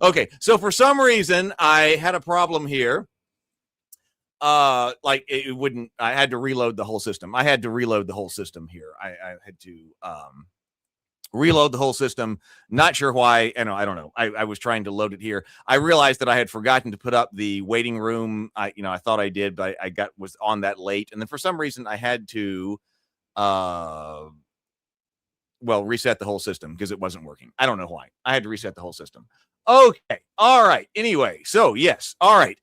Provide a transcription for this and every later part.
Okay, so for some reason, I had a problem here. Like it wouldn't. I had to reload the whole system. I had to reload the whole system here. I had to reload the whole system. Not sure why. I don't know. I was trying to load it here. I realized that I had forgotten to put up the waiting room. I thought I did, but I was on that late, and then for some reason I had to reset the whole system because it wasn't working. I don't know why. I had to reset the whole system. Okay. All right. Anyway, so yes. All right.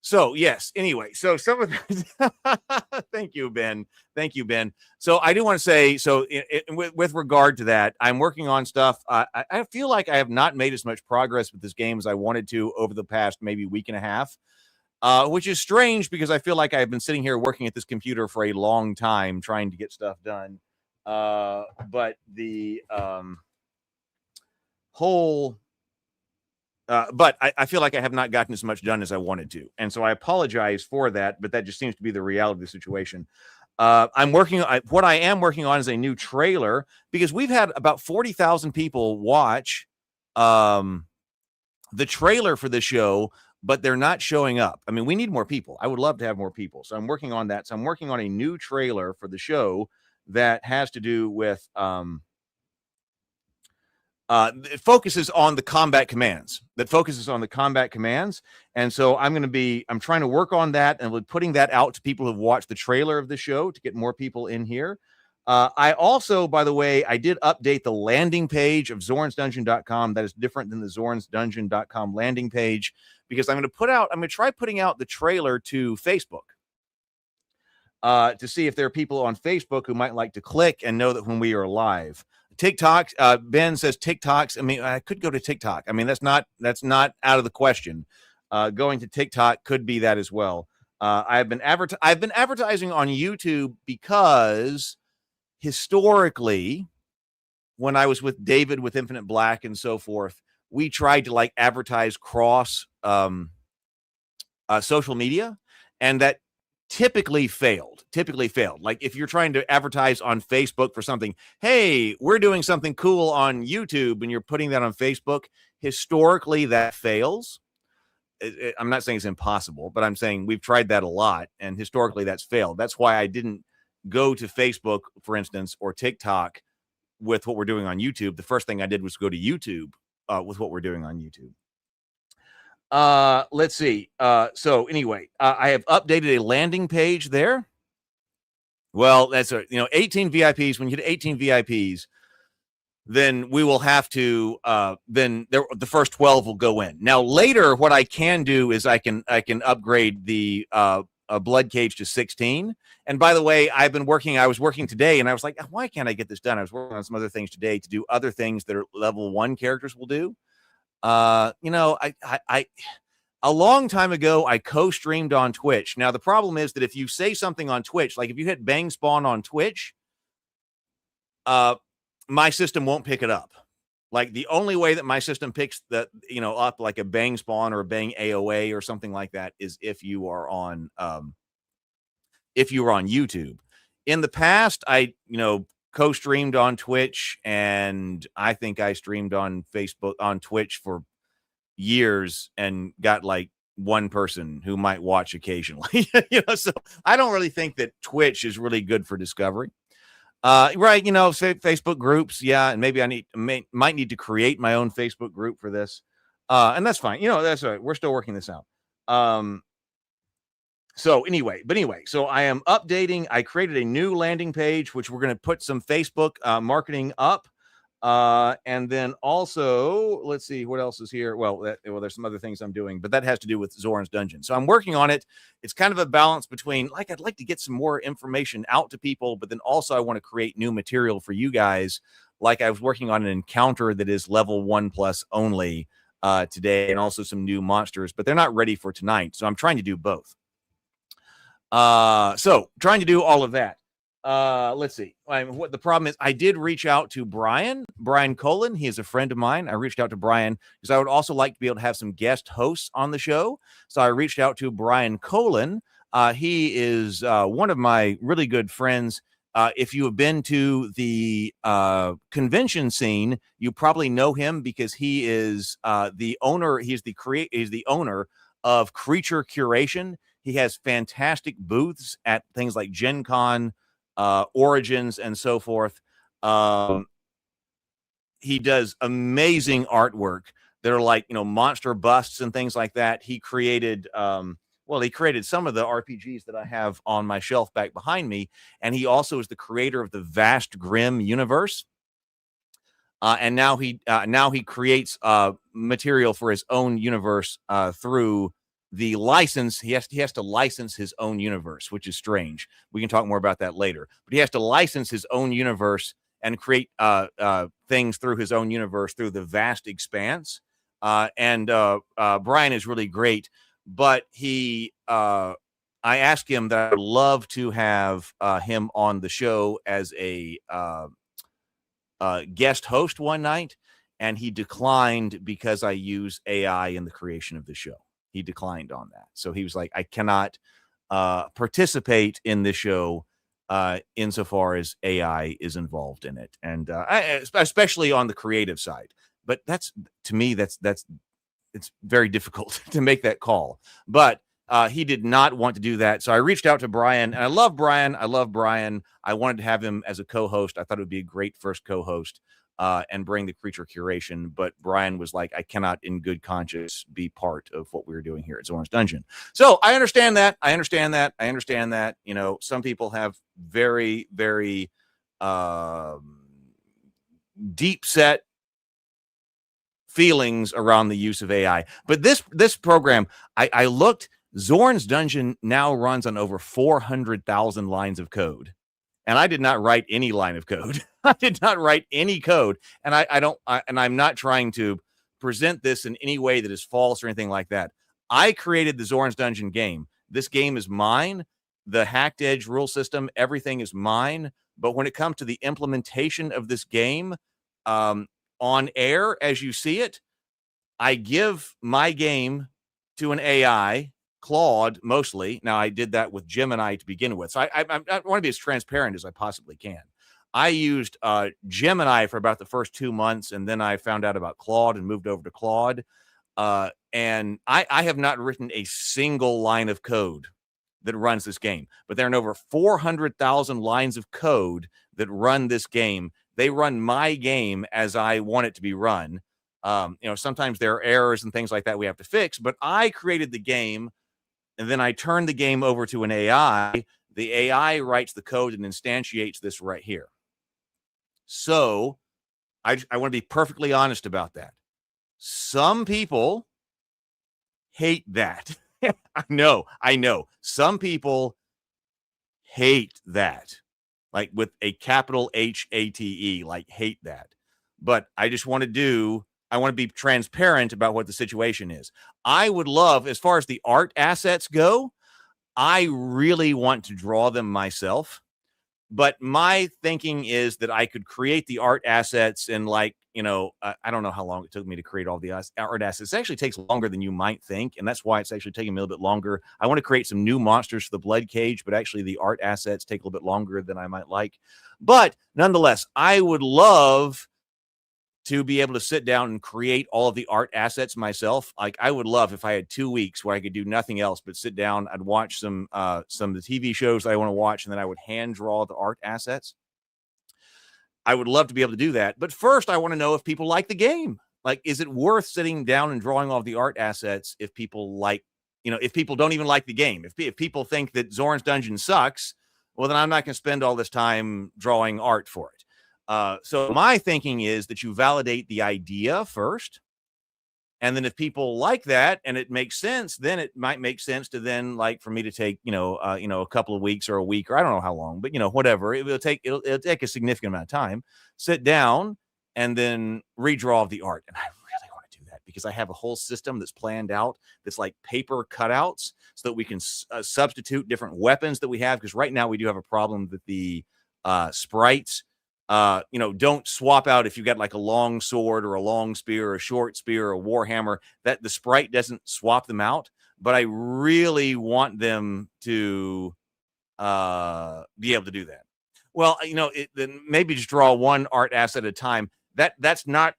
So yes. Anyway, so some of the thank you, Ben. Thank you, Ben. So I do want to say, so with regard to that, I'm working on stuff. I feel like I have not made as much progress with this game as I wanted to over the past maybe week and a half, which is strange because I feel like I've been sitting here working at this computer for a long time trying to get stuff done. But the whole but I feel like I have not gotten as much done as I wanted to. And so I apologize for that, but that just seems to be the reality of the situation. What I am working on is a new trailer because we've had about 40,000 people watch the trailer for the show, but they're not showing up. I mean, we need more people. I would love to have more people. So I'm working on that. So I'm working on a new trailer for the show that has to do with it focuses on the combat commands. And so I'm trying to work on that and putting that out to people who've watched the trailer of the show to get more people in here. I also, by the way, I did update the landing page of zornsdungeon.com. That is different than the zornsdungeon.com landing page because I'm going to try putting out the trailer to Facebook to see if there are people on Facebook who might like to click and know that when we are live. TikTok, Ben says TikToks. I mean, I could go to TikTok. I mean, that's not out of the question. Going to TikTok could be that as well. I've been advertising on YouTube because historically, when I was with David with Infinite Black and so forth, we tried to like advertise cross social media, and that typically failed. Like if you're trying to advertise on Facebook for something, hey, we're doing something cool on YouTube, and you're putting that on Facebook, historically that fails. I'm not saying it's impossible, but I'm saying we've tried that a lot, and historically that's failed. That's why I didn't go to Facebook, for instance, or TikTok with what we're doing on YouTube. The first thing I did was go to YouTube with what we're doing on YouTube. Let's see. So anyway, I have updated a landing page there. Well, that's 18 VIPs. When you hit 18 VIPs, then we will have to, the first 12 will go in. Now later, what I can do is I can upgrade the, Bloodcage to 16. And by the way, I was working today and I was like, why can't I get this done? I was working on some other things today to do other things that are level 1 characters will do. A long time ago, I co-streamed on Twitch. Now, the problem is that if you say something on Twitch, like if you hit bang spawn on Twitch, my system won't pick it up. Like the only way that my system picks that, up like a bang spawn or a bang AOA or something like that is if you are on YouTube. In the past, I, co-streamed on Twitch, and I think I streamed on Twitch for years and got like one person who might watch occasionally. So I don't really think that Twitch is really good for discovery. Right, Facebook groups, yeah, and maybe I might need to create my own Facebook group for this. And that's fine. That's all right. We're still working this out. So anyway, so I am updating. I created a new landing page, which we're going to put some Facebook marketing up. And then also, let's see what else is here. Well, there's some other things I'm doing, but that has to do with Zorn's Dungeon. So I'm working on it. It's kind of a balance between, like, I'd like to get some more information out to people, but then also I want to create new material for you guys. Like I was working on an encounter that is level 1+ only today, and also some new monsters, but they're not ready for tonight. So I'm trying to do both. So trying to do all of that. Let's see. What the problem is, I did reach out to Brian Colin. He is a friend of mine. I reached out to Brian because I would also like to be able to have some guest hosts on the show. So I reached out to Brian Colin. He is one of my really good friends If you have been to the convention scene, you probably know him because he is the owner. He's the owner of Creature Curation. He has fantastic booths at things like Gen Con, Origins, and so forth. He does amazing artwork that are like, monster busts and things like that. He created he created some of the RPGs that I have on my shelf back behind me, and he also is the creator of the Vast Grim universe. And now he creates material for his own universe through the license. He has to license his own universe, which is strange. We can talk more about that later. But he has to license his own universe and create things through his own universe through the vast expanse. And Brian is really great, but I asked him that I would love to have him on the show as a guest host one night, and he declined because I use AI in the creation of the show. He declined on that. So he was like, I cannot participate in the show insofar as AI is involved in it, and especially on the creative side. But to me, it's very difficult to make that call. But he did not want to do that. So I reached out to Brian, and I love Brian. I wanted to have him as a co-host. I thought it would be a great first co-host and bring the Creature Curation. But Brian was like, I cannot in good conscience be part of what we were doing here at Zorn's Dungeon. So I understand that. Some people have very, very deep set feelings around the use of AI. But this program, I looked, Zorn's Dungeon now runs on over 400,000 lines of code. And I did not write any line of code. I did not write any code. And I'm not trying to present this in any way that is false or anything like that. I created the Zorn's Dungeon game. This game is mine. The Hacked Edge rule system, everything is mine. But when it comes to the implementation of this game on air, as you see it, I give my game to an AI, Claude mostly. Now, I did that with Gemini to begin with. So I want to be as transparent as I possibly can. I used Gemini for about the first 2 months, and then I found out about Claude and moved over to Claude. And I have not written a single line of code that runs this game, but there are over 400,000 lines of code that run this game. They run my game as I want it to be run. Sometimes there are errors and things like that we have to fix, but I created the game, and then I turn the game over to an AI. The AI writes the code and instantiates this right here. So I want to be perfectly honest about that. Some people hate that. I know. Some people hate that, like with a capital HATE, like hate that. But I want to be transparent about what the situation is. I would love, as far as the art assets go, I really want to draw them myself. But my thinking is that I could create the art assets in I don't know how long it took me to create all the art assets. It actually takes longer than you might think, and that's why it's actually taking me a little bit longer. I want to create some new monsters for the Bloodcage, but actually the art assets take a little bit longer than I might like. But nonetheless, I would love to be able to sit down and create all of the art assets myself. Like, I would love if I had 2 weeks where I could do nothing else but sit down. I'd watch some of the TV shows that I want to watch, and then I would hand draw the art assets. I would love to be able to do that. But first, I want to know if people like the game. Like, is it worth sitting down and drawing all the art assets if people if people don't even like the game? If people think that Zorn's Dungeon sucks, well, then I'm not going to spend all this time drawing art for it. So my thinking is that you validate the idea first. And then if people like that and it makes sense, then it might make sense to then, like, for me to take, a couple of weeks or a week, or I don't know how long, but whatever, it'll take a significant amount of time, sit down and then redraw the art. And I really want to do that because I have a whole system that's planned out. That's like paper cutouts so that we can substitute different weapons that we have. Because right now we do have a problem that the sprites, don't swap out if you got like a long sword or a long spear or a short spear or a warhammer, that the sprite doesn't swap them out. But I really want them to be able to do that. Well, then maybe just draw one art asset at a time. That's not,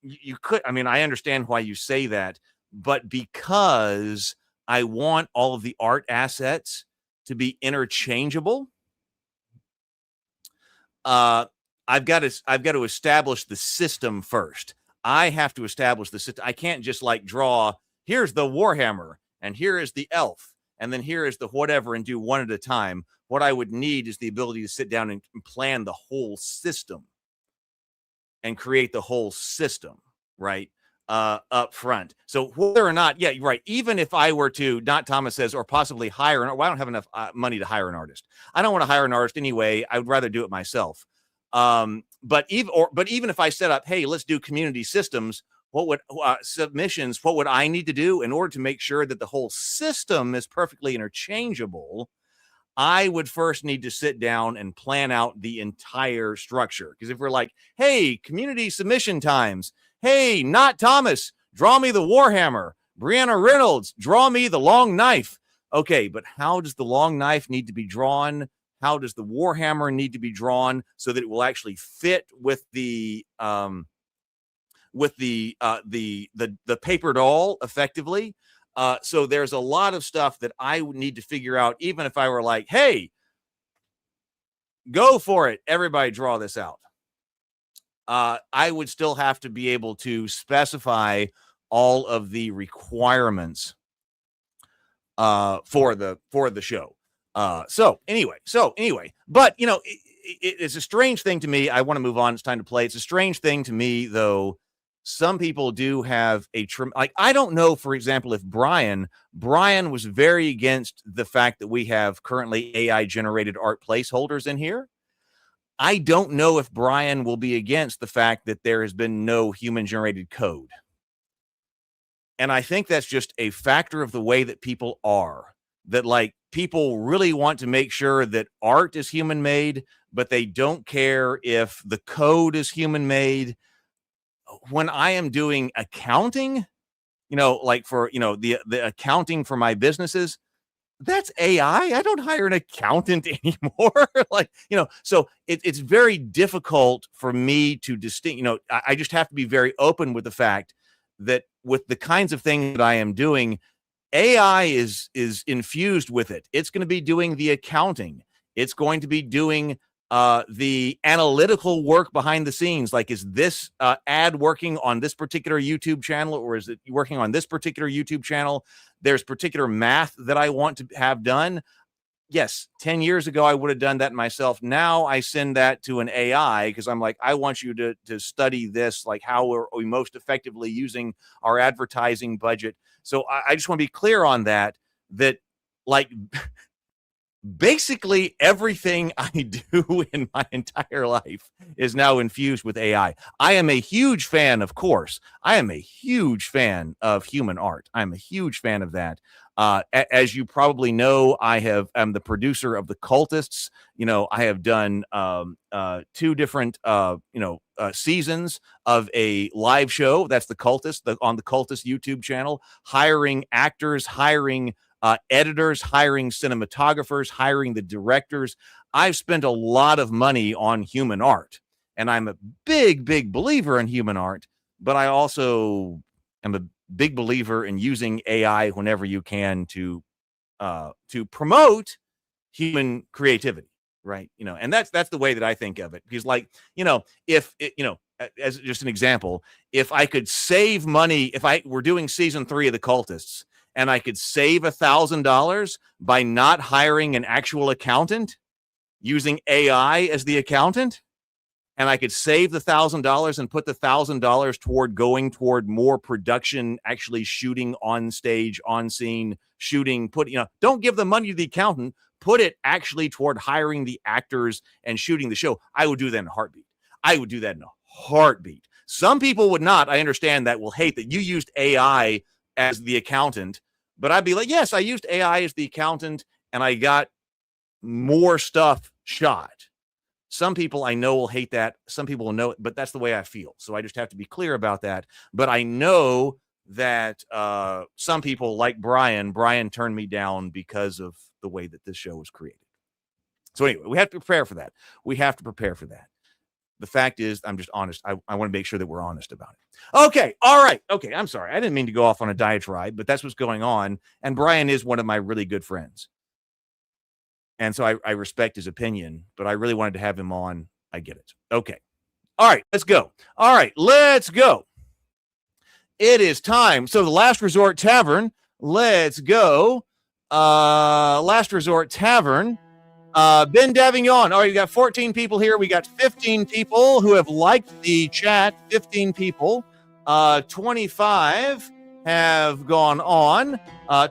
you could, I mean, I understand why you say that, but because I want all of the art assets to be interchangeable, I've got to establish the system first. I have to establish the system. I can't just like draw, here's the Warhammer and here is the elf and then here is the whatever and do one at a time. What I would need is the ability to sit down and plan the whole system and create the whole system, right? Up front. So whether or not, yeah, you're right. Even if I were to, not Thomas says, or possibly hire well, I don't have enough money to hire an artist. I don't want to hire an artist anyway. I would rather do it myself. But even if I set up, hey, let's do community systems, what would submissions? What would I need to do in order to make sure that the whole system is perfectly interchangeable? I would first need to sit down and plan out the entire structure. Because if we're like, hey, community submission times, hey, not Thomas, draw me the Warhammer. Brianna Reynolds, draw me the long knife. Okay, but how does the long knife need to be drawn? How does the Warhammer need to be drawn so that it will actually fit with the paper doll effectively? So there's a lot of stuff that I would need to figure out, even if I were like, hey, go for it, everybody draw this out. I would still have to be able to specify all of the requirements for the show. So anyway, but it's a strange thing to me. I want to move on. It's time to play. It's a strange thing to me, though. Some people do have like, I don't know, for example, if Brian was very against the fact that we have currently AI generated art placeholders in here. I don't know if Brian will be against the fact that there has been no human generated code. And I think that's just a factor of the way that people are, that like people really want to make sure that art is human made, but they don't care if the code is human made. When I am doing accounting, like for, the accounting for my businesses, that's AI. I don't hire an accountant anymore. Like, so it's very difficult for me to distinguish, I just have to be very open with the fact that with the kinds of things that I am doing, AI is infused with it. It's going to be doing the accounting. It's going to be doing the analytical work behind the scenes. Like, is this ad working on this particular YouTube channel, or is it working on this particular YouTube channel? There's particular math that I want to have done. Yes, 10 years ago, I would have done that myself. Now I send that to an AI because I'm like, I want you to study this, like how are we most effectively using our advertising budget. So I just want to be clear on that like basically everything I do in my entire life is now infused with AI. I am a huge fan, of course. I am a huge fan of human art. I'm a huge fan of that. As you probably know, I'm the producer of The Cultists. I have done 2 different seasons of a live show. That's The Cultist, on The Cultist YouTube channel, hiring actors, hiring editors, hiring cinematographers, hiring the directors. I've spent a lot of money on human art, and I'm a big, big believer in human art, but I also am a big believer in using AI whenever you can to promote human creativity, right? And that's the way that I think of it. Because like, if it, as just an example, if I could save money, if I were doing season 3 of The Cultists, and I could save $1,000 by not hiring an actual accountant, using AI as the accountant, and I could save the $1,000 and put the $1,000 toward going toward more production, actually shooting on stage, on scene, shooting, don't give the money to the accountant, put it actually toward hiring the actors and shooting the show. I would do that in a heartbeat. I would do that in a heartbeat. Some people would not. I understand that, will hate that you used AI as the accountant, but I'd be like, yes, I used AI as the accountant and I got more stuff shot. Some people I know will hate that. Some people will know it, but that's the way I feel. So I just have to be clear about that. But I know that some people like Brian turned me down because of the way that this show was created. So anyway, we have to prepare for that. We have to prepare for that. The fact is, I'm just honest. I want to make sure that we're honest about it. Okay. All right. Okay. I'm sorry. I didn't mean to go off on a diatribe, but that's what's going on. And Brian is one of my really good friends. And so I respect his opinion, but I really wanted to have him on. I get it. Okay. All right. Let's go. All right. Let's go. It is time. So the Last Resort Tavern. Let's go. Last Resort Tavern. Ben Davignon. All right, we got 14 people here. We got 15 people who have liked the chat. 15 people. 25 have gone on.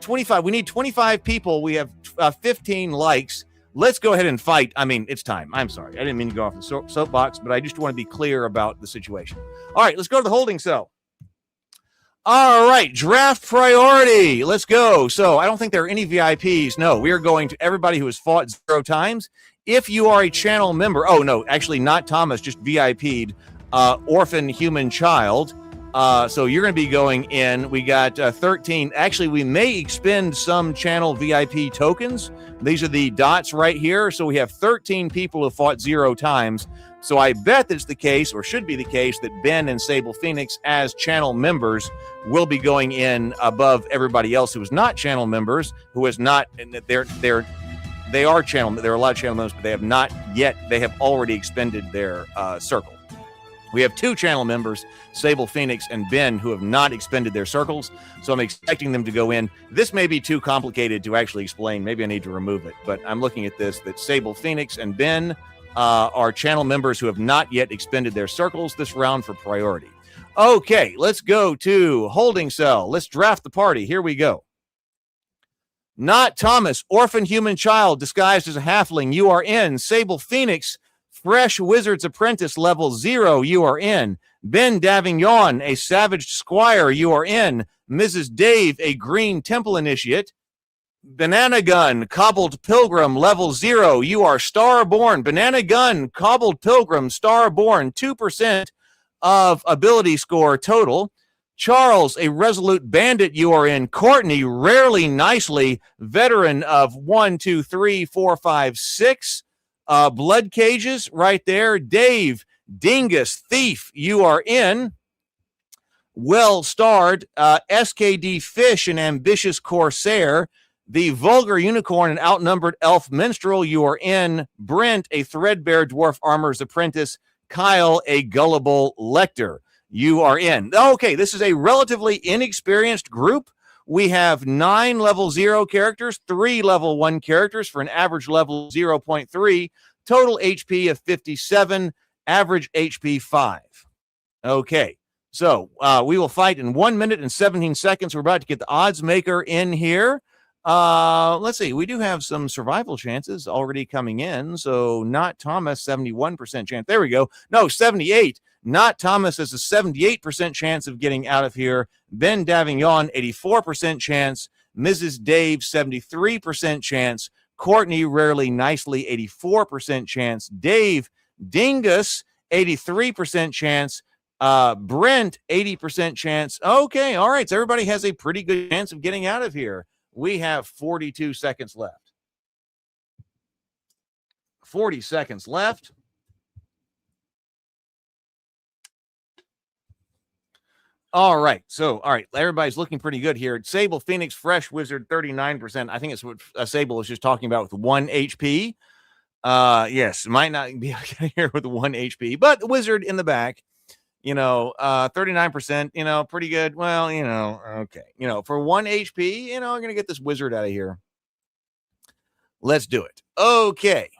25. We need 25 people. We have 15 likes. Let's go ahead and fight. I mean, it's time. I'm sorry. I didn't mean to go off the soapbox, but I just want to be clear about the situation. All right, let's go to the holding cell. All right, draft priority. Let's go. So I don't think there are any VIPs. No, we are going to everybody who has fought 0 times. If you are a channel member, oh no, actually not Thomas, just VIP'd, orphan human child. So you're going to be going in. We got 13. Actually, we may expend some channel VIP tokens. These are the dots right here. So we have 13 people who fought 0 times. So I bet that's the case, or should be the case, that Ben and Sable Phoenix as channel members will be going in above everybody else who is not channel members, who is not, they are channel, there are a lot of channel members, but they have not yet, they have already expended their circle. We have 2 channel members, Sable Phoenix and Ben, who have not expended their circles, so I'm expecting them to go in. This may be too complicated to actually explain. Maybe I need to remove it, but I'm looking at this, that Sable Phoenix and Ben are channel members who have not yet expended their circles this round for priority. Okay, let's go to holding cell. Let's draft the party. Here we go. Not Thomas, orphan human child disguised as a halfling. You are in. Sable Phoenix, fresh wizard's apprentice level 0. You are in. Ben Davignon, a savage squire. You are in. Mrs. Dave, a green temple initiate. Banana Gun, Cobbled Pilgrim, level 0. You are Starborn. Banana Gun, Cobbled Pilgrim, Starborn, 2% of ability score total. Charles, a resolute bandit. You are in. Courtney, rarely nicely, veteran of 1, 2, 3, 4, 5, 6. Blood cages right there. Dave, Dingus, thief. You are in. Well starred, SKD Fish, an ambitious corsair. The vulgar unicorn and outnumbered elf minstrel. You are in. Brent, a threadbare dwarf armorer's apprentice. Kyle, a gullible lector. You are in. Okay, this is a relatively inexperienced group. We have 9 level 0 characters, 3 level 1 characters for an average level 0.3, total HP of 57, average HP 5. Okay, so we will fight in 1 minute and 17 seconds. We're about to get the odds maker in here. Let's see. We do have some survival chances already coming in. So not Thomas, 71% chance. There we go. No, 78. Not Thomas has a 78% chance of getting out of here. Ben Davignon, 84% chance. Mrs. Dave, 73% chance. Courtney, rarely nicely, 84% chance. Dave Dingus, 83% chance. Brent, 80% chance. Okay, all right. So everybody has a pretty good chance of getting out of here. We have 42 seconds left. 40 seconds left. All right. So, all right. Everybody's looking pretty good here. Sable Phoenix, fresh wizard, 39%. I think it's what Sable is just talking about with 1 HP. Yes, might not be here with 1 HP, but the wizard in the back, 39%, pretty good. Well, okay. For 1 HP, I'm going to get this wizard out of here. Let's do it. Okay.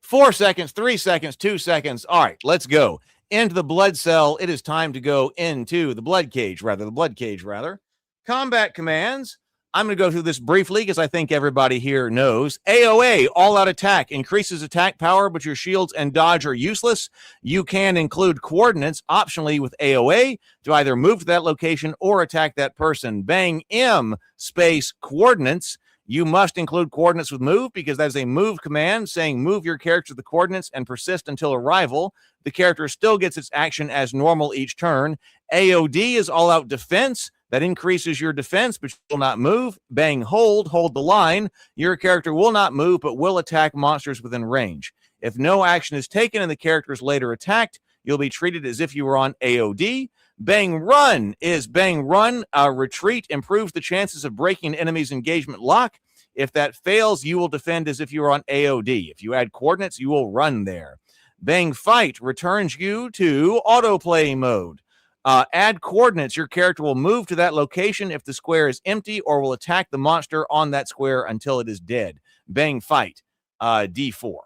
Four seconds, 3 seconds, 2 seconds. All right, let's go. Into the blood cell. It is time to go into the bloodcage, rather. Combat commands. I'm going to go through this briefly because I think everybody here knows. AOA, all-out attack, increases attack power, but your shields and dodge are useless. You can include coordinates optionally with AOA to either move to that location or attack that person. Bang M space coordinates. You must include coordinates with move because that is a move command saying move your character to the coordinates and persist until arrival. The character still gets its action as normal each turn. AOD is all-out defense. That increases your defense, but you will not move. Bang, hold the line. Your character will not move, but will attack monsters within range. If no action is taken and the character is later attacked, you'll be treated as if you were on AOD. Bang run is bang run. Retreat improves the chances of breaking an enemy's engagement lock. If that fails, you will defend as if you were on AOD. If you add coordinates, you will run there. Bang fight returns you to autoplay mode. Add coordinates. Your character will move to that location if the square is empty or will attack the monster on that square until it is dead. Bang fight. D4. All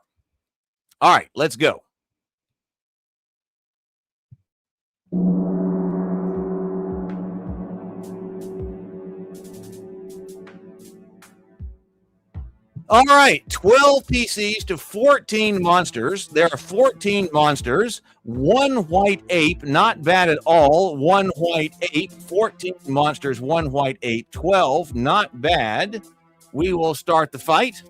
right, let's go. All right, 12 PCs to 14 monsters. There are 14 monsters. 1 white ape, not bad at all. 1 white ape, 14 monsters, 1 white ape, 12, not bad. We will start the fight.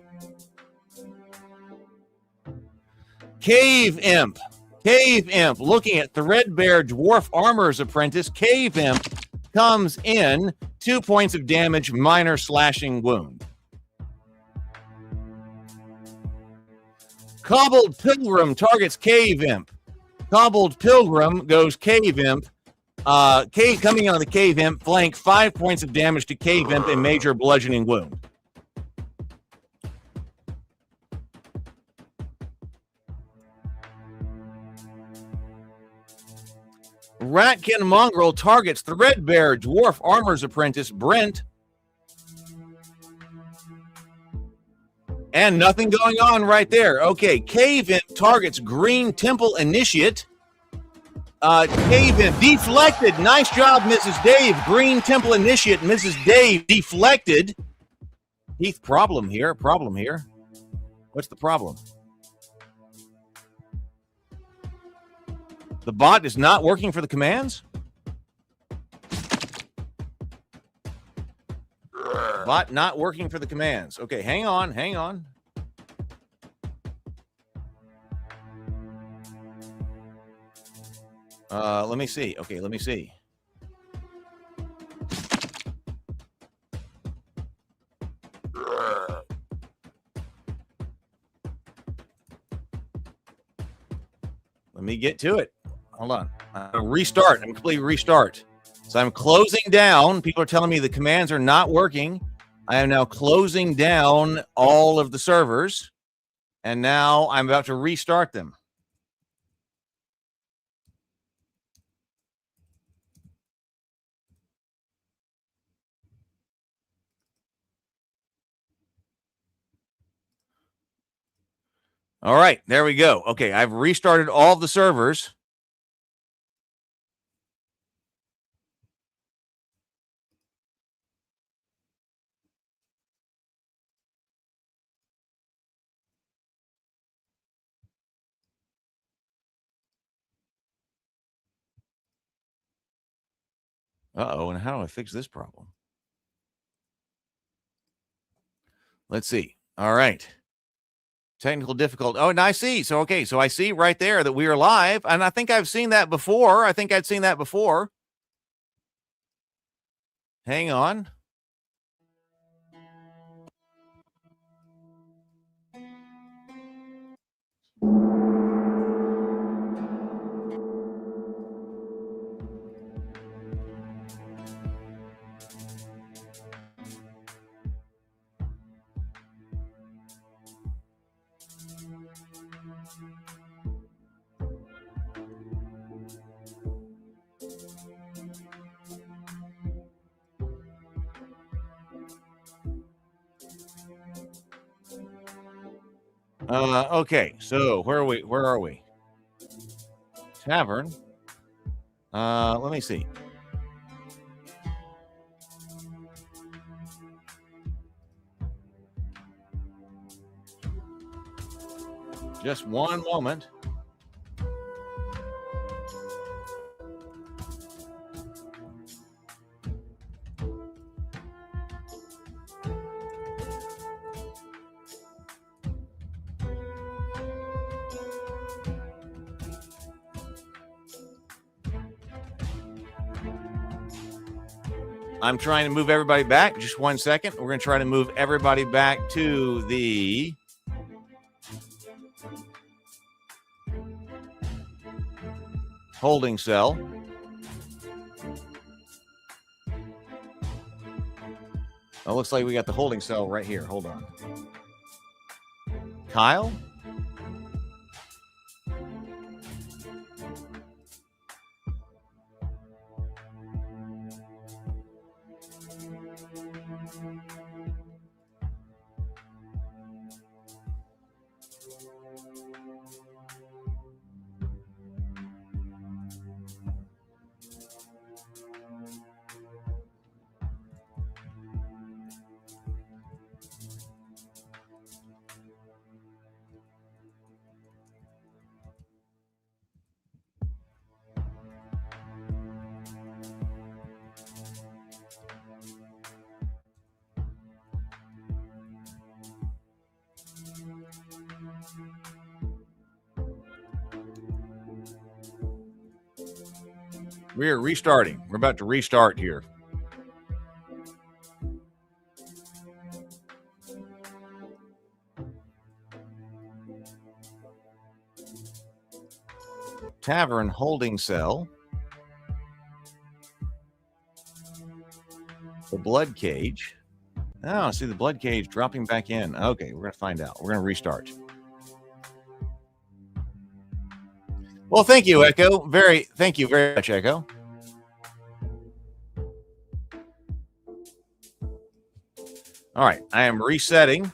Cave Imp. Cave Imp, looking at Threadbare Dwarf Armorer's Apprentice. Cave Imp comes in 2 points of damage, minor slashing wound. Cobbled Pilgrim targets Cave Imp. Cobbled Pilgrim goes Cave Imp. Cave coming on the Cave Imp flank, 5 points of damage to Cave Imp, a major bludgeoning wound. Ratkin Mongrel targets Threadbare Dwarf Armorer's Apprentice Brent. And nothing going on right there. Okay, Cave Imp targets Green Temple Initiate. Cave Imp deflected. Nice job, Mrs. Dave. Green Temple Initiate, Mrs. Dave deflected. Heath, problem here. What's the problem? The bot is not working for the commands? Bot not working for the commands. Okay, hang on. Let me see. Okay, let me see. Let me get to it. Hold on. Restart. I'm completely restart. So I'm closing down. People are telling me the commands are not working. I am now closing down all of the servers. And now I'm about to restart them. All right, there we go. Okay, I've restarted all the servers. Uh-oh, and how do I fix this problem? Let's see. All right. Technical difficulty. Oh, and I see. So, okay. So I see right there that we are live. And I think I've seen that before. Hang on. Okay, so where are we? Tavern. Let me see. Just one moment. I'm trying to move everybody back. Just 1 second. We're going to try to move everybody back to the holding cell. Oh, looks like we got the holding cell right here. Hold on. Kyle? We're restarting. We're about to restart here. Tavern holding cell. The blood cage. Oh, see the blood cage dropping back in. Okay, we're going to find out. We're going to restart. Well, thank you, Echo. Thank you very much, Echo. All right, I am resetting.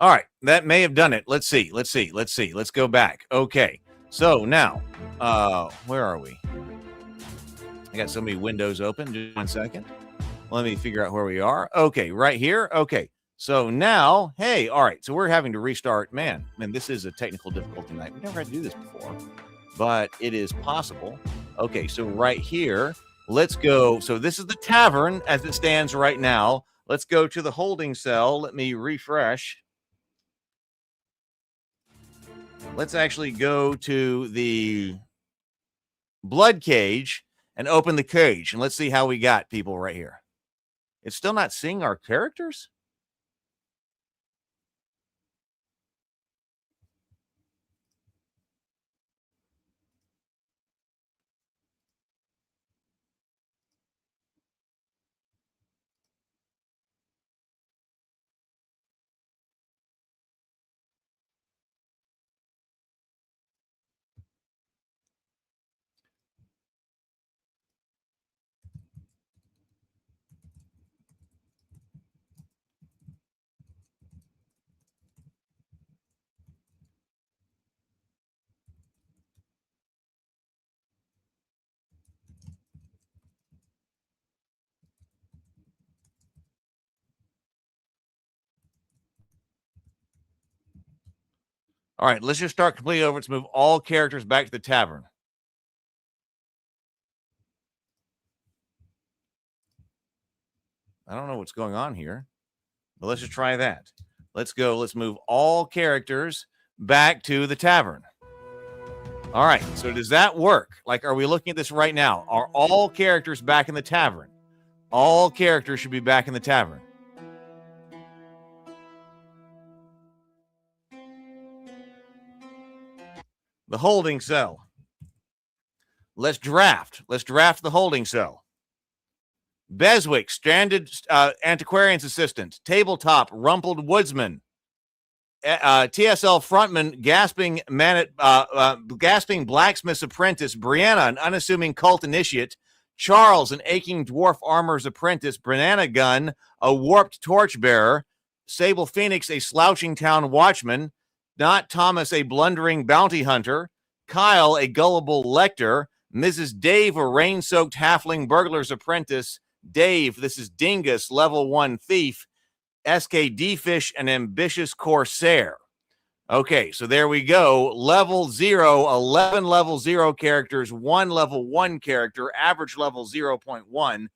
All right, that may have done it. Let's see. Let's go back. Okay, so now, where are we? I got so many windows open. Just 1 second. Let me figure out where we are. Okay, right here. Okay, so now, hey, all right. So we're having to restart. Man, this is a technical difficulty night. We've never had to do this before, but it is possible. Okay, so right here, let's go. So this is the tavern as it stands right now. Let's go to the holding cell. Let me refresh. Let's actually go to the blood cage and open the cage. And let's see how we got people right here. It's still not seeing our characters? All right, let's just start completely over. Let's move all characters back to the tavern. I don't know what's going on here, but let's just try that. Let's go. Let's move all characters back to the tavern. All right, so does that work? Like, are we looking at this right now? Are all characters back in the tavern? All characters should be back in the tavern. The holding cell. Let's draft. Let's draft the holding cell. Beswick, stranded antiquarian's assistant. Tabletop, rumpled woodsman. TSL frontman, gasping blacksmith's apprentice. Brianna, an unassuming cult initiate. Charles, an aching dwarf armor's apprentice. Banana gun, a warped torchbearer. Sable Phoenix, a slouching town watchman. Not Thomas, a blundering bounty hunter. Kyle, a gullible lector. Mrs. Dave, a rain-soaked halfling burglar's apprentice. Dave, this is Dingus, level 1 thief. SK D-Fish, an ambitious corsair. Okay, so there we go. Level 0, 11 level 0 characters, 1 level 1 character, average level 0.1,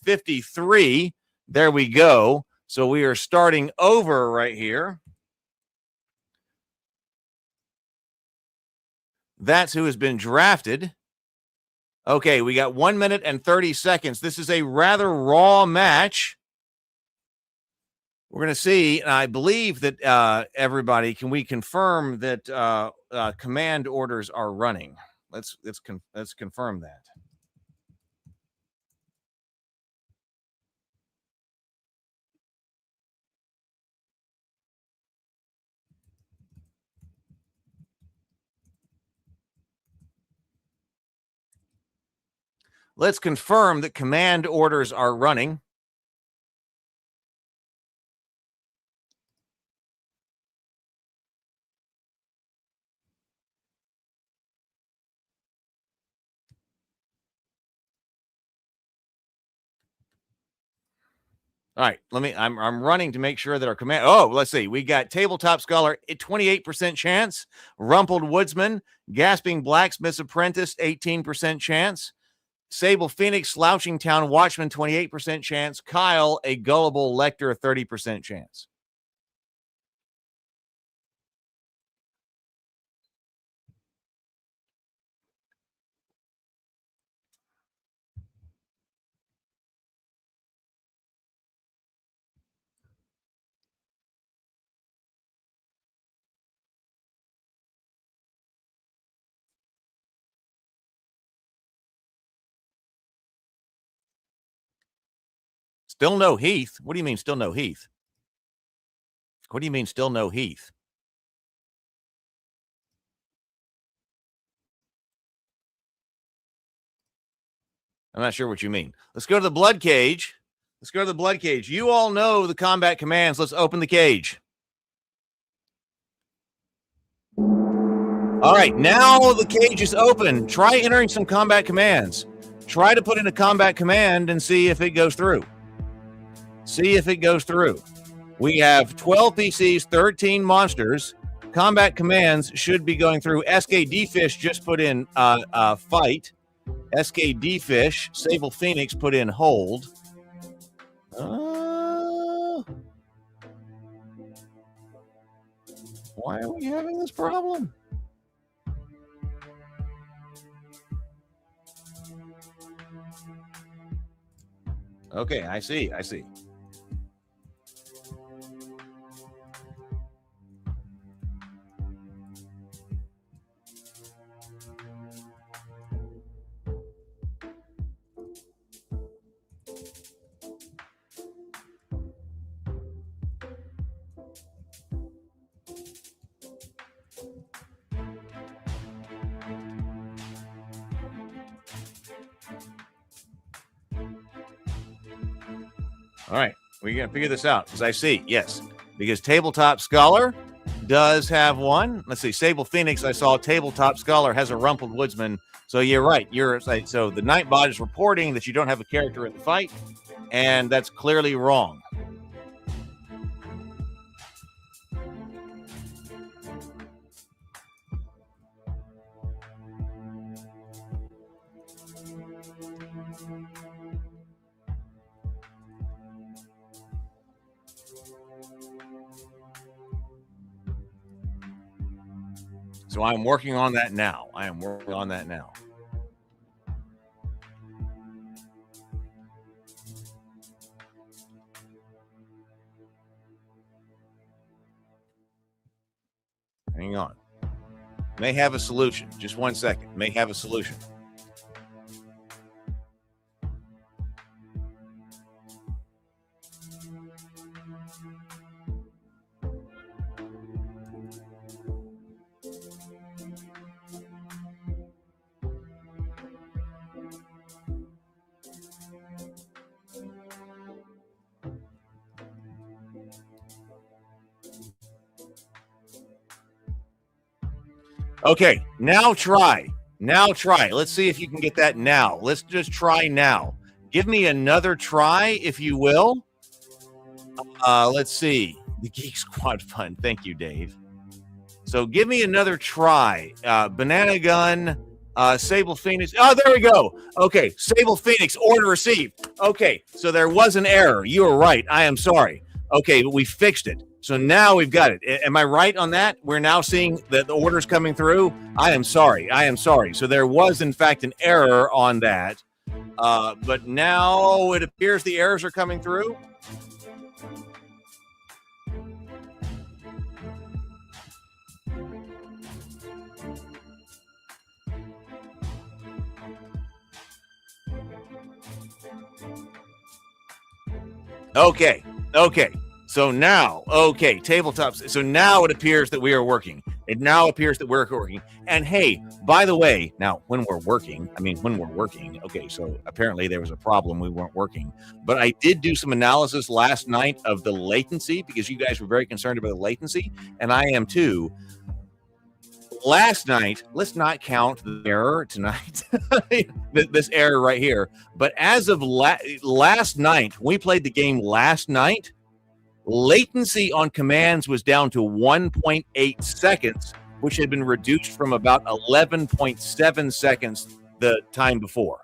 53. There we go. So we are starting over right here. That's who has been drafted. Okay, we got 1 minute and 30 seconds. This is a rather raw match. We're going to see, and I believe that everybody, can we confirm that command orders are running? Let's confirm that. Let's confirm that command orders are running. All right, I'm running to make sure that our command. Oh, let's see. We got Tabletop Scholar, 28% chance. Rumpled Woodsman, Gasping Blacksmith's Apprentice, 18% chance. Sable Phoenix, Slouching Town Watchman, 28% chance. Kyle, a Gullible Lector, 30% chance. Still no Heath. What do you mean still no Heath? What do you mean still no Heath? I'm not sure what you mean. Let's go to the Bloodcage. Let's go to the Bloodcage. You all know the combat commands. Let's open the cage. All right, now the cage is open. Try entering some combat commands. Try to put in a combat command and see if it goes through. See if it goes through. We have 12 PCs, 13 monsters. Combat commands should be going through. SKD Fish just put in fight. SKD Fish, Sable Phoenix put in hold. Why are we having this problem? Okay, I see. All right, we're going to figure this out because I see, yes, because Tabletop Scholar does have one. Let's see, Sable Phoenix, I saw Tabletop Scholar has a Rumpled Woodsman. So you're right. So the Nightbot is reporting that you don't have a character in the fight, and that's clearly wrong. So I'm working on that now. Hang on. May have a solution. Just 1 second. May have a solution. Okay, now try. Let's see if you can get that now. Let's just try now. Give me another try, if you will. Let's see. The Geek Squad Fund. Thank you, Dave. So give me another try. Banana Gun, Sable Phoenix. Oh, there we go. Okay, Sable Phoenix, order received. Okay, so there was an error. You were right. I am sorry. Okay, but we fixed it. So now we've got it. Am I right on that? We're now seeing that the orders coming through. I am sorry. I am sorry. So there was, in fact, an error on that. But now it appears the errors are coming through. Okay. So now, tabletops. So now it appears that we are working. It now appears that we're working. And hey, by the way, now when we're working, okay, so apparently there was a problem. We weren't working. But I did do some analysis last night of the latency because you guys were very concerned about the latency, and I am too. Last night, let's not count the error tonight, this error right here. But as of last night, we played the game last night, latency on commands was down to 1.8 seconds, which had been reduced from about 11.7 seconds the time before.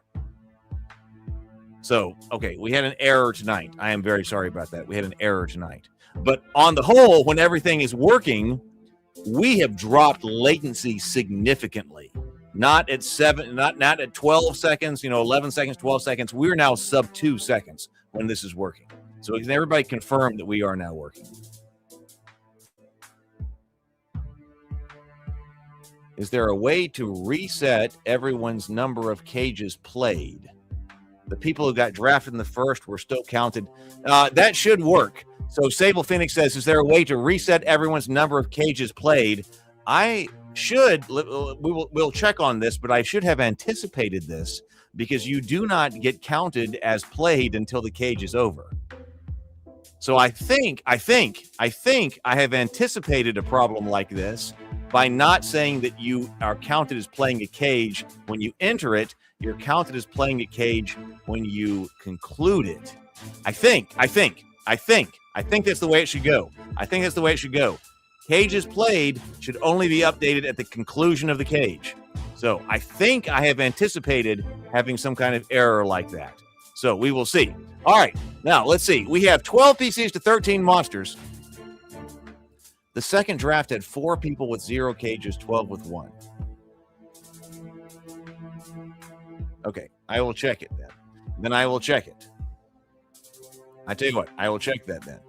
So, okay, we had an error tonight. I am very sorry about that. We had an error tonight. But on the whole, when everything is working, we have dropped latency significantly. Not at 12 seconds, 11 seconds, 12 seconds. We're now sub 2 seconds when this is working. So can everybody confirm that we are now working? Is there a way to reset everyone's number of cages played? The people who got drafted in the first were still counted. That should work. So Sable Phoenix says, is there a way to reset everyone's number of cages played? We'll check on this, but I should have anticipated this because you do not get counted as played until the cage is over. So I think I have anticipated a problem like this by not saying that you are counted as playing a cage when you enter it. You're counted as playing a cage when you conclude it. I think that's the way it should go. Cages played should only be updated at the conclusion of the cage. So I think I have anticipated having some kind of error like that. So we will see. All right, now let's see. We have 12 PCs to 13 monsters. The second draft had 4 people with 0 cages, 12 with 1. Okay, I will check it then. Then I will check it. I tell you what, I will check that then.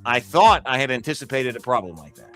I thought I had anticipated a problem like that.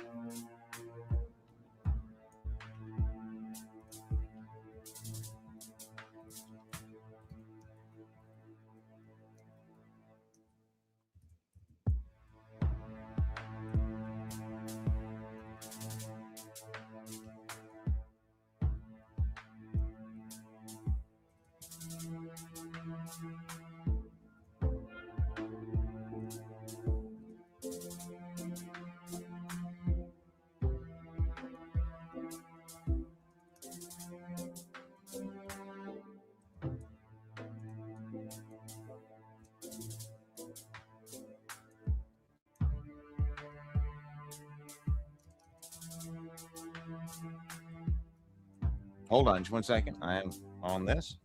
Hold on just 1 second. I am on this.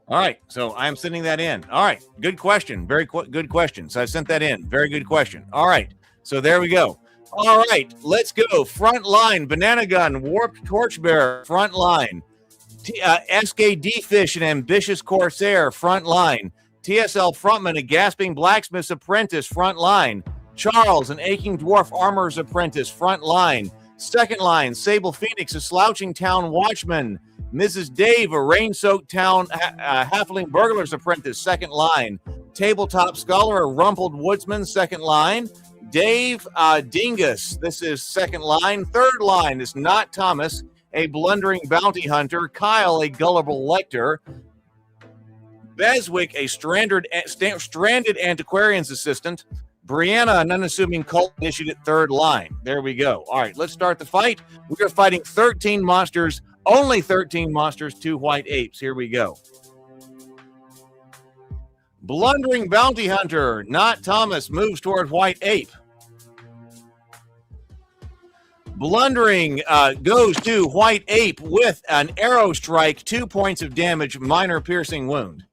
All right, so I'm sending that in. All right, good question. Very good question. So I sent that in. Very good question. All right, so there we go. All right, let's go. Front line, Banana Gun, Warped Torchbearer, front line. SKD Fish, an Ambitious Corsair, front line. TSL Frontman, a Gasping Blacksmith's Apprentice, front line. Charles, an Aching Dwarf Armorer's Apprentice, front line. Second line, Sable Phoenix, a Slouching Town Watchman. Mrs. Dave, a Rain-Soaked Town Halfling Burglar's Apprentice, second line. Tabletop Scholar, a Rumpled Woodsman, second line. Dave Dingus, this is second line. Third line is Not Thomas, a Blundering Bounty Hunter. Kyle, a Gullible Lector. Beswick, a stranded Antiquarian's Assistant. Brianna, an Unassuming Cult Initiate, third line. There we go. All right, let's start the fight. We are fighting 13 monsters, only 13 monsters, 2 white apes. Here we go. Blundering Bounty Hunter, Not Thomas, moves toward white ape. Blundering goes to white ape with an arrow strike, 2 points of damage, minor piercing wound.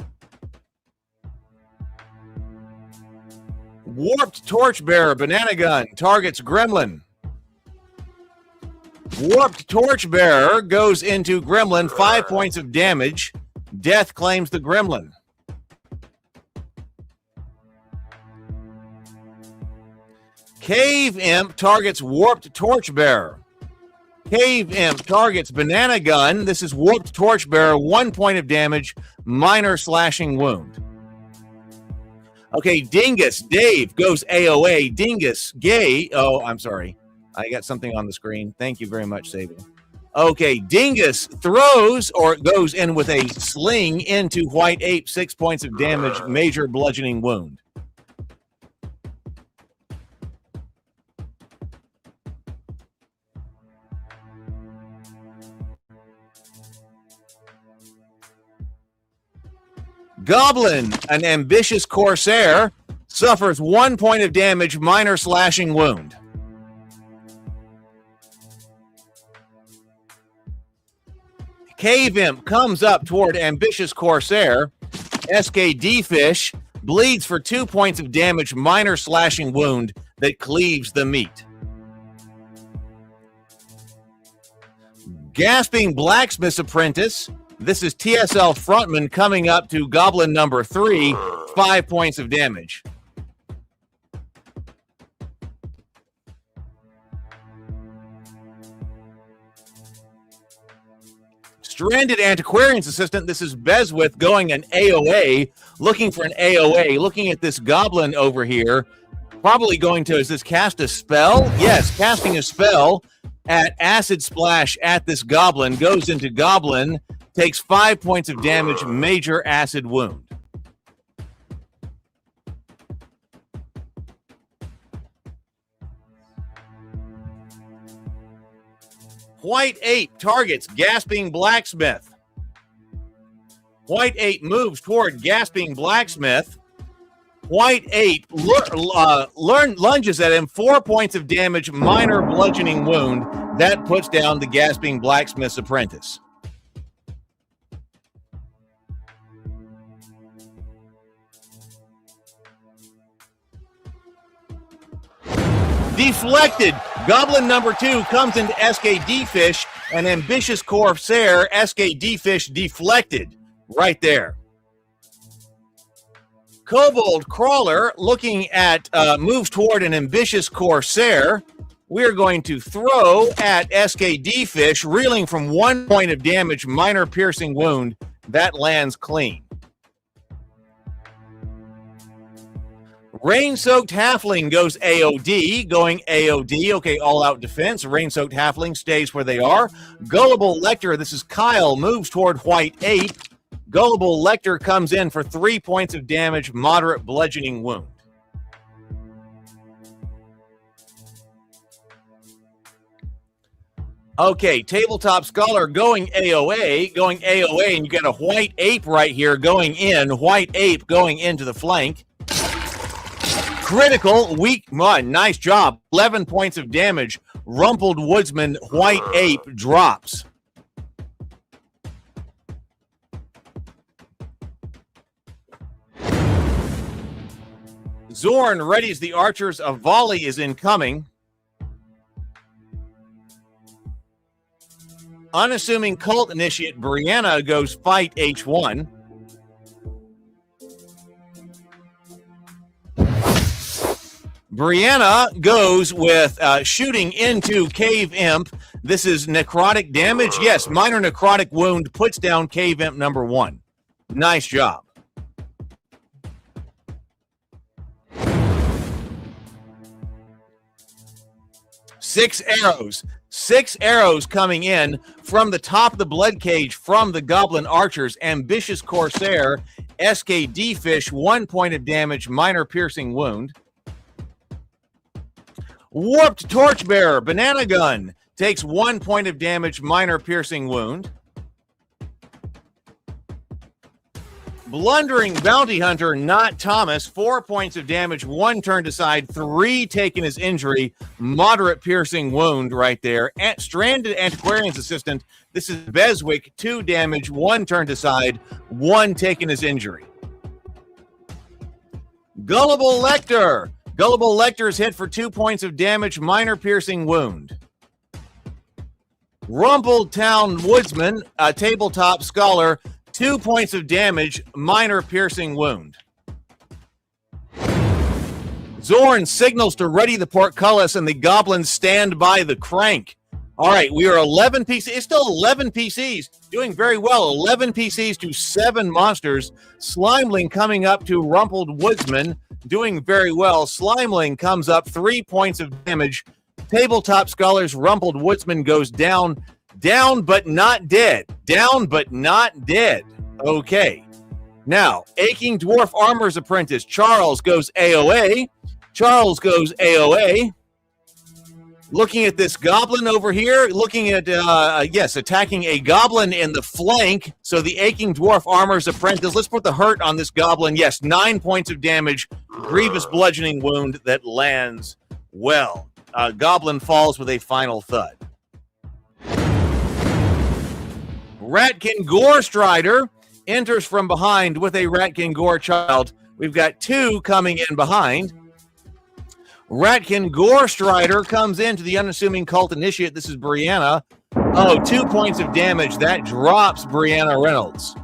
Warped Torchbearer, Banana Gun, targets Gremlin. Warped Torchbearer goes into Gremlin, 5 points of damage. Death claims the Gremlin. Cave Imp targets Warped Torchbearer. Cave Imp targets Banana Gun. This is Warped Torchbearer, 1 point of damage, minor slashing wound. Okay, Dingus, Dave goes AOA. Dingus, Gay. Oh, I'm sorry. I got something on the screen. Thank you very much, Saving. Okay, Dingus throws or goes in with a sling into white ape, 6 points of damage, major bludgeoning wound. Goblin, an Ambitious Corsair, suffers 1 point of damage, minor slashing wound. Cave Imp comes up toward Ambitious Corsair. SKD Fish bleeds for 2 points of damage, minor slashing wound that cleaves the meat. Gasping Blacksmith's Apprentice. This is TSL Frontman coming up to Goblin number 3, 5 points of damage. Stranded Antiquarian's Assistant. This is Beswith going an AOA, looking for an AOA, looking at this Goblin over here. Probably going to, is this cast a spell? Yes, casting a spell at Acid Splash at this Goblin, goes into Goblin, takes 5 points of damage, major acid wound. White Ape targets Gasping Blacksmith. White Ape moves toward Gasping Blacksmith. White Ape lunges at him, 4 points of damage, minor bludgeoning wound. That puts down the Gasping Blacksmith's Apprentice. Deflected. Goblin number 2 comes into SKD Fish, an Ambitious Corsair. SKD Fish deflected right there. Kobold Crawler looking at moves toward an Ambitious Corsair. We're going to throw at SKD Fish, reeling from 1 point of damage, minor piercing wound. That lands clean. Rain-Soaked Halfling goes AOD, going AOD. Okay, all-out defense. Rain-Soaked Halfling stays where they are. Gullible Lector, this is Kyle, moves toward White Ape. Gullible Lector comes in for 3 points of damage, moderate bludgeoning wound. Okay, Tabletop Scholar going AOA, and you got a White Ape right here going in. White Ape going into the flank. Critical, weak, nice job. 11 points of damage. Rumpled Woodsman, White Ape drops. Zorn readies the archers. A volley is incoming. Unassuming cult initiate Brianna goes fight H1. Brianna goes with shooting into Cave Imp. This is necrotic damage. Yes, minor necrotic wound puts down Cave Imp number 1. Nice job. Six arrows coming in from the top of the blood cage from the Goblin Archers. Ambitious Corsair, SKD Fish, 1 point of damage, minor piercing wound. Warped Torchbearer, Banana Gun, takes 1 point of damage, minor piercing wound. Blundering Bounty Hunter, not Thomas, 4 points of damage, 1 turned aside, 3 taken as injury, moderate piercing wound right there. Stranded Antiquarian's Assistant, this is Beswick, 2 damage, 1 turned aside, 1 taken as injury. Gullible Lector. Gullible Lector is hit for 2 points of damage, minor piercing wound. Rumpled Town Woodsman, a tabletop scholar, 2 points of damage, minor piercing wound. Zorn signals to ready the portcullis, and the goblins stand by the crank. All right, we are 11 PCs. It's still 11 PCs, doing very well. 11 PCs to 7 monsters. Slimeling coming up to Rumpled Woodsman, doing very well. Slimeling comes up, 3 points of damage. Tabletop Scholars, Rumpled Woodsman goes down. Down but not dead. Down but not dead. Okay. Now, Aching Dwarf Armor's Apprentice, Charles goes AOA. Charles goes AOA. Looking at this goblin over here, looking at, yes, attacking a goblin in the flank. So the Aching Dwarf Armor's Apprentice, let's put the hurt on this goblin. Yes, 9 points of damage, grievous bludgeoning wound that lands well. Goblin falls with a final thud. Ratkin Gore Strider enters from behind with a Ratkin Gore Child. We've got 2 coming in behind. Ratkin Gore Strider comes into the unassuming cult initiate. This is Brianna. Oh, 2 points of damage. That drops Brianna Reynolds.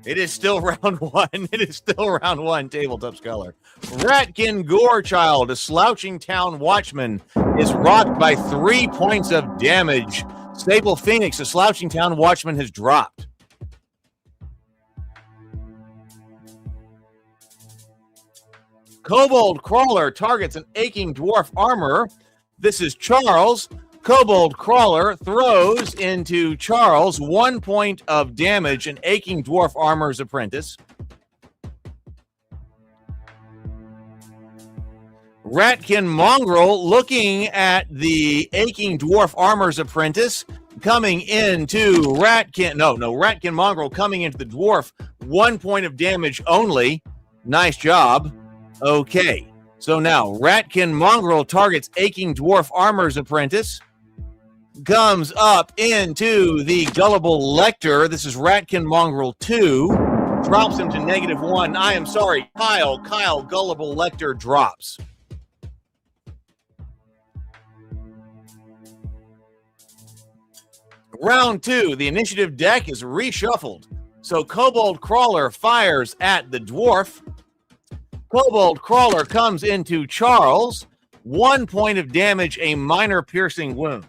It is still round 1. It is still round 1, Tabletop Scholar. Ratkin Gore Child, a Slouching Town Watchman, is rocked by 3 points of damage. Sable Phoenix, a Slouching Town Watchman, has dropped. Kobold Crawler targets an Aching Dwarf Armor. This is Charles. Kobold Crawler throws into Charles, 1 point of damage, an Aching Dwarf Armor's Apprentice. Ratkin Mongrel looking at the Aching Dwarf Armor's Apprentice, coming into Ratkin. No, Ratkin Mongrel coming into the dwarf, 1 point of damage only. Nice job. Okay, so now Ratkin Mongrel targets Aching Dwarf Armor's Apprentice. Comes up into the Gullible Lector. This is Ratkin Mongrel 2. Drops him to -1. I am sorry, Kyle Gullible Lector drops. Round 2, the initiative deck is reshuffled. So Kobold Crawler fires at the dwarf. Kobold Crawler comes into Charles. 1 point of damage, a minor piercing wound.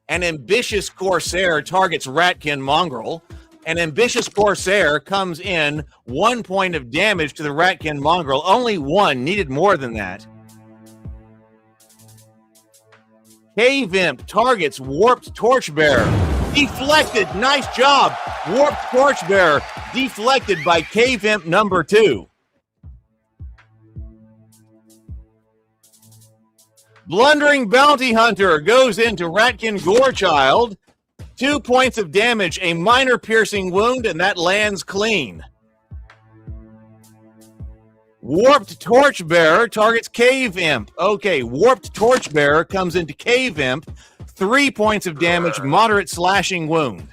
An Ambitious Corsair targets Ratkin Mongrel. An Ambitious Corsair comes in, 1 point of damage to the Ratkin Mongrel. Only 1, needed more than that. Cave Imp targets Warped Torchbearer. Deflected, nice job. Warped Torchbearer deflected by Cave Imp number 2. Blundering Bounty Hunter goes into Ratkin Gorechild. 2 points of damage, a minor piercing wound, and that lands clean. Warped Torchbearer targets Cave Imp. Okay, Warped Torchbearer comes into Cave Imp. 3 points of damage, moderate slashing wound.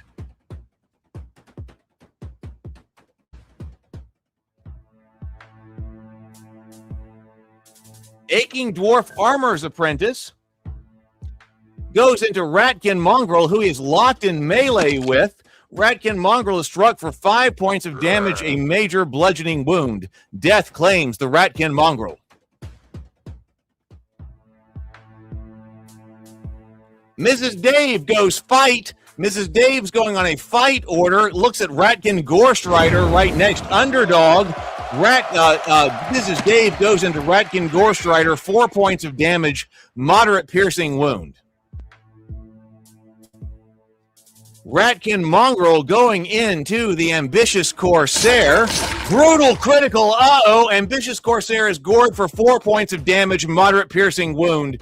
Aching Dwarf Armor's Apprentice goes into Ratkin Mongrel, who he is locked in melee with. Ratkin Mongrel is struck for 5 points of damage, a major bludgeoning wound. Death claims the Ratkin Mongrel. Mrs. Dave goes fight. Mrs. Dave's going on a fight order. Looks at Ratkin Gorechildren right next. Underdog. Mrs. Dave goes into Ratkin Gorechildren, 4 points of damage, moderate piercing wound. Ratkin Mongrel going into the Ambitious Corsair. Brutal critical. Ambitious Corsair is gored for 4 points of damage, moderate piercing wound.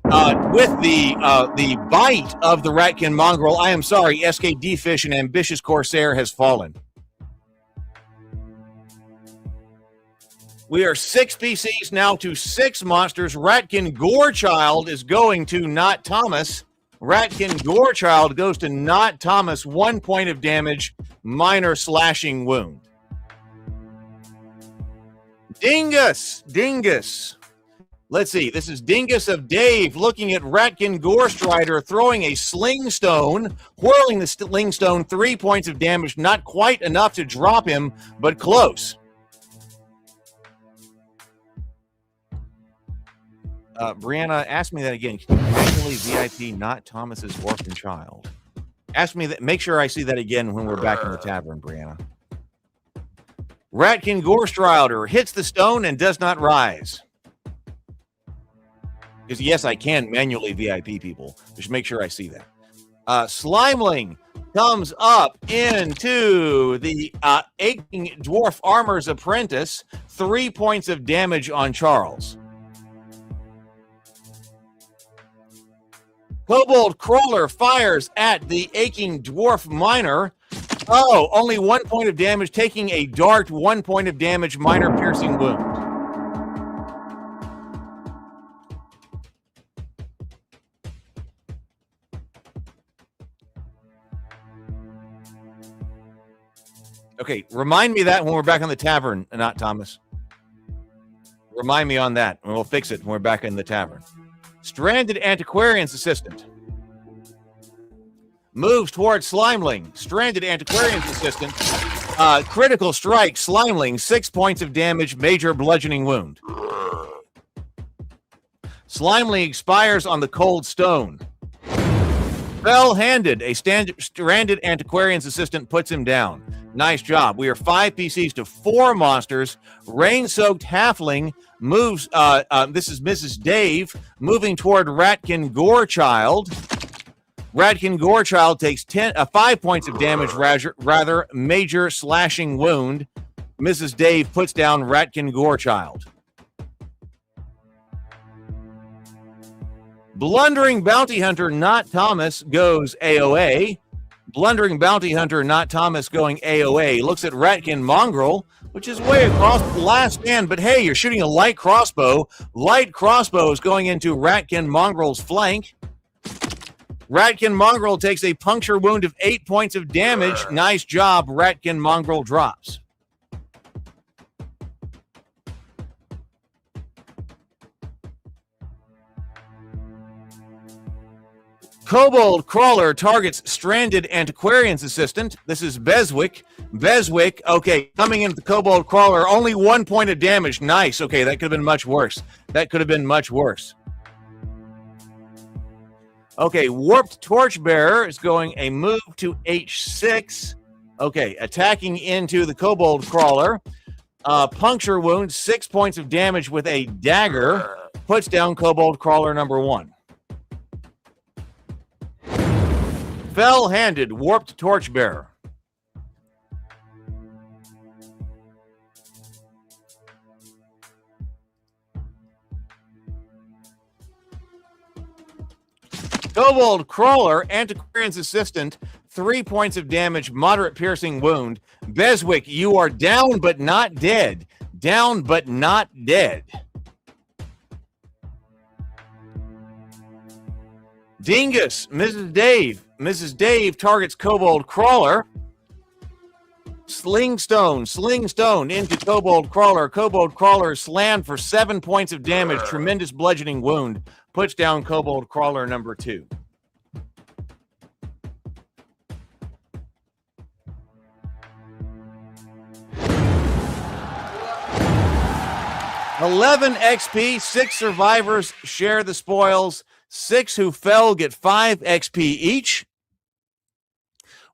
With the bite of the Ratkin Mongrel, I am sorry, SKD Fish and Ambitious Corsair has fallen. We are 6 PCs now to 6 monsters. Ratkin Gorechild is going to Not Thomas. Ratkin Gorechild goes to Not Thomas, 1 point of damage, minor slashing wound. Dingus. Let's see. This is Dingus of Dave looking at Ratkin Gorechild throwing a sling stone, whirling the sling stone, 3 points of damage, not quite enough to drop him, but close. Brianna, ask me that again. Can you manually VIP Not Thomas's orphan child? Ask me that. Make sure I see that again when we're back in the tavern, Brianna. Ratkin Gorechild hits the stone and does not rise. Because yes, I can manually VIP people. Just make sure I see that. Slimeling comes up into the Aching Dwarf Armor's Apprentice. 3 points of damage on Charles. Kobold Crawler fires at the Aching Dwarf Miner. Oh, only 1 point of damage, taking a dart, 1 point of damage, minor piercing wound. Okay, remind me that when we're back in the tavern, Not Thomas. Remind me on that, and we'll fix it when we're back in the tavern. Stranded Antiquarian's Assistant moves towards Slimeling. Stranded Antiquarian's Assistant. Critical strike. Slimeling, 6 points of damage, major bludgeoning wound. Slimeling expires on the cold stone. Fell-handed. A stranded Antiquarian's Assistant puts him down. Nice job. We are 5 PCs to 4 monsters. Rain-soaked Halfling moves. This is Mrs. Dave moving toward Ratkin Gorechild. Ratkin Gorechild takes 5 points of damage, rather major slashing wound. Mrs. Dave puts down Ratkin Gorechild. Blundering Bounty Hunter Not Thomas goes AOA. Blundering Bounty Hunter Not Thomas going AOA. Looks at Ratkin Mongrel, which is way across the last stand, but hey, you're shooting a light crossbow. Light crossbow is going into Ratkin Mongrel's flank. Ratkin Mongrel takes a puncture wound of 8 points of damage. Nice job. Ratkin Mongrel drops. Kobold Crawler targets Stranded Antiquarian's Assistant. This is Beswick. Beswick, okay, coming into the Kobold Crawler, only 1 point of damage. Nice. Okay, that could have been much worse. That could have been much worse. Okay, Warped Torchbearer is going a move to H6. Okay, attacking into the Kobold Crawler. Puncture wound, 6 points of damage with a dagger. Puts down Kobold Crawler number 1. Fell-handed Warped Torchbearer. Kobold Crawler, Antiquarian's Assistant, 3 points of damage, moderate piercing wound. Beswick, you are down but not dead. Down but not dead. Dingus, Mrs. Dave. Mrs. Dave targets Kobold Crawler. Sling Stone into Kobold Crawler. Kobold Crawler slammed for 7 points of damage. Tremendous bludgeoning wound. Puts down Kobold Crawler number 2. 11 XP, 6 survivors share the spoils. 6 who fell get 5 XP each.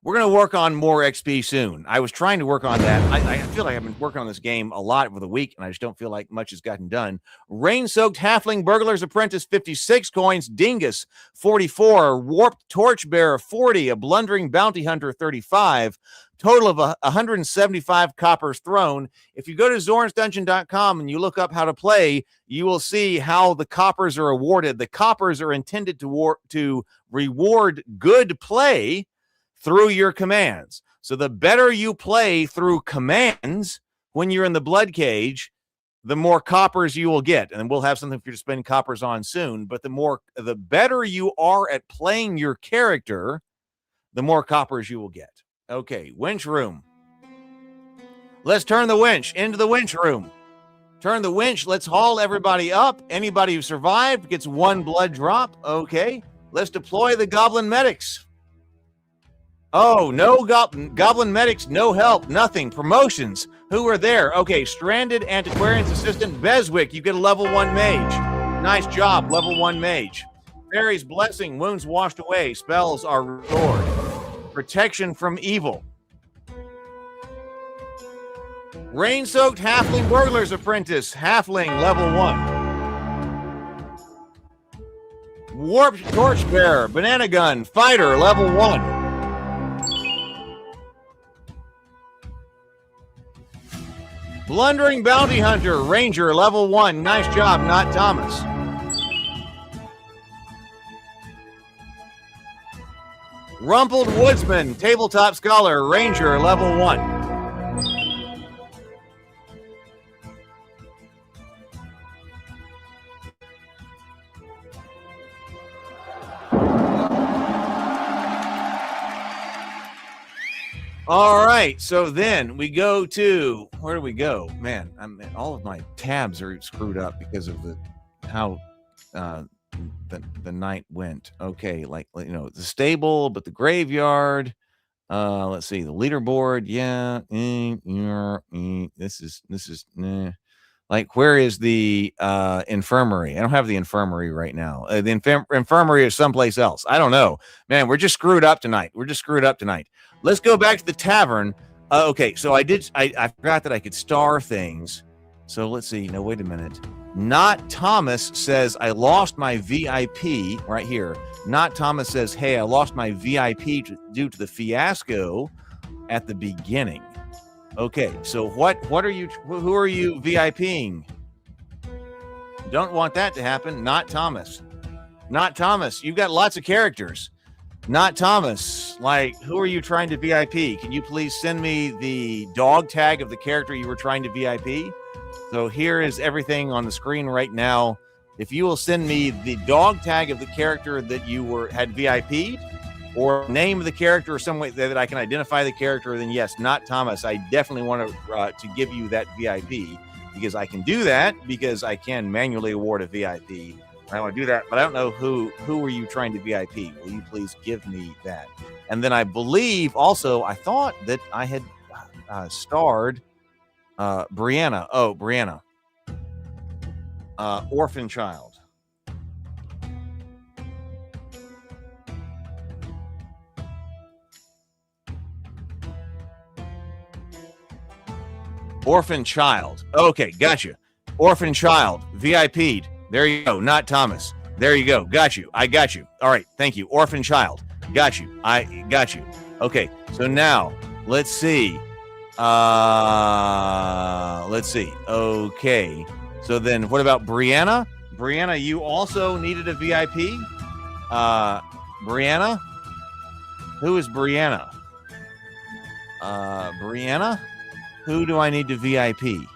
We're going to work on more XP soon. I was trying to work on that. I feel like I've been working on this game a lot over the week, and I just don't feel like much has gotten done. Rain-soaked Halfling Burglar's Apprentice, 56 coins. Dingus, 44. Warped Torchbearer, 40. A Blundering Bounty Hunter, 35. Total of 175 coppers thrown. If you go to zornsdungeon.com and you look up how to play, you will see how the coppers are awarded. The coppers are intended to reward good play through your commands. So the better you play through commands when you're in the Bloodcage, the more coppers you will get. And we'll have something for you to spend coppers on soon. But the better you are at playing your character, the more coppers you will get. Okay, winch room. Let's turn the winch into the winch room. Turn the winch. Let's haul everybody up. Anybody who survived gets 1 blood drop. Okay, let's deploy the goblin medics. Oh, no goblin medics, no help, nothing. Promotions. Who are there? Okay, stranded antiquarian's assistant Beswick. You get a level 1 mage. Nice job, level 1 mage. Fairy's blessing, wounds washed away, spells are restored. Protection from evil. Rain-soaked Halfling Burglar's Apprentice, Halfling, level 1. Warped Torchbearer, Banana Gun, Fighter, level 1. Blundering Bounty Hunter, Ranger, level 1. Nice job, not Thomas. Rumpled Woodsman, Tabletop Scholar, Ranger, level 1. All right, so then we go to, where do we go? Man, all of my tabs are screwed up because of how the night went. Okay, like, you know, the stable, but the graveyard. Let's see, the leaderboard. Yeah, this is like, where is the infirmary? I don't have the infirmary right now. The infirmary is someplace else. I don't know, man. We're just screwed up tonight. Let's go back to the tavern. Okay, so I forgot that I could star things. So let's see. No, wait a minute. Not Thomas says, I lost my VIP right here. Not Thomas says, hey, I lost my VIP due to the fiasco at the beginning. Okay, so what are you, who are you VIPing? Don't want that to happen. Not Thomas. Not Thomas. You've got lots of characters. Not Thomas. Like, who are you trying to VIP? Can you please send me the dog tag of the character you were trying to VIP? So here is everything on the screen right now. If you will send me the dog tag of the character that you had VIP'd, or name of the character or some way that I can identify the character, then yes, not Thomas. I definitely want to give you that VIP, because I can do that, because I can manually award a VIP. I want to do that, but I don't know who are you trying to VIP. Will you please give me that? And then I believe also, I thought that I had starred Brianna. Oh, Brianna. Orphan child. Orphan child. Okay, gotcha. Orphan child. VIP'd. There you go. Not Thomas. There you go. Got you. I got you. All right. Thank you. Orphan child. Got you. I got you. Okay. So now let's see. Let's see. Okay. So then what about Brianna? Brianna, you also needed a VIP? Brianna? Who is Brianna? Brianna? Who do I need to VIP?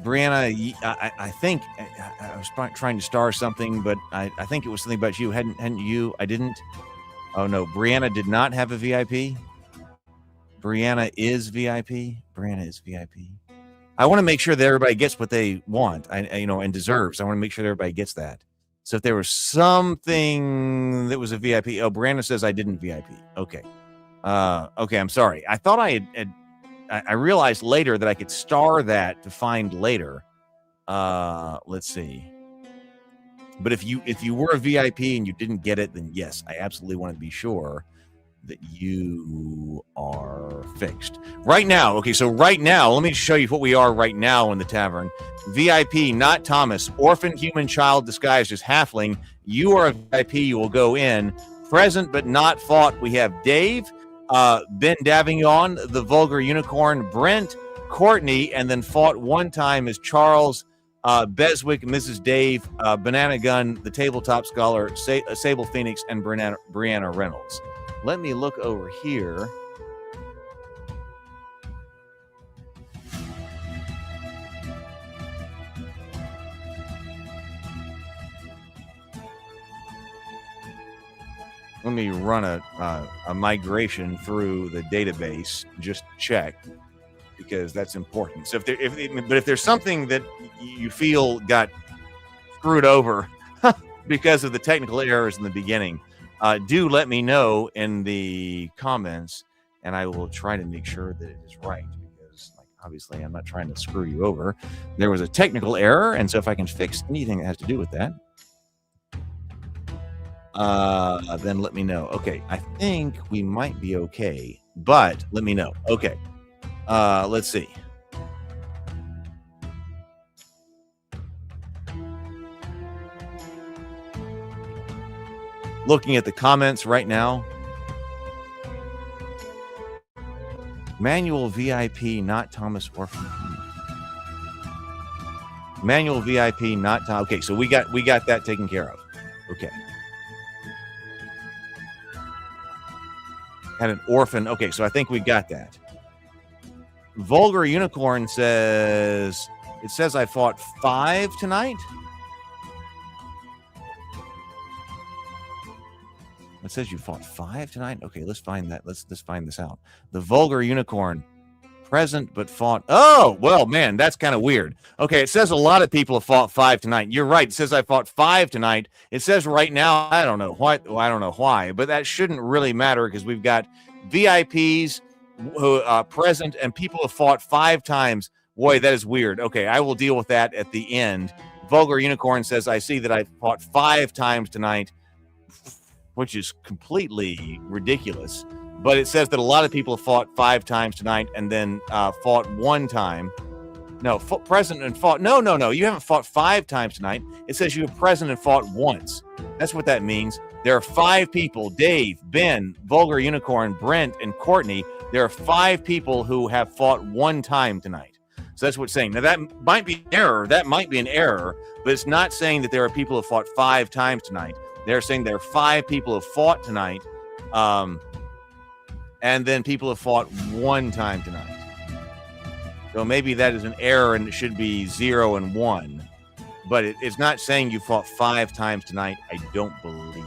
Brianna, I think I was trying to star something, but I think it was something about you. Hadn't you? I didn't. Oh, no. Brianna did not have a VIP. Brianna is VIP. Brianna is VIP. I want to make sure that everybody gets what they want, and deserves. I want to make sure that everybody gets that. So if there was something that was a VIP, Brianna says I didn't VIP. Okay. Okay, I'm sorry. I thought I realized later that I could star that to find later. Let's see. But if you were a VIP and you didn't get it, then yes, I absolutely want to be sure that you are fixed right now. Okay, so right now, let me show you what we are right now in the tavern. VIP, not Thomas, orphan human child disguised as halfling. You are a VIP. You will go in. Present but not fought. We have Dave, Ben Davignon, the vulgar unicorn, Brent, Courtney, and then fought one time as Charles, Beswick, Mrs. Dave, Banana Gun, the tabletop scholar, Sable Phoenix, and Brianna Reynolds. Let me look over here. Let me run a migration through the database, just to check, because that's important. So if there's something that you feel got screwed over because of the technical errors in the beginning, do let me know in the comments, and I will try to make sure that it is right, because obviously I'm not trying to screw you over. There was a technical error, and so if I can fix anything that has to do with that, then let me know. Okay, I think we might be okay, but let me know. Okay, let's see. Looking at the comments right now. Manual VIP, not Thomas Orphan. Manual VIP, not Tom. Okay, so we got that taken care of. Okay. Had an orphan. Okay, so I think we got that. Vulgar Unicorn says, it says I fought 5 tonight. It says you fought 5 tonight. Okay, let's find that. Let's find this out. The Vulgar Unicorn, present but fought. Oh, well, man, that's kind of weird. Okay, it says a lot of people have fought 5 tonight. You're right. It says I fought 5 tonight. It says right now, I don't know why. Well, I don't know why, but that shouldn't really matter, because we've got VIPs who present and people have fought 5 times. Boy, that is weird. Okay, I will deal with that at the end. Vulgar Unicorn says I see that I fought 5 times tonight, which is completely ridiculous. But it says that a lot of people have fought 5 times tonight and then fought 1 time. No, present and fought. No. You haven't fought 5 times tonight. It says you were present and fought once. That's what that means. There are 5 people, Dave, Ben, Vulgar Unicorn, Brent, and Courtney. There are 5 people who have fought 1 time tonight. So that's what it's saying. Now, that might be an error. That might be an error, but it's not saying that there are people who have fought 5 times tonight. They're saying there are 5 people who have fought tonight, and then people have fought 1 time tonight. So maybe that is an error, and it should be 0 and 1. But it's not saying you fought 5 times tonight, I don't believe.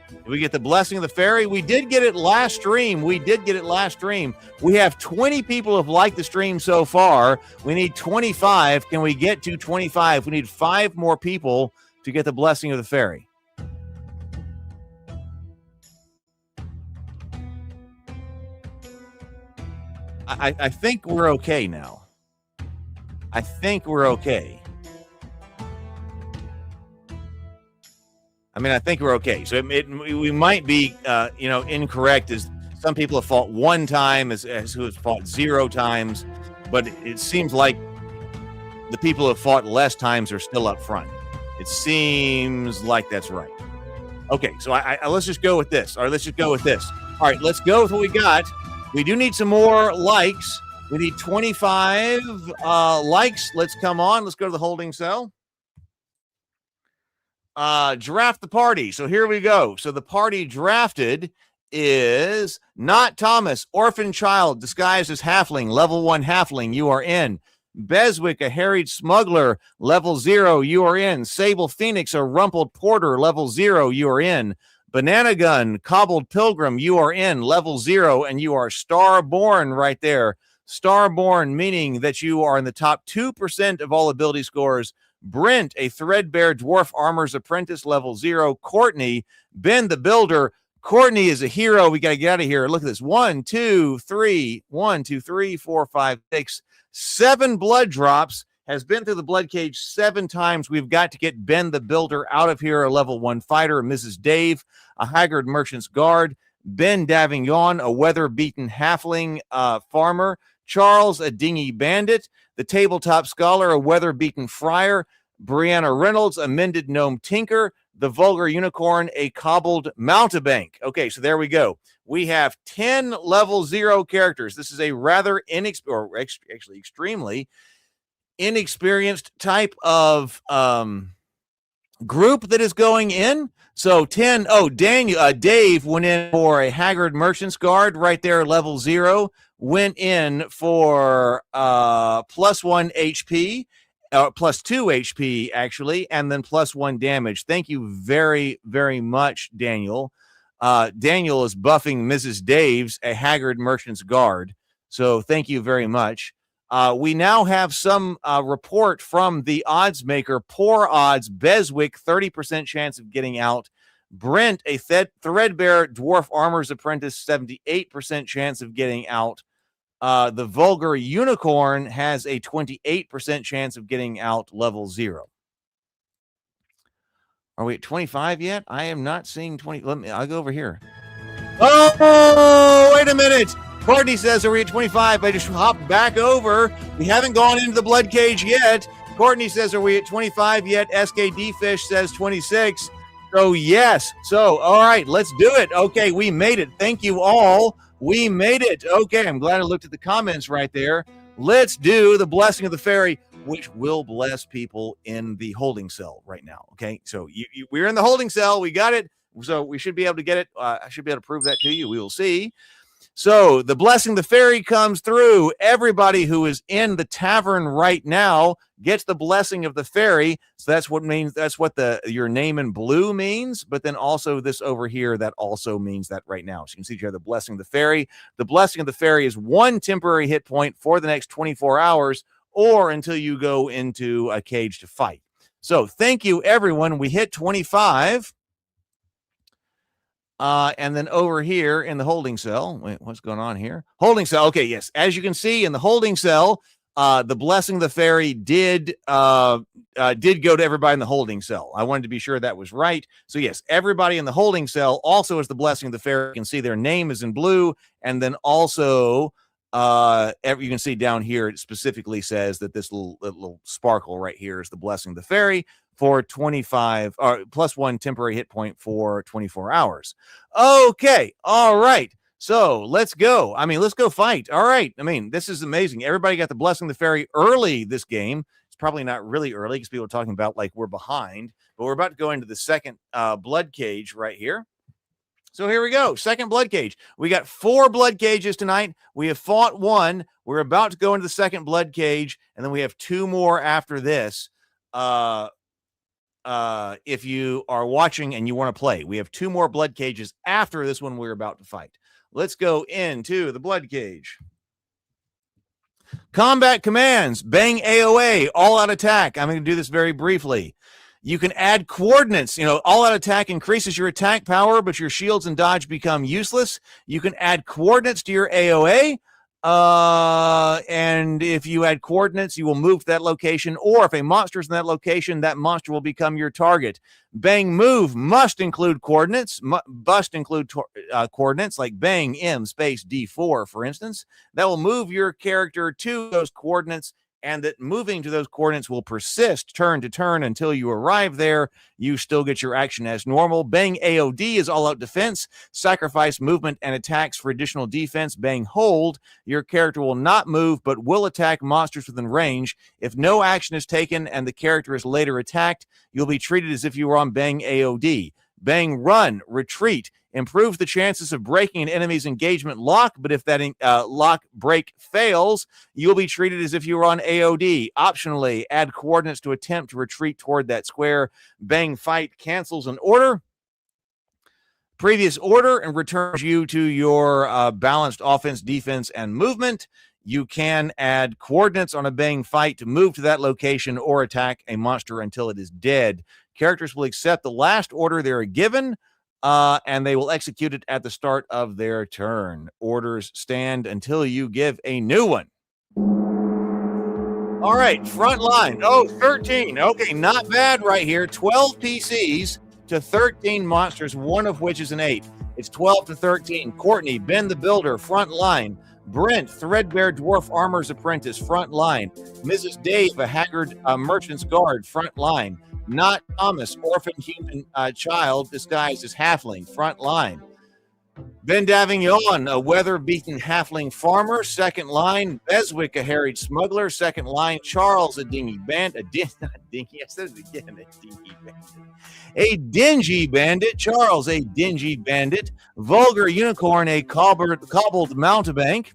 Did we get the blessing of the fairy? We did get it last stream. We have 20 people who have liked the stream so far. We need 25. Can we get to 25? We need 5 more people to get the blessing of the fairy. I think we're okay now. I think we're okay. I mean, I think we're okay. So we might be, incorrect, as some people have fought 1 time, as who have fought 0 times, but it seems like the people who have fought less times are still up front. It seems like that's right. Okay, so let's just go with this. All right, let's just go with this. All right, let's go with what we got. We do need some more likes. We need 25 likes. Let's come on. Let's go to the holding cell. Draft the party. So here we go. So the party drafted is not Thomas, orphan child, disguised as halfling, level 1 halfling. You are in. Beswick, a harried smuggler, level 0, you are in. Sable Phoenix, a rumpled porter, level 0, you are in. Banana Gun, cobbled pilgrim, you are in, level 0, and you are Starborn right there. Starborn, meaning that you are in the top 2% of all ability scores. Brent, a threadbare dwarf armor's apprentice, level 0. Courtney, Ben the Builder. Courtney is a hero. We got to get out of here. Look at this. 1, 2, 3, 1, 2, 3, 4, 5, 6, 7 blood drops. Has been through the blood cage 7 times. We've got to get Ben the Builder out of here. A level 1 fighter. Mrs. Dave, a haggard merchant's guard. Ben Davignon, a weather-beaten halfling farmer. Charles, a dingy bandit. The tabletop scholar, a weather-beaten friar. Brianna Reynolds, a mended gnome tinker. The vulgar unicorn, a cobbled mountebank. Okay, so there we go. We have 10 level 0 characters. This is a rather extremely inexperienced type of group that is going in. So 10, Dave went in for a haggard merchant's guard right there, level 0. Went in for plus 1 HP, plus 2 HP actually, and then plus 1 damage. Thank you very, very much, Daniel. Daniel is buffing Mrs. Dave's a haggard merchant's guard. So thank you very much. We now have some report from the odds maker. Poor odds. Beswick, 30% chance of getting out. Brent, a threadbare dwarf armor's apprentice, 78% chance of getting out. The vulgar unicorn has a 28% chance of getting out, level 0. Are we at 25 yet? I am not seeing 20. I'll go over here. Oh, wait a minute. Courtney says, are we at 25? I just hopped back over. We haven't gone into the blood cage yet. Courtney says, are we at 25 yet? SKD Fish says 26. So yes. So, all right, let's do it. Okay, we made it. Thank you all. We made it. Okay, I'm glad I looked at the comments right there. Let's do the blessing of the fairy, which will bless people in the holding cell right now. Okay, so we're in the holding cell. We got it. So we should be able to get it. I should be able to prove that to you. We will see. So the blessing of the fairy comes through. Everybody who is in the tavern right now gets the blessing of the fairy. So that's what means. That's what your name in blue means. But then also this over here, that also means that right now. So you can see here the blessing of the fairy. The blessing of the fairy is 1 temporary hit point for the next 24 hours or until you go into a cage to fight. So thank you, everyone. We hit 25. And then over here in the holding cell, wait, what's going on here? Holding cell. Okay, yes. As you can see in the holding cell, the blessing of the fairy did go to everybody in the holding cell. I wanted to be sure that was right. So yes, everybody in the holding cell also is the blessing of the fairy. You can see their name is in blue, and then also you can see down here it specifically says that this little sparkle right here is the blessing of the fairy for 25 or plus 1 temporary hit point for 24 hours. Okay. All right. So let's go. I mean, let's go fight. All right. I mean, this is amazing. Everybody got the blessing of the fairy early this game. It's probably not really early because people are talking about like we're behind, but we're about to go into the second blood cage right here. So here we go. Second blood cage. We got 4 blood cages tonight. We have fought 1. We're about to go into the second blood cage, and then we have 2 more after this. If you are watching and you want to play, we have 2 more blood cages after this one we're about to fight. Let's go into the blood cage. Combat commands, bang AOA, all out attack. I'm going to do this very briefly. You can add coordinates. All out attack increases your attack power, but your shields and dodge become useless. You can add coordinates to your AOA. And if you add coordinates, you will move to that location, or if a monster is in that location, that monster will become your target. Bang move must include coordinates, coordinates like bang M space D4, for instance. That will move your character to those coordinates, and that moving to those coordinates will persist turn to turn until you arrive there. You still get your action as normal. Bang AOD is all-out defense. Sacrifice movement and attacks for additional defense. Bang hold. Your character will not move, but will attack monsters within range. If no action is taken and the character is later attacked, you'll be treated as if you were on Bang AOD. Bang Run, retreat. Improves the chances of breaking an enemy's engagement lock, but if that lock break fails, you'll be treated as if you were on AOD. Optionally, add coordinates to attempt to retreat toward that square. Bang Fight cancels an order, previous order, and returns you to your balanced offense, defense, and movement. You can add coordinates on a Bang Fight to move to that location or attack a monster until it is dead. Characters will accept the last order they are given, and they will execute it at the start of their turn. Orders stand until you give a new one. All right, front line. Oh, 13. Okay, not bad right here. 12 PCs to 13 monsters, one of which is an 8. It's 12 to 13. Courtney, Ben the Builder, front line. Brent, Threadbare Dwarf Armor's Apprentice, front line. Mrs. Dave, a haggard merchant's guard, front line. Not Thomas, orphan human child disguised as halfling, front line. Ben Davignon, a weather-beaten halfling farmer, second line. Beswick, a harried smuggler, second line. Charles, a dingy bandit. Not dingy, I said it again, a dingy bandit. A dingy bandit. Charles, a dingy bandit. Vulgar Unicorn, a cobbled mountebank.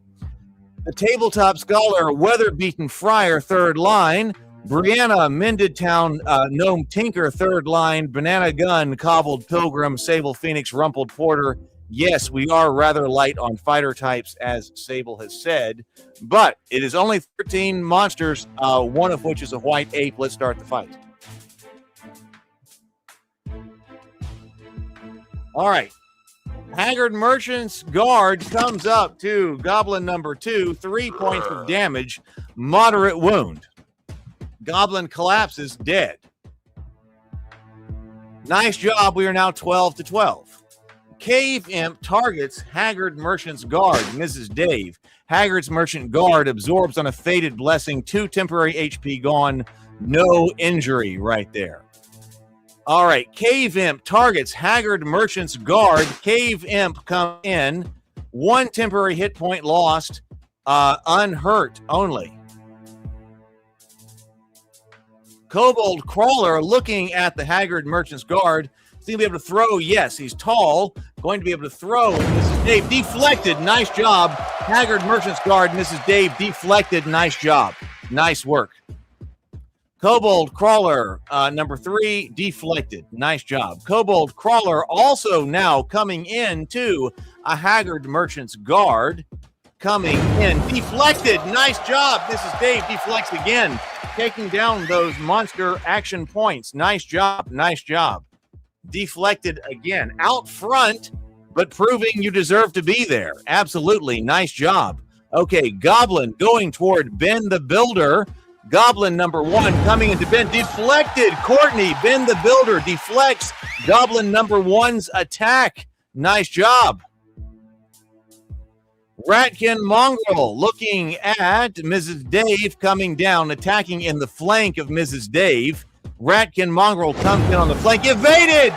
The Tabletop Scholar, weather-beaten friar, third line. Brianna, Mended Town, Gnome Tinker, third line. Banana Gun, Cobbled Pilgrim, Sable Phoenix, Rumpled Porter. Yes, we are rather light on fighter types, as Sable has said, but it is only 13 monsters, one of which is a white ape. Let's start the fight. All right. Haggard Merchant's Guard comes up to Goblin number 2, 3 points of damage, moderate wound. Goblin collapses dead. Nice job. We are now 12 to 12. Cave Imp targets Haggard Merchant's Guard, Mrs. Dave. Haggard's Merchant Guard absorbs on a Fated Blessing, 2 temporary HP gone, no injury right there. All right, Cave Imp targets Haggard Merchant's Guard. Cave Imp come in, 1 temporary hit point lost, unhurt only. Kobold Crawler looking at the Haggard Merchant's Guard. Is he going to be able to throw? Yes, he's tall. Going to be able to throw. Mrs. Dave deflected. Nice job. Haggard Merchant's Guard. Mrs. Dave deflected. Nice job. Nice work. Kobold Crawler, number 3, deflected. Nice job. Kobold Crawler also now coming into a Haggard Merchant's Guard. Coming in. Deflected. Nice job. Mrs. Dave deflects again. Taking down those monster action points. Nice job. Nice job. Deflected again. Out front, but proving you deserve to be there. Absolutely. Nice job. Okay, Goblin going toward Ben the Builder. Goblin number 1 coming into Ben. Deflected. Courtney, Ben the Builder deflects Goblin number 1's attack. Nice job. Ratkin Mongrel looking at Mrs. Dave coming down, attacking in the flank of Mrs. Dave. Ratkin Mongrel comes in on the flank. Evaded!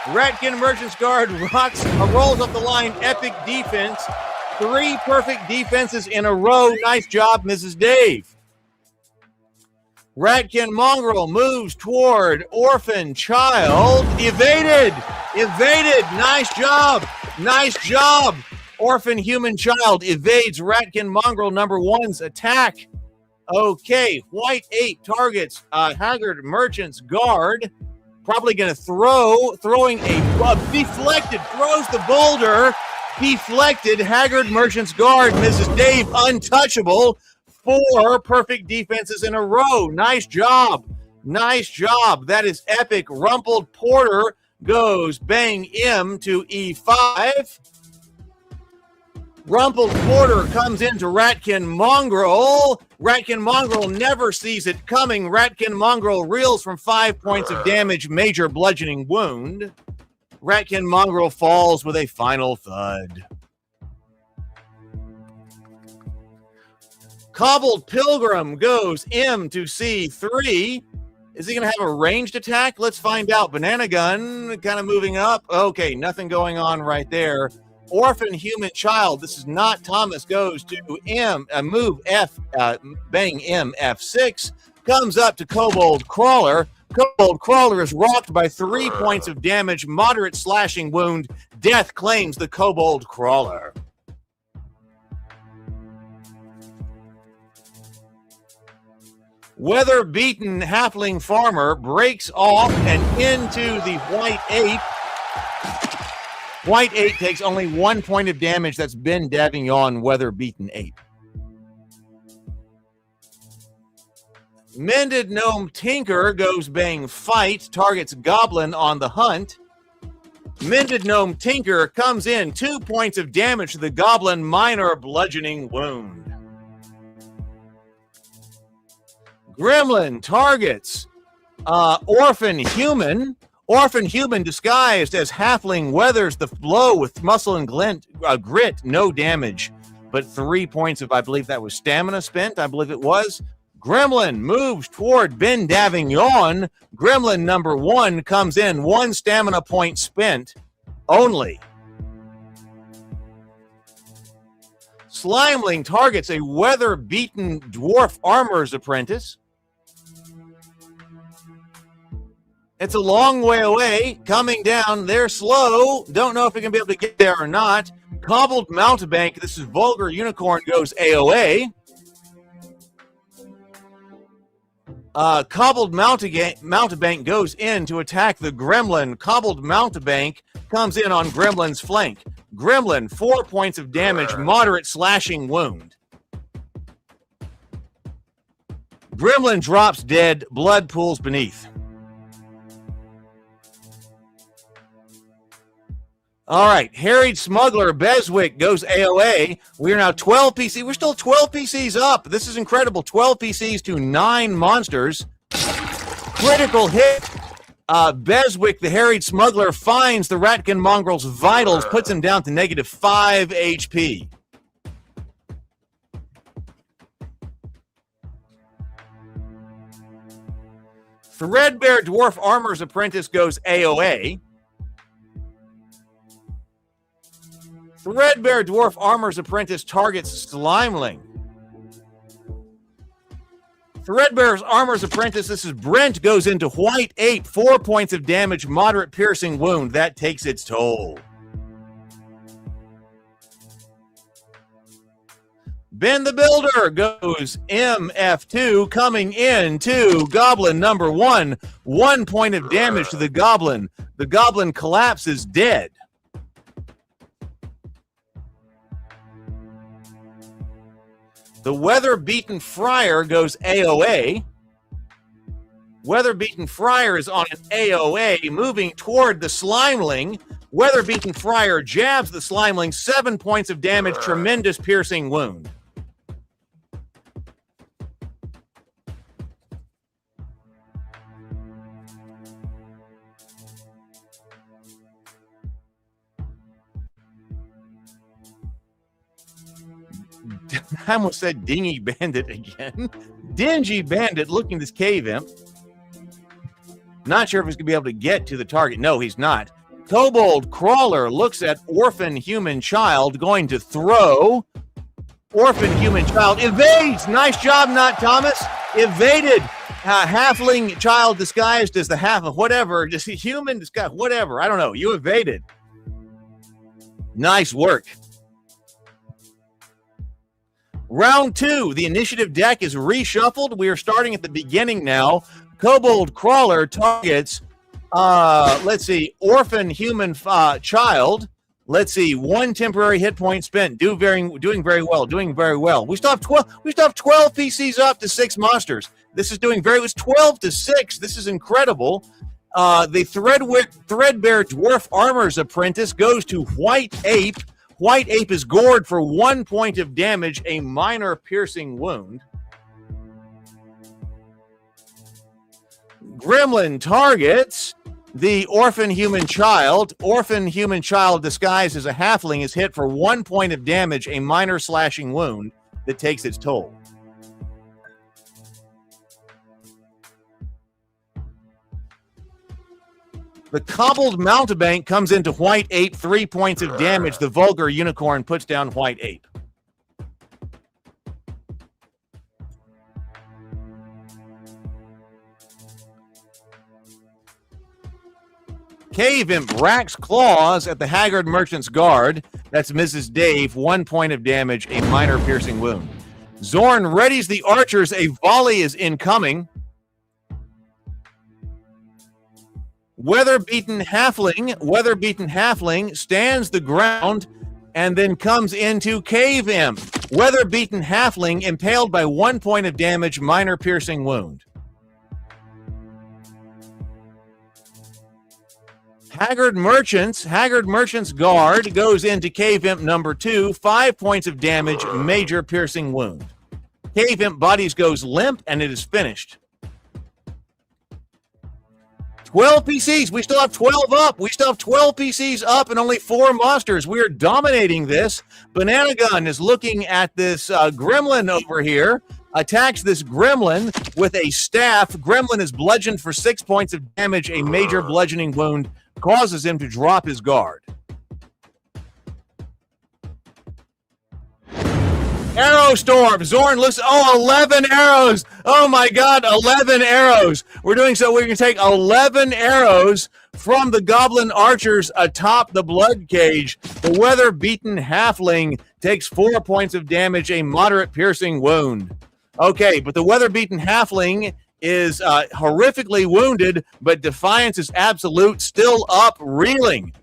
Ratkin Merchant's Guard rolls up the line. Epic defense. 3 perfect defenses in a row. Nice job, Mrs. Dave. Ratkin Mongrel moves toward Orphan Child. Evaded! Nice job! Orphan Human Child evades Ratkin Mongrel number 1's attack. Okay, White Ape targets Haggard Merchant's Guard. Probably going to throwing a deflected, throws the boulder. Deflected, Haggard Merchant's Guard. Mrs. Dave untouchable. 4 perfect defenses in a row. Nice job. That is epic. Rumpled Porter goes Bang M to E5. Rumpled Porter comes into Ratkin Mongrel. Ratkin Mongrel never sees it coming. Ratkin Mongrel reels from 5 points of damage, major bludgeoning wound. Ratkin Mongrel falls with a final thud. Cobbled Pilgrim goes M to C3. Is he going to have a ranged attack? Let's find out. Banana Gun kind of moving up. Okay, nothing going on right there. Orphan Human Child, this is not Thomas, goes to M, move F, Bang M, F6, comes up to Kobold Crawler. Kobold Crawler is rocked by 3 points of damage, moderate slashing wound. Death claims the Kobold Crawler. Weather-beaten halfling farmer breaks off and into the white ape. White ape takes only 1 point of damage. That's Ben Davignon, weather-beaten ape. Mended Gnome Tinker goes bang fight, targets Goblin on the hunt. Mended Gnome Tinker comes in, 2 points of damage to the Goblin, minor bludgeoning wound. Gremlin targets Orphan Human. Orphan Human disguised as halfling weathers the blow with muscle and grit, no damage, but 3 points of, I believe that was stamina spent, I believe it was. Gremlin moves toward Ben Davignon. Gremlin number 1 comes in, 1 stamina point spent only. Slimeling targets a weather-beaten dwarf armorer's apprentice. It's a long way away, coming down. They're slow. Don't know if we can be able to get there or not. Cobbled Mountebank, this is Vulgar Unicorn, goes AOA. Cobbled Mountebank goes in to attack the Gremlin. Cobbled Mountebank comes in on Gremlin's flank. Gremlin, 4 points of damage, moderate slashing wound. Gremlin drops dead, blood pools beneath. All right, Harried Smuggler Beswick goes AOA. We are now 12 PCs. We're still 12 PCs up. This is incredible. 12 PCs to 9 monsters. Critical hit. Beswick, the Harried Smuggler, finds the Ratkin mongrel's vitals, puts him down to -5 HP. Threadbare Dwarf Armorer's Apprentice goes AOA. Threadbare Dwarf Armorer's Apprentice targets Slimeling. Threadbare's Armorer's Apprentice, this is Brent, goes into White Ape, 4 points of damage, moderate piercing wound. That takes its toll. Ben the Builder goes MF2, coming in to Goblin number 1. 1 point of damage to the Goblin. The Goblin collapses dead. The Weather-Beaten Friar goes AOA. Weather-Beaten Friar is on an AOA, moving toward the Slimeling. Weather-Beaten Friar jabs the Slimeling, 7 points of damage, tremendous piercing wound. I almost said Dingy Bandit again. Dingy Bandit looking this cave imp. Not sure if he's going to be able to get to the target. No, he's not. Kobold Crawler looks at Orphan Human Child, going to throw. Orphan Human Child evades. Nice job, Not Thomas. Evaded. Halfling child disguised as the half of whatever. Just a human disguised, whatever. I don't know. You evaded. Nice work. Round 2, the initiative deck is reshuffled. We are starting at the beginning now. Kobold Crawler targets, let's see, Orphan Human Child. Let's see, 1 temporary hit point spent. Doing very well. We still have 12 PCs up to 6 monsters. This is doing very. It was 12 to 6. This is incredible. The Threadbare Dwarf Armorer's Apprentice goes to White Ape. White Ape is gored for 1 point of damage, a minor piercing wound. Gremlin targets the Orphan Human Child. Orphan Human Child disguised as a halfling is hit for 1 point of damage, a minor slashing wound that takes its toll. The Cobbled Mountebank comes into White Ape, 3 points of damage. The Vulgar Unicorn puts down White Ape. Cave Imp racks claws at the Haggard Merchant's guard. That's Mrs. Dave. 1 point of damage, a minor piercing wound. Zorn readies the archers. A volley is incoming. Weather-beaten halfling stands the ground and then comes into Cave Imp. Weather-beaten halfling impaled by 1 point of damage, minor piercing wound. Haggard Merchant's guard goes into Cave Imp number 2, 5 points of damage, major piercing wound. Cave Imp bodies goes limp and it is finished. 12 PCs. We still have 12 up. We still have 12 PCs up and only 4 monsters. We are dominating this. Banana Gun is looking at this gremlin over here. Attacks this gremlin with a staff. Gremlin is bludgeoned for 6 points of damage. A major bludgeoning wound causes him to drop his guard. Arrow Storm. Zorn looks. Oh, 11 arrows. Oh my God, 11 arrows. We're doing so. We're going to take 11 arrows from the goblin archers atop the Bloodcage. The weather-beaten halfling takes 4 points of damage, a moderate piercing wound. Okay, but the weather-beaten halfling is horrifically wounded, but defiance is absolute, still up, reeling.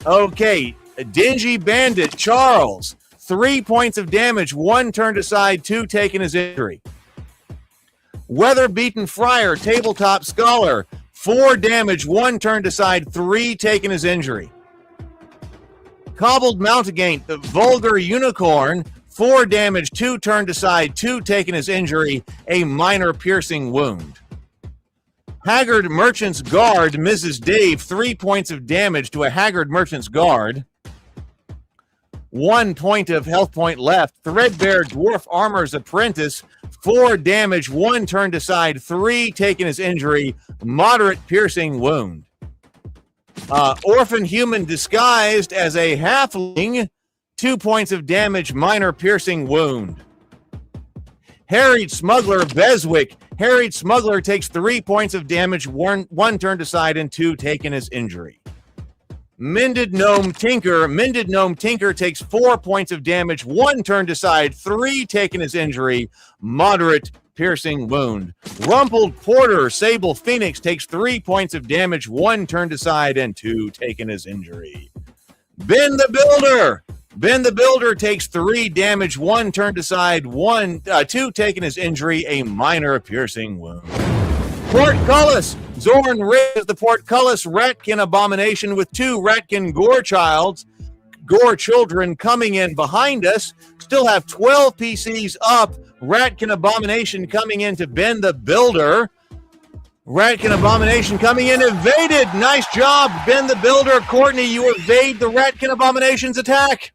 Okay, Dingy Bandit Charles. 3 points of damage, 1 turned aside, 2 taken as injury. Weather-beaten Friar, Tabletop Scholar, 4 damage, 1 turned aside, 3 taken as injury. Cobbled Mountegaint, the Vulgar Unicorn, 4 damage, 2 turned aside, 2 taken as injury, a minor piercing wound. Haggard Merchant's Guard, Mrs. Dave, 3 points of damage to a Haggard Merchant's Guard. 1 point of health point left. Threadbare Dwarf Armor's Apprentice, 4 damage, 1 turned aside, 3 taken as injury, moderate piercing wound. Orphan Human disguised as a halfling, 2 points of damage, minor piercing wound. Harried Smuggler Beswick. Harried Smuggler takes 3 points of damage, 1 turned aside, and 2 taken as injury. Mended Gnome Tinker. Mended Gnome Tinker takes 4 points of damage, 1 turned aside, 3 taken as injury, moderate piercing wound. Rumpled Porter Sable Phoenix takes 3 points of damage, 1 turned aside, and 2 taken as injury. Ben the Builder. Ben the Builder takes 3 damage, 1 turned aside, 2 taken as injury, a minor piercing wound. Portcullis. Zorn raises the Portcullis Ratkin Abomination with 2 Ratkin Gorechildren coming in behind us. Still have 12 PCs up. Ratkin Abomination coming in to Ben the Builder. Ratkin Abomination coming in, evaded. Nice job, Ben the Builder. Courtney, you evade the Ratkin Abomination's attack.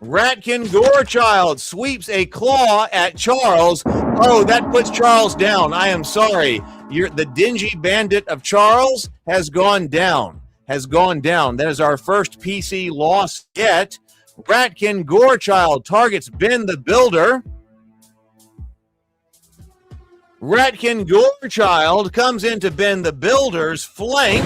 Ratkin Gorechild sweeps a claw at Charles. Oh, that puts Charles down. I am sorry. The Dingy Bandit of Charles has gone down. That is our first PC loss yet. Ratkin Gorechild targets Ben the Builder. Ratkin Gorechild comes into Ben the Builder's flank.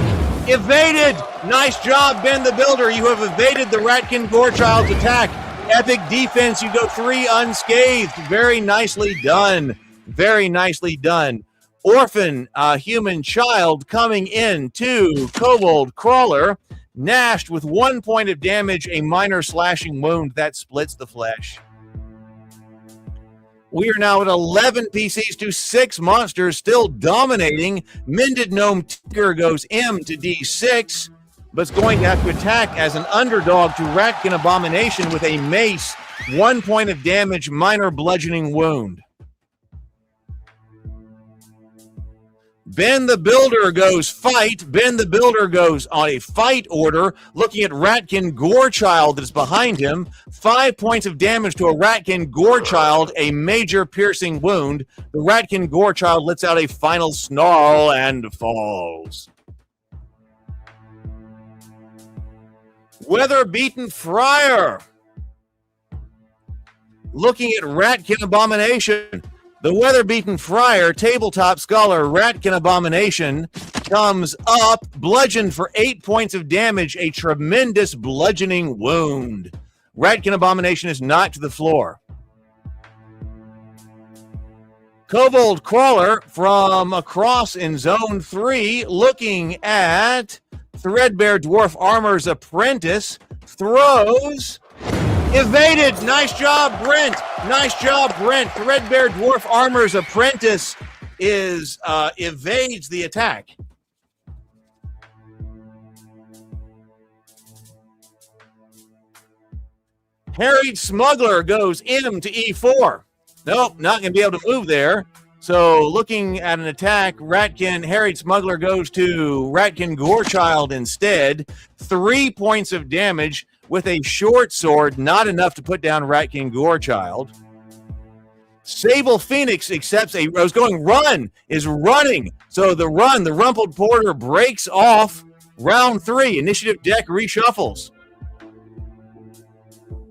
Evaded. Nice job, Ben the Builder. You have evaded the Ratkin Gorechild's attack. Epic defense. You go 3 unscathed. Very nicely done. Very nicely done. Orphan Human Child coming in to Kobold Crawler. Nashed with 1 point of damage, a minor slashing wound that splits the flesh. We are now at 11 PCs to 6 monsters, still dominating. Mended Gnome Tinker goes M to D6, but is going to have to attack as an underdog to Ratkin Abomination with a mace. 1 point of damage, minor bludgeoning wound. Ben the Builder goes fight. Ben the Builder goes on a fight order, looking at Ratkin Gorechild that is behind him. 5 points of damage to a Ratkin Gorechild, a major piercing wound. The Ratkin Gorechild lets out a final snarl and falls. Weather-beaten Friar looking at Ratkin Abomination. The weather-beaten friar, tabletop scholar, Ratkin abomination comes up, bludgeoned for 8 points of damage, a tremendous bludgeoning wound. Ratkin abomination is knocked to the floor. Kobold Crawler from across in Zone 3, looking at Threadbare Dwarf Armor's apprentice, throws, evaded. Nice job, Brent. Nice job, Brent. Threadbare Dwarf Armor's apprentice is evades the attack. Harried Smuggler goes M to E4. Nope, not going to be able to move there. So looking at an attack, Harried Smuggler goes to Ratkin Gorechild instead. 3 points of damage with a short sword, not enough to put down Ratkin Gorechild. Sable Phoenix accepts is running. So the Rumpled Porter breaks off. Round 3, initiative deck reshuffles.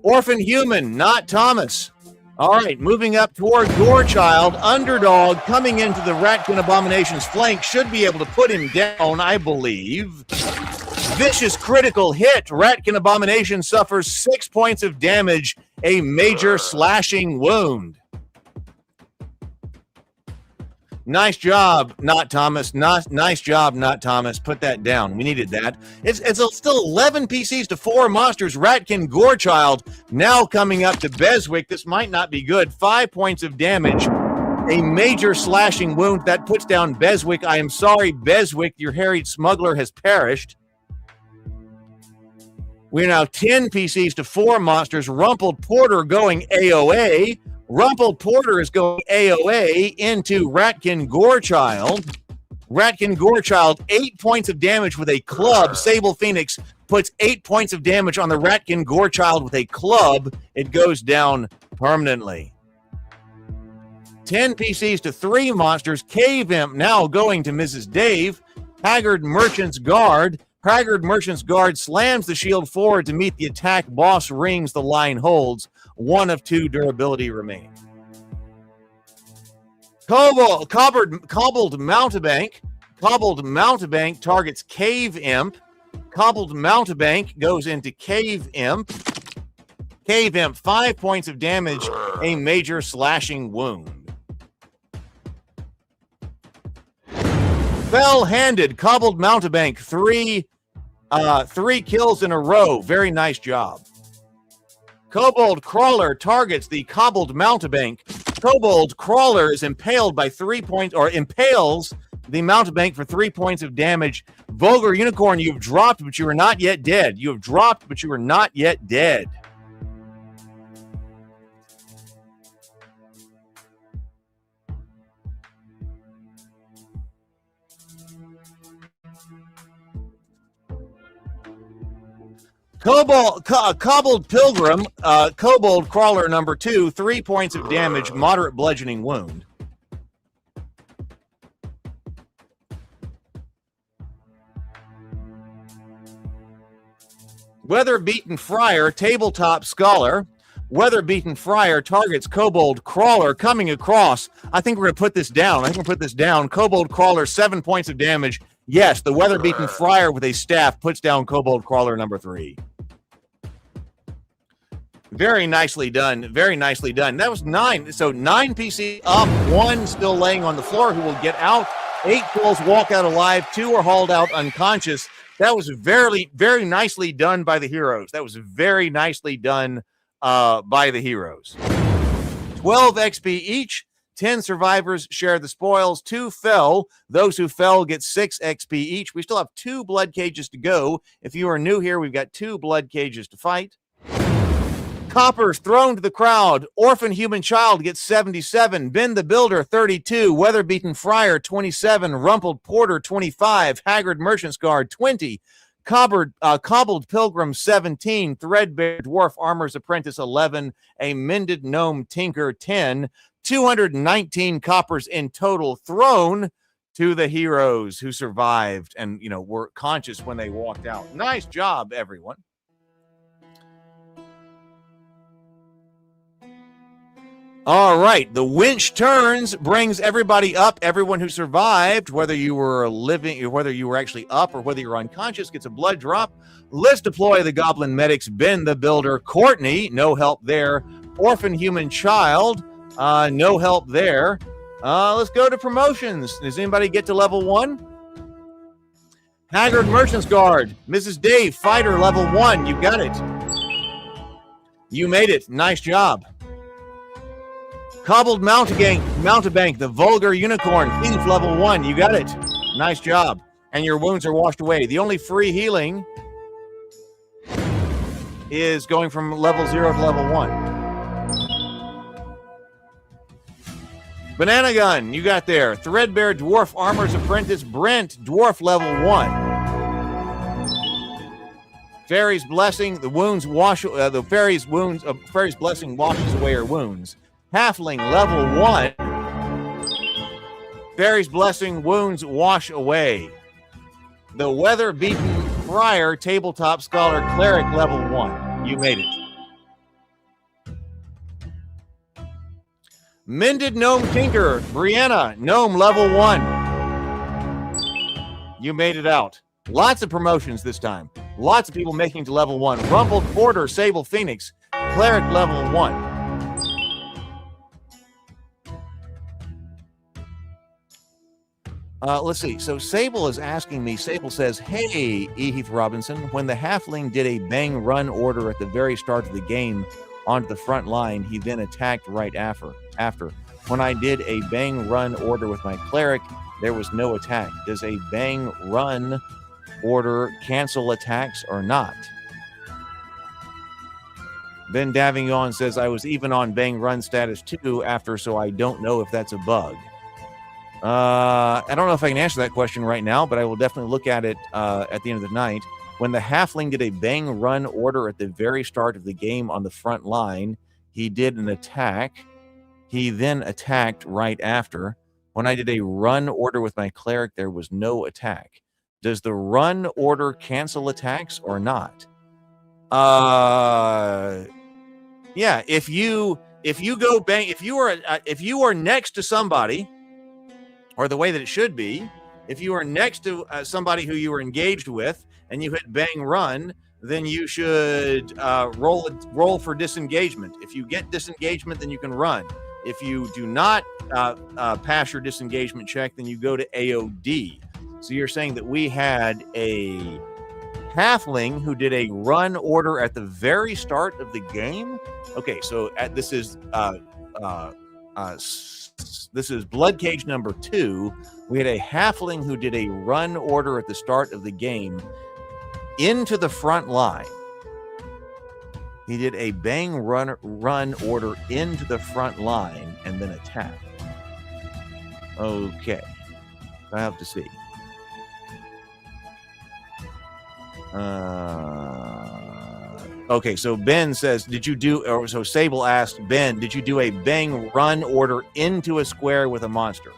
Orphan Human, not Thomas. All right, moving up toward Gorechild, underdog coming into the Ratkin Abomination's flank, should be able to put him down, I believe. Vicious critical hit. Ratkin Abomination suffers 6 points of damage, a major slashing wound. Nice job, not Thomas. Nice job, not Thomas. Put that down. We needed that. It's still 11 PCs to 4 monsters. Ratkin Gorechild now coming up to Beswick. This might not be good. 5 points of damage. A major slashing wound that puts down Beswick. I am sorry, Beswick. Your harried smuggler has perished. We're now 10 PCs to 4 monsters. Rumpled Porter going AOA. Rumpled Porter is going AOA into Ratkin Gorechild. Ratkin Gorechild, 8 points of damage with a club. Sable Phoenix puts 8 points of damage on the Ratkin Gorechild with a club. It goes down permanently. 10 PCs to 3 monsters. Cave Imp now going to Mrs. Dave. Haggard Merchant's Guard. Haggard Merchant's Guard slams the shield forward to meet the attack. Boss rings, the line holds. 1 of 2 durability remaining. Cobbled Mountebank. Cobbled Mountebank targets Cave Imp. Cobbled Mountebank goes into Cave Imp. Cave Imp, 5 points of damage, a major slashing wound. Fell-handed Cobbled Mountebank, 3 kills in a row. Very nice job. Kobold Crawler targets the Cobbled Mountebank. Kobold Crawler is impaled by 3 points, or impales the Mountebank for 3 points of damage. Vulgar Unicorn, you've dropped, but you are not yet dead. You have dropped, but you are not yet dead. Cobbled Pilgrim, Kobold Crawler number 2, 3 points of damage, moderate bludgeoning wound. Weather-beaten Friar, Tabletop Scholar. Weather-beaten Friar targets Kobold Crawler coming across. I think we're going to put this down. Kobold Crawler, 7 points of damage. Yes, the weather-beaten Friar with a staff puts down Kobold Crawler number 3. Very nicely done. Very nicely done. That was 9. So 9 PC up, 1 still laying on the floor who will get out. 8 fools walk out alive. 2 are hauled out unconscious. That was very, very nicely done by the heroes. That was very nicely done by the heroes. 12 XP each. 10 survivors share the spoils. 2 fell. Those who fell get 6 XP each. We still have 2 blood cages to go. If you are new here, we've got 2 blood cages to fight. Coppers thrown to the crowd. Orphan Human Child gets 77. Ben the Builder, 32. Weather-beaten Friar, 27. Rumpled Porter, 25. Haggard Merchant's Guard, 20. Cobbled Pilgrim, 17. Threadbare Dwarf Armor's Apprentice, 11. A Mended Gnome Tinker, 10. 219 coppers in total thrown to the heroes who survived and, were conscious when they walked out. Nice job, everyone. All right, the winch turns, brings everybody up. Everyone who survived, whether you were living, whether you were actually up or whether you're unconscious, gets a blood drop. Let's deploy the goblin medics. Ben the Builder, Courtney, no help there. Orphan Human Child, no help there. Let's go to promotions. Does anybody get to level 1? Haggard Merchant's Guard, Mrs. Dave, Fighter, level 1. You got it. You made it. Nice job. Cobbled Mountebank, the Vulgar Unicorn, Thief, level 1. You got it. Nice job. And your wounds are washed away. The only free healing is going from level 0 to level 1. Banana Gun, you got there. Threadbare Dwarf Armor's Apprentice, Brent, Dwarf, level 1. Fairy's Blessing, the wounds wash. The Fairy's Blessing washes away her wounds. Halfling, level 1. Fairy's Blessing, wounds wash away. The Weather-Beaten Friar, Tabletop Scholar, Cleric, level 1. You made it. Mended Gnome Tinker, Brianna, Gnome, level 1. You made it out. Lots of promotions this time. Lots of people making it to level 1. Rumpled Porter, Sable Phoenix, Cleric, level 1. Let's see. So Sable is asking me, Sable says, hey, Heath Robinson, when the halfling did a bang run order at the very start of the game onto the front line, he then attacked right after. When I did a bang run order with my cleric, there was no attack. Does a bang run order cancel attacks or not? Ben Davignon says, I was even on bang run status 2 after, so I don't know if that's a bug. I don't know if I can answer that question right now, but I will definitely look at it at the end of the night. When the halfling did a bang run order at the very start of the game on the front line, he did an attack. He then attacked right after. When I did a run order with my cleric, there was no attack. Does the run order cancel attacks or not? Yeah, if you go bang, if you are next to somebody, or the way that it should be, if you are next to somebody who you were engaged with and you hit bang run, then you should roll for disengagement. If you get disengagement, then you can run. If you do not pass your disengagement check, then you go to AOD. So you're saying that we had a halfling who did a run order at the very start of the game? Okay, so this is Bloodcage number 2. We had a halfling who did a run order at the start of the game into the front line. He did a bang run order into the front line and then attacked. Okay. I have to see. Okay, so Ben says, so Sable asked Ben, did you do a bang run order into a square with a monster?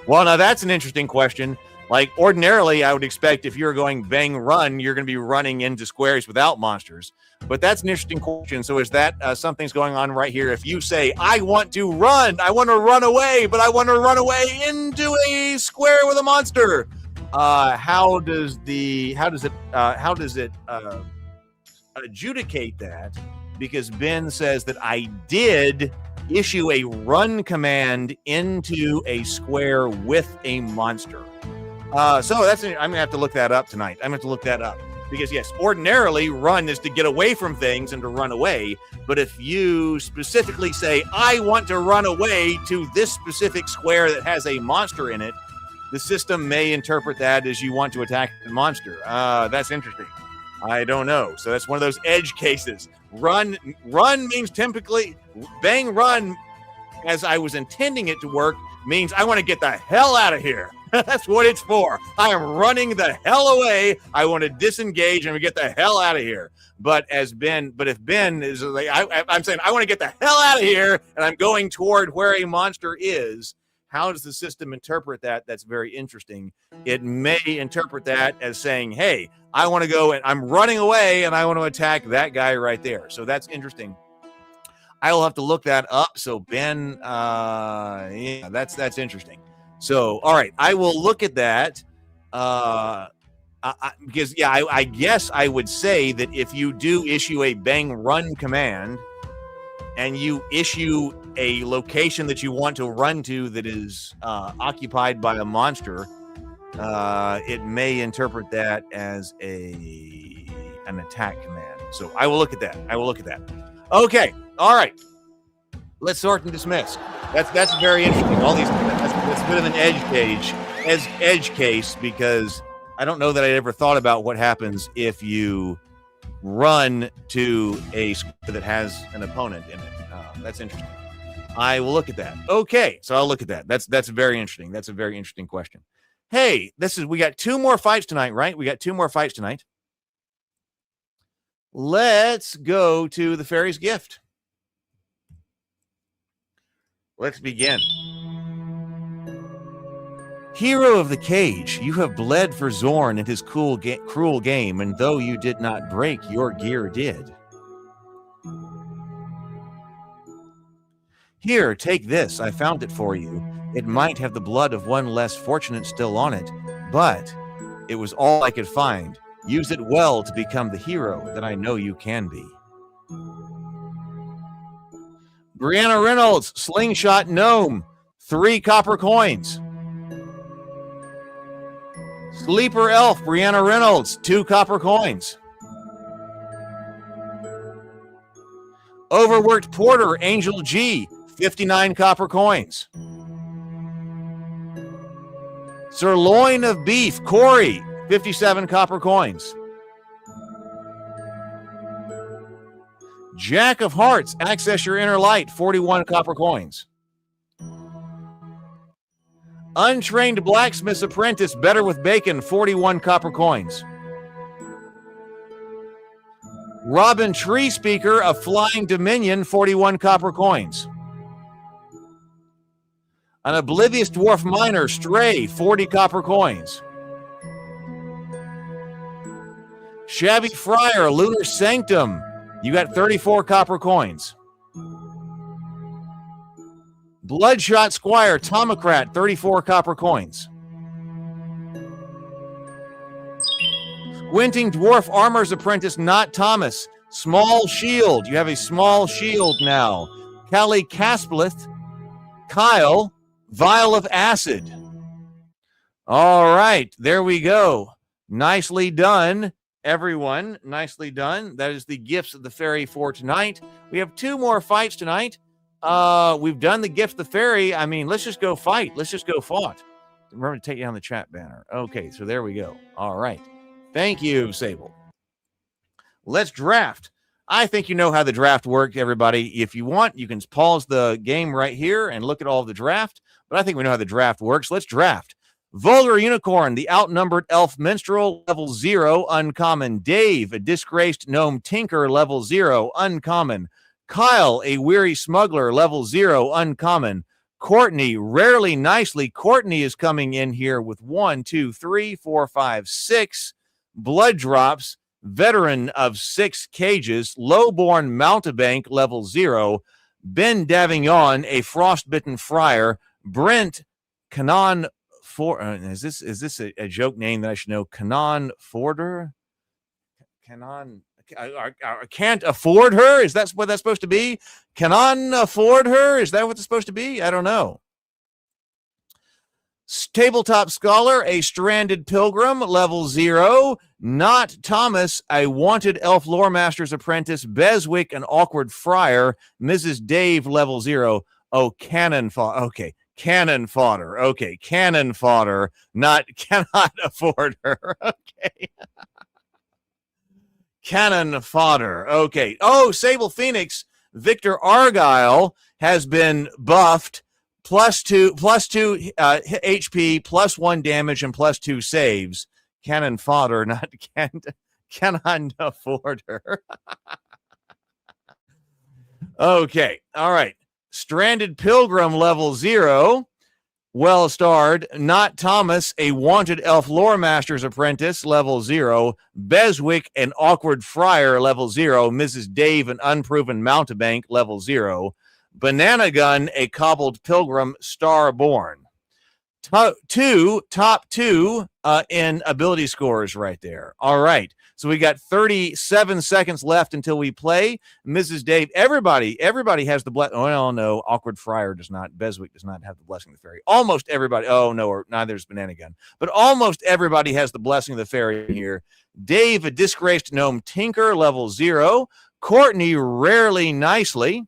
Well, now that's an interesting question. Like, ordinarily, I would expect if you're going bang run, you're going to be running into squares without monsters. But that's an interesting question. So is that something's going on right here? If you say, I want to run away, but I want to run away into a square with a monster. How does it adjudicate that? Because Ben says that I did issue a run command into a square with a monster. So I'm gonna have to look that up tonight. I'm gonna have to look that up because yes, ordinarily run is to get away from things and to run away. But if you specifically say, I want to run away to this specific square that has a monster in it, the system may interpret that as you want to attack the monster. That's interesting. I don't know. So that's one of those edge cases. Run means typically, bang run, as I was intending it to work, means I want to get the hell out of here. That's what it's for. I am running the hell away. I want to disengage and get the hell out of here. But if Ben is like, I'm saying I want to get the hell out of here and I'm going toward where a monster is, how does the system interpret that? That's very interesting. It may interpret that as saying, hey, I want to go and I'm running away and I want to attack that guy right there. So that's interesting. I will have to look that up. So Ben, yeah, that's interesting. So all right, I will look at that. Because yeah, I guess I would say that if you do issue a bang run command and you issue a location that you want to run to that is occupied by a monster, it may interpret that as an attack command. So I will look at that. Okay, all right. Let's sort and dismiss. That's very interesting. All these that's a bit of an edge case because I don't know that I ever thought about what happens if you run to a square that has an opponent in it. That's interesting. I will look at that. Okay, so I'll look at that. That's very interesting. That's a very interesting question. Hey, we got 2 more fights tonight, right? We got 2 more fights tonight. Let's go to the fairy's gift. Let's begin. Hero of the cage, you have bled for Zorn and his cruel game, and though you did not break, your gear did. Here, take this. I found it for you. It might have the blood of one less fortunate still on it, but it was all I could find. Use it well to become the hero that I know you can be. Brianna Reynolds, Slingshot Gnome, 3 copper coins. Sleeper Elf, Brianna Reynolds, 2 copper coins. Overworked Porter, Angel G, 59 copper coins. Sirloin of Beef, Corey, 57 copper coins. Jack of Hearts, Access Your Inner Light, 41 copper coins. Untrained Blacksmith's Apprentice, Better with Bacon, 41 copper coins. Robin Tree Speaker of Flying Dominion, 41 copper coins. An Oblivious Dwarf Miner, Stray, 40 copper coins. Shabby Friar, Lunar Sanctum, you got 34 copper coins. Bloodshot Squire, Tomocrat, 34 copper coins. Squinting Dwarf Armor's Apprentice, Not Thomas, Small Shield. You have a small shield now. Callie Caspleth, Kyle, Vial of Acid. All right, there we go. Nicely done, everyone. Nicely done. That is the gifts of the fairy for tonight. We have 2 more fights tonight. We've done the gift of the fairy. I mean, let's just go fight. Let's just go fought. Remember to take down the chat banner. Okay, so there we go. All right. Thank you, Sable. Let's draft. I think you know how the draft works, everybody. If you want, you can pause the game right here and look at all of the draft. But I think we know how the draft works. Let's draft. Vulgar Unicorn, the outnumbered elf minstrel, level 0, uncommon. Dave, a disgraced gnome tinker, level 0, uncommon. Kyle, a weary smuggler, level 0, uncommon. Courtney, rarely nicely. Courtney is coming in here with 1, 2, 3, 4, 5, 6 blood drops. Veteran of 6 cages. Lowborn mountebank, level 0. Ben Davignon, a frostbitten friar. Brent, Canon is this a joke name that I should know? Canon Forder? Canon. I can't afford her? Is that what that's supposed to be? Canon afford her? Is that what it's supposed to be? I don't know. Tabletop Scholar, a stranded pilgrim, level 0. Not Thomas, a wanted elf lore master's apprentice. Beswick, an awkward friar. Mrs. Dave, level 0. Oh, cannon fodder. Okay. Cannon fodder. Okay. Cannon fodder. Not cannot afford her. Okay. Cannon fodder. Okay. Oh, Sable Phoenix, Victor Argyle has been buffed. +2 HP, +1 damage, and +2 saves. Cannon fodder, not cannot afford her. Okay. All right. Stranded Pilgrim, level 0. Well starred. Not Thomas, a wanted elf lore master's apprentice, level 0. Beswick, an awkward friar, level 0. Mrs. Dave, an unproven mountebank, level 0. Banana Gun, a cobbled pilgrim, starborn. Top two in ability scores right there. All right. So we got 37 seconds left until we play. Mrs. Dave, everybody has the blessing. Oh, no, Awkward Friar does not. Beswick does not have the blessing of the fairy. Almost everybody. Oh, no, or neither is Banana Gun. But almost everybody has the blessing of the fairy here. Dave, a disgraced gnome tinker, level 0. Courtney, rarely nicely,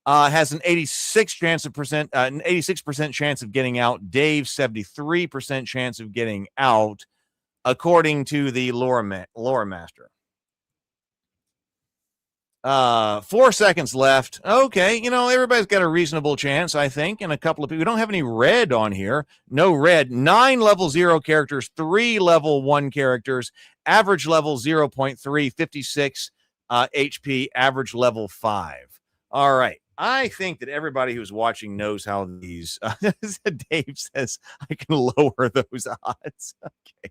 has an 86% chance of getting out. Dave, 73% chance of getting out, according to the lore master. 4 seconds left. Okay, everybody's got a reasonable chance, I think, and a couple of people. We don't have any red on here. No red. 9 level 0 characters, 3 level 1 characters, average level 0.3, 56 HP, average level 5. All right. I think that everybody who's watching knows how these. Dave says I can lower those odds. Okay.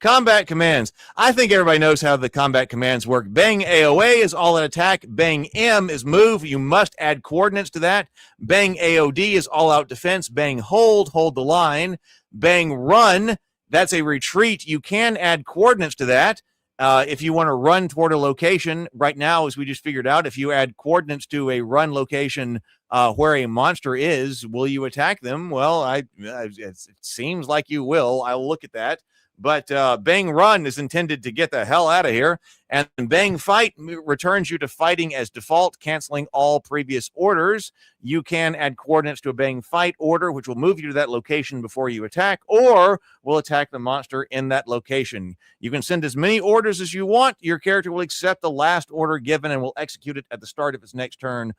Combat commands. I think everybody knows how the combat commands work. Bang AOA is all out attack. Bang M is move. You must add coordinates to that. Bang AOD is all out defense. Bang hold the line. Bang run, that's a retreat. You can add coordinates to that. If you want to run toward a location right now, as we just figured out, if you add coordinates to a run location where a monster is, will you attack them? Well, it seems like you will. I'll look at that. But Bang Run is intended to get the hell out of here. And Bang Fight returns you to fighting as default, canceling all previous orders. You can add coordinates to a Bang Fight order, which will move you to that location before you attack, or will attack the monster in that location. You can send as many orders as you want. Your character will accept the last order given and will execute it at the start of its next turn.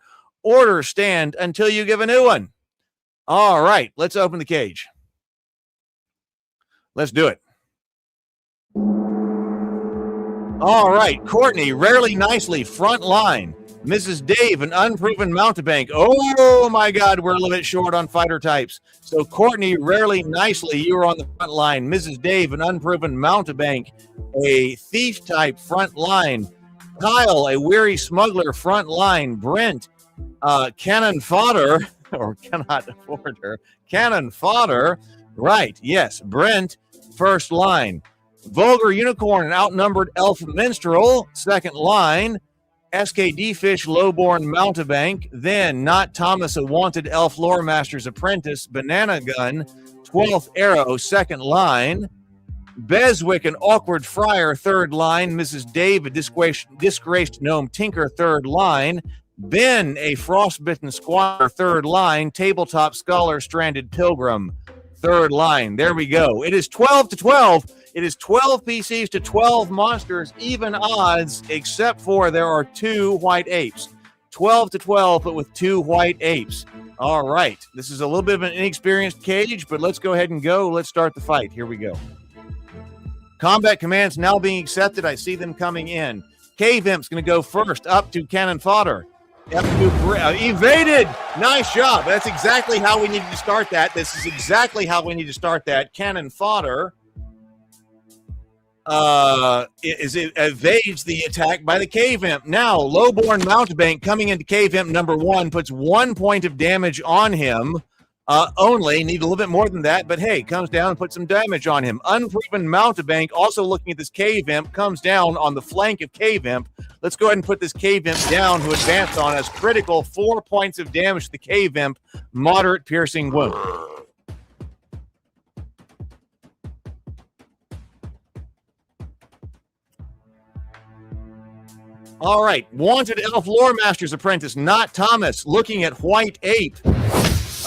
Orders stand until you give a new one. All right, let's open the cage. Let's do it. All right, Courtney, rarely nicely, front line. Mrs. Dave, an unproven mountebank. Oh my God, we're a little bit short on fighter types. So Courtney, rarely nicely, you are on the front line. Mrs. Dave, an unproven mountebank, a thief type, front line. Kyle, a weary smuggler, front line. Brent, cannon fodder, or cannot afford her. Cannon fodder, right, yes. Brent, first line. Vulgar Unicorn, an outnumbered elf minstrel, second line. SKD Fish, lowborn mountebank. Then Not Thomas, a wanted elf lore master's apprentice. Banana Gun, 12th arrow, second line. Beswick, an awkward friar, third line. Mrs. Dave, a disgraced gnome tinker, third line. Ben, a frostbitten squire, third line. Tabletop scholar, stranded pilgrim, third line. There we go. It is 12-12. It is 12 PCs to 12 monsters, even odds, except for there are 2 white apes. 12-12, but with 2 white apes. All right. This is a little bit of an inexperienced cage, but let's go ahead and go. Let's start the fight. Here we go. Combat commands now being accepted. I see them coming in. Cave Imp's going to go first, up to cannon fodder. Evaded. Nice job. That's exactly how we needed to start that. This is exactly how we need to start that. Cannon fodder it evades the attack by the Cave Imp. Now, lowborn mountebank coming into Cave Imp number 1 puts 1 point of damage on him. Only need a little bit more than that, but hey, comes down and puts some damage on him. Unproven mountebank, also looking at this Cave Imp, comes down on the flank of Cave Imp. Let's go ahead and put this Cave Imp down who advanced on us. Critical, 4 points of damage to the Cave Imp. Moderate piercing wound. All right, wanted elf lore master's apprentice, Not Thomas, looking at white ape.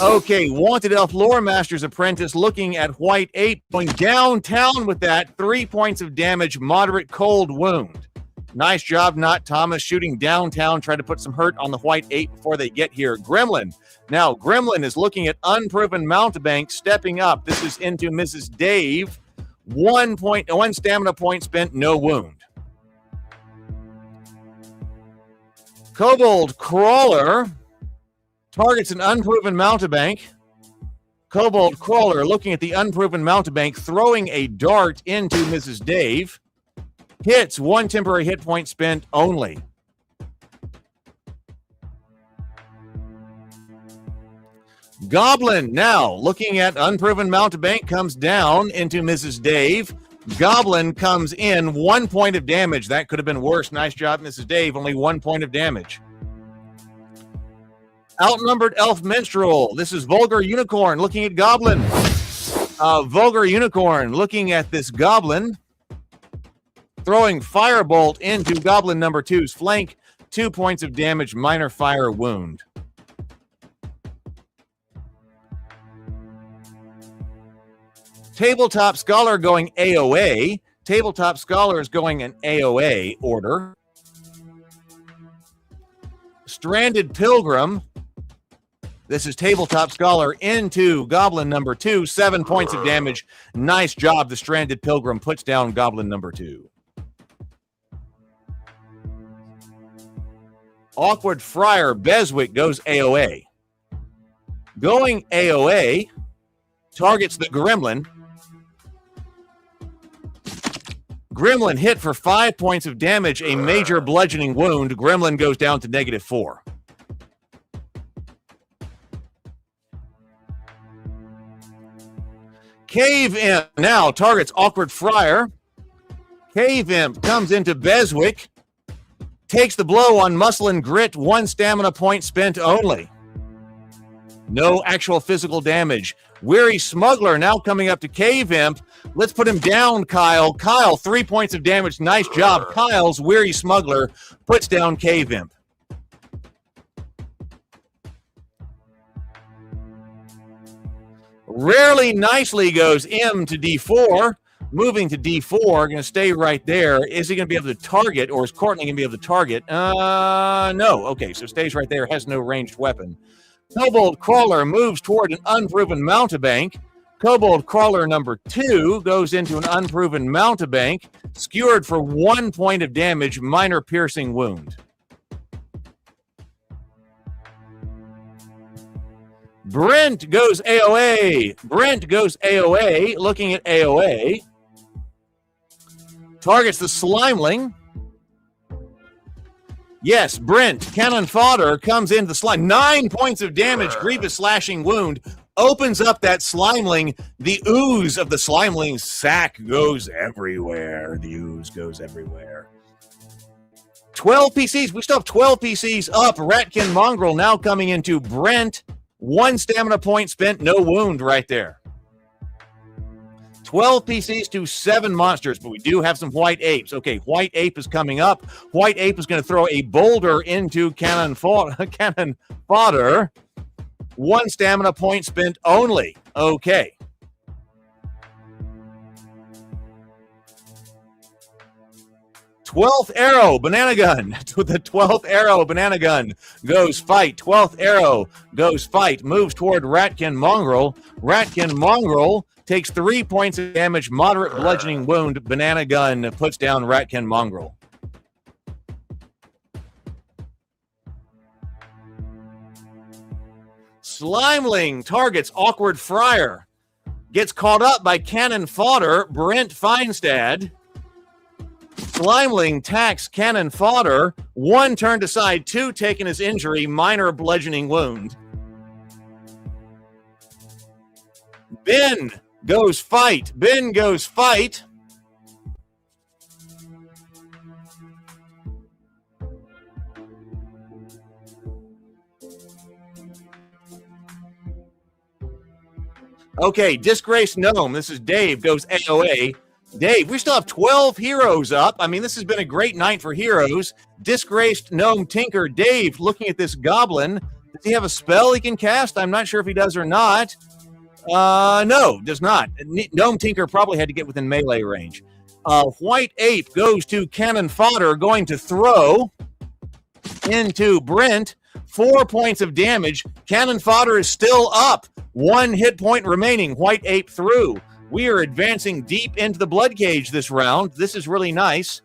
Okay, wanted elf lore master's apprentice, looking at white ape, going downtown with that. 3 points of damage, moderate cold wound. Nice job, Not Thomas, shooting downtown, trying to put some hurt on the white ape before they get here. Gremlin. Now, Gremlin is looking at unproven mountebank, stepping up. This is into Mrs. Dave. 1 stamina point spent, no wound. Kobold Crawler Targets an unproven mountebank. Kobold Crawler looking at the unproven mountebank, throwing a dart into Mrs. Dave. Hits, 1 temporary hit point spent only. Goblin now looking at unproven mountebank, comes down into Mrs. Dave. Goblin comes in, 1 point of damage. That could have been worse. Nice job, Mrs. Dave. Only 1 point of damage. Outnumbered Elf Minstrel. This is Vulgar Unicorn looking at Goblin. Vulgar Unicorn looking at this Goblin. Throwing Firebolt into Goblin number 2's flank. 2 points of damage, minor fire wound. Tabletop Scholar going AOA. Tabletop Scholar is going in AOA order. Stranded Pilgrim. This is Tabletop Scholar into Goblin number 2. 7 points of damage. Nice job. The Stranded Pilgrim puts down Goblin number 2. Awkward Friar Beswick goes AOA. Going AOA, targets the Gremlin. Gremlin hit for 5 points of damage, a major bludgeoning wound. Gremlin goes down to -4. Cave Imp now targets Awkward Friar. Cave Imp comes into Beswick. Takes the blow on Muscle and Grit. 1 stamina point spent only. No actual physical damage. Weary Smuggler now coming up to Cave Imp. Let's put him down, Kyle. Kyle, 3 points of damage. Nice job. Kyle's Weary Smuggler puts down Cave Imp. Rarely Nicely goes M to D4. Moving to D4, going to stay right there. Is he going to be able to target, or is Courtney going to be able to target? No. Okay, so stays right there, has no ranged weapon. Kobold Crawler moves toward an unproven mountebank. Kobold Crawler number 2 goes into an unproven mountebank, skewered for 1 point of damage, minor piercing wound. Brent goes AOA. Brent goes AOA, looking at AOA. Targets the Slimeling. Yes, Brent, cannon fodder, comes into the slime. 9 points of damage, grievous slashing wound. Opens up that Slimeling. The ooze of the Slimeling's sack goes everywhere. The ooze goes everywhere. 12 PCs. We still have 12 PCs up. Ratkin Mongrel now coming into Brent. 1 stamina point spent, no wound right there. 12 PCs to 7 monsters, but we do have some White Apes. Okay, White Ape is coming up. White Ape is going to throw a boulder into cannon fodder. 1 stamina point spent only. Okay. Twelfth arrow, banana gun. To the 12th arrow, banana gun goes fight. 12th arrow goes fight. Moves toward Ratkin Mongrel. Ratkin Mongrel takes 3 points of damage, moderate bludgeoning wound. Banana gun puts down Ratkin Mongrel. Slimeling targets Awkward Friar. Gets caught up by cannon fodder, Brent Feinstad. Slimeling tacks cannon fodder. 1 turned aside, 2 taken as injury, minor bludgeoning wound. Ben goes fight. Ben goes fight. Okay, Disgraced Gnome. This is Dave, goes AOA. Dave, we still have 12 heroes up. I mean, this has been a great night for heroes. Disgraced Gnome Tinker. Dave, looking at this goblin. Does he have a spell he can cast? I'm not sure if he does or not. No, does not. Gnome Tinker probably had to get within melee range. White Ape goes to cannon fodder, going to throw into Brent. 4 points of damage. Cannon fodder is still up. 1 hit point remaining. White Ape through. We are advancing deep into the Bloodcage this round. This is really nice.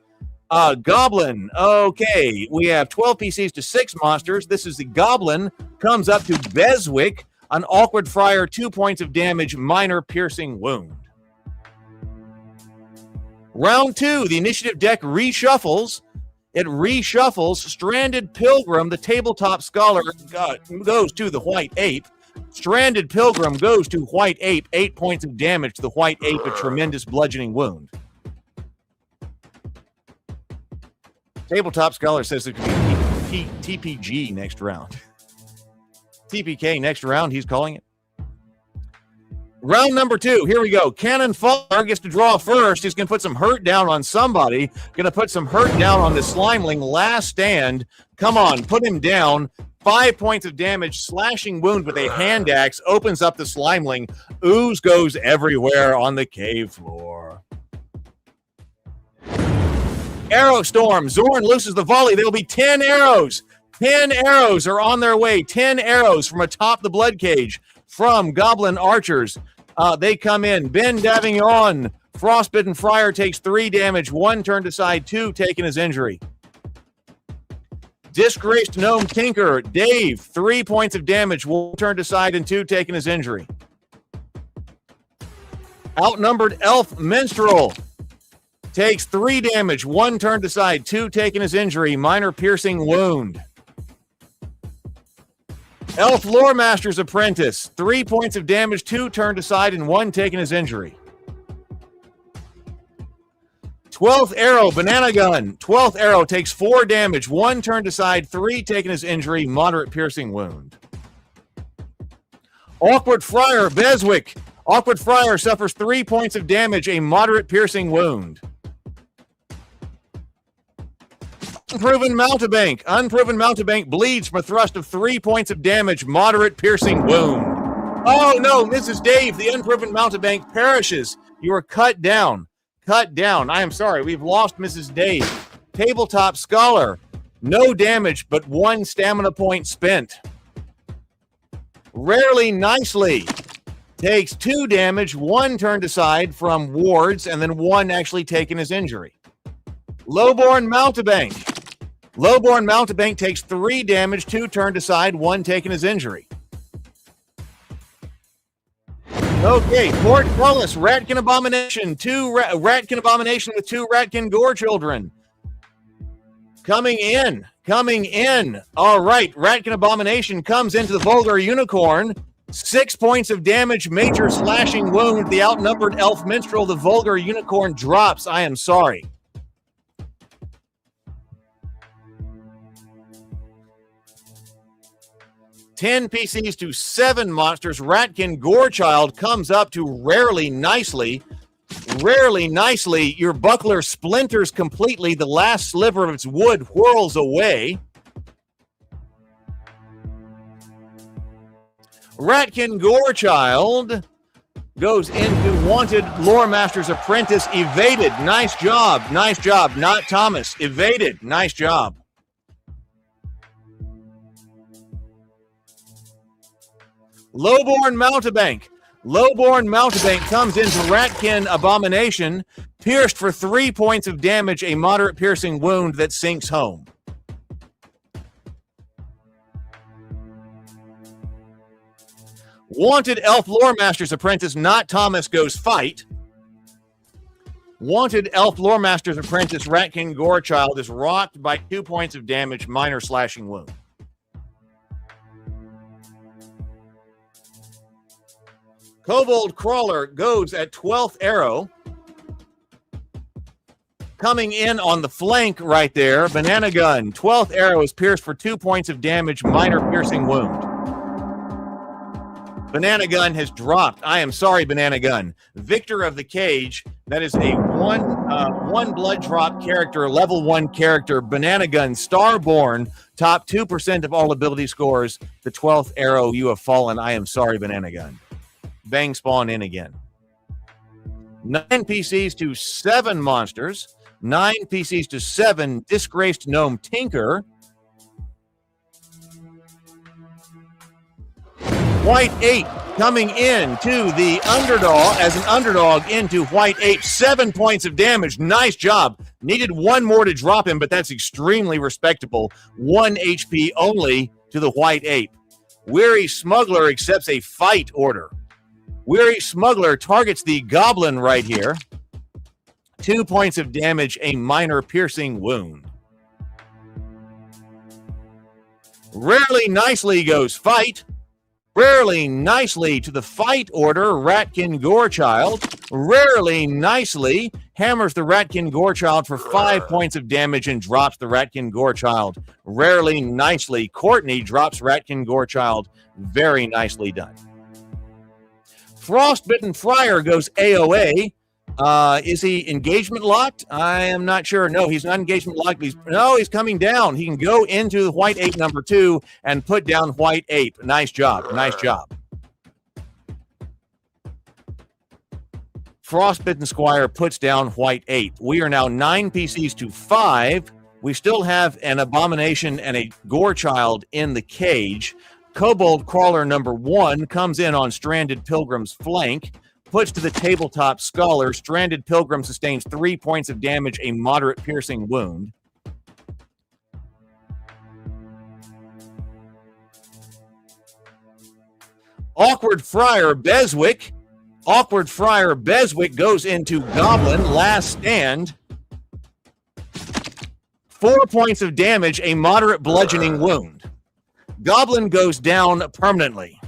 Goblin. Okay, we have 12 PCs to 6 monsters. This is the Goblin. Comes up to Beswick. An Awkward Friar, 2 points of damage, minor piercing wound. Round 2, the initiative deck reshuffles. It reshuffles. Stranded Pilgrim, the Tabletop Scholar, goes to the White Ape. Stranded Pilgrim goes to White Ape, 8 points of damage to the White Ape, a tremendous bludgeoning wound. Tabletop Scholar says it could be TPG next round. TPK next round, he's calling it. Round number 2, here we go. Cannon Fire gets to draw first. He's going to put some hurt down on somebody. Going to put some hurt down on the Slimeling. Last stand. Come on, put him down. 5 points of damage, slashing wound with a hand axe. Opens up the Slimeling. Ooze goes everywhere on the cave floor. Arrow Storm. Zorn looses the volley. There will be 10 arrows. 10 arrows are on their way. 10 arrows from atop the Bloodcage from Goblin Archers. They come in. Ben Davignon. Frostbitten Friar takes 3 damage. 1 turned aside. 2 taken as injury. Disgraced Gnome Tinker. Dave. 3 points of damage. 1 turned aside and 2 taken as injury. Outnumbered Elf Minstrel. Takes 3 damage, 1 turned aside, 2 taken as injury, minor piercing wound. Elf Loremaster's Apprentice, 3 points of damage, 2 turned aside, and 1 taken as injury. 12th Arrow, Banana Gun. 12th Arrow takes 4 damage, 1 turned aside, 3 taken as injury, moderate piercing wound. Awkward Friar, Beswick. Awkward Friar suffers 3 points of damage, a moderate piercing wound. Unproven Mountebank. Unproven Mountebank bleeds from a thrust of 3 points of damage, moderate piercing wound. Oh no, Mrs. Dave, the Unproven Mountebank perishes. You are cut down. Cut down. I am sorry, we've lost Mrs. Dave. Tabletop Scholar. No damage, but 1 stamina point spent. Rarely Nicely. Takes 2 damage, 1 turned aside from wards, and then 1 actually taken as injury. Lowborn Mountebank. Lowborn Mountebank takes 3 damage, 2 turned aside, 1 taken as injury. Okay, Portcullis, Ratkin Abomination, 2 Ratkin Abomination with 2 Ratkin Gorechildren. Coming in. All right, Ratkin Abomination comes into the Vulgar Unicorn. 6 points of damage, major slashing wound. The outnumbered Elf Minstrel, the Vulgar Unicorn drops. I am sorry. Ten PCs to 7 monsters. Ratkin Gorechild comes up to Rarely Nicely. Rarely Nicely, your buckler splinters completely. The last sliver of its wood whirls away. Ratkin Gorechild goes into Wanted Loremaster's Apprentice. Evaded. Nice job. Nice job. Not Thomas. Evaded. Nice job. Lowborn Mountebank. Lowborn Mountebank comes into Ratkin Abomination, pierced for 3 points of damage, a moderate piercing wound that sinks home. Wanted Elf Loremaster's Apprentice, not Thomas, goes fight. Wanted Elf Loremaster's Apprentice, Ratkin Gorechild, is rocked by 2 points of damage, minor slashing wound. Kobold Crawler goes at 12th Arrow. Coming in on the flank right there, Banana Gun. 12th Arrow is pierced for 2 points of damage, minor piercing wound. Banana Gun has dropped. I am sorry, Banana Gun. Victor of the Cage, that is a one blood drop character, level 1 character. Banana Gun, Starborn, top 2% of all ability scores. The 12th Arrow, you have fallen. I am sorry, Banana Gun. Bang spawn in again. 9 PCs to 7 monsters. 9 PCs to 7 Disgraced Gnome Tinker. White Ape coming in to the underdog as an underdog into White Ape. 7 points of damage. Nice job. Needed one more to drop him, but that's extremely respectable. 1 HP only to the White Ape. Weary Smuggler accepts a fight order. Weary Smuggler targets the Goblin right here. 2 points of damage, a minor piercing wound. Rarely Nicely goes fight. Rarely Nicely to the fight order, Ratkin Gorechild. Rarely Nicely hammers the Ratkin Gorechild for 5 points of damage and drops the Ratkin Gorechild. Rarely Nicely, Courtney drops Ratkin Gorechild. Very nicely done. Frostbitten Friar goes AOA. Is he engagement locked? I am not sure. No, he's not engagement locked. He's coming down. He can go into the White Ape number 2 and put down White Ape. Nice job. Nice job. Frostbitten Squire puts down White Ape. We are now 9 PCs to 5. We still have an Abomination and a Gorechild in the cage. Kobold Crawler number 1 comes in on Stranded Pilgrim's flank. Puts to the Tabletop Scholar. Stranded Pilgrim sustains 3 points of damage, a moderate piercing wound. Awkward Friar Beswick. Awkward Friar Beswick goes into Goblin. Last Stand. 4 points of damage, a moderate bludgeoning wound. Goblin goes down permanently.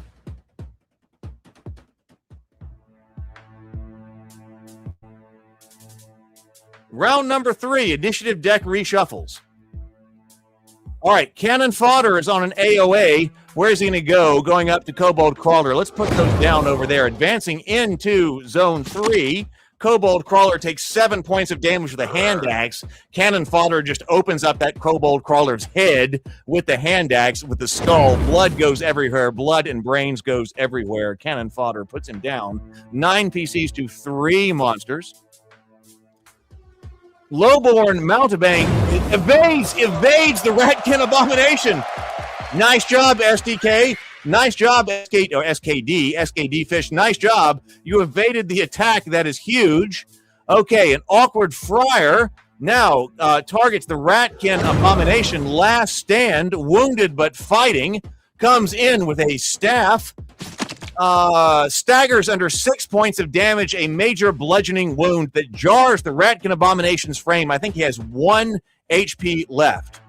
Round number 3, initiative deck reshuffles. All right, Cannon Fodder is on an AOA. Where's he going to go? Going up to Kobold Crawler. Let's put those down over there. Advancing into Zone 3. Kobold Crawler takes 7 points of damage with a hand axe. Cannon Fodder just opens up that Kobold Crawler's head with the hand axe, with the skull. Blood goes everywhere. Blood and brains goes everywhere. Cannon Fodder puts him down. 9 PCs to 3 monsters. Lowborn Mountebank evades the Ratkin Abomination. Nice job, SDK. Nice job, SKD Fish. Nice job. You evaded the attack. That is huge. Okay, an Awkward Friar now targets the Ratkin Abomination. Last Stand, wounded but fighting, comes in with a staff. Staggers under 6 points of damage, a major bludgeoning wound that jars the Ratkin Abomination's frame. I think he has 1 HP left.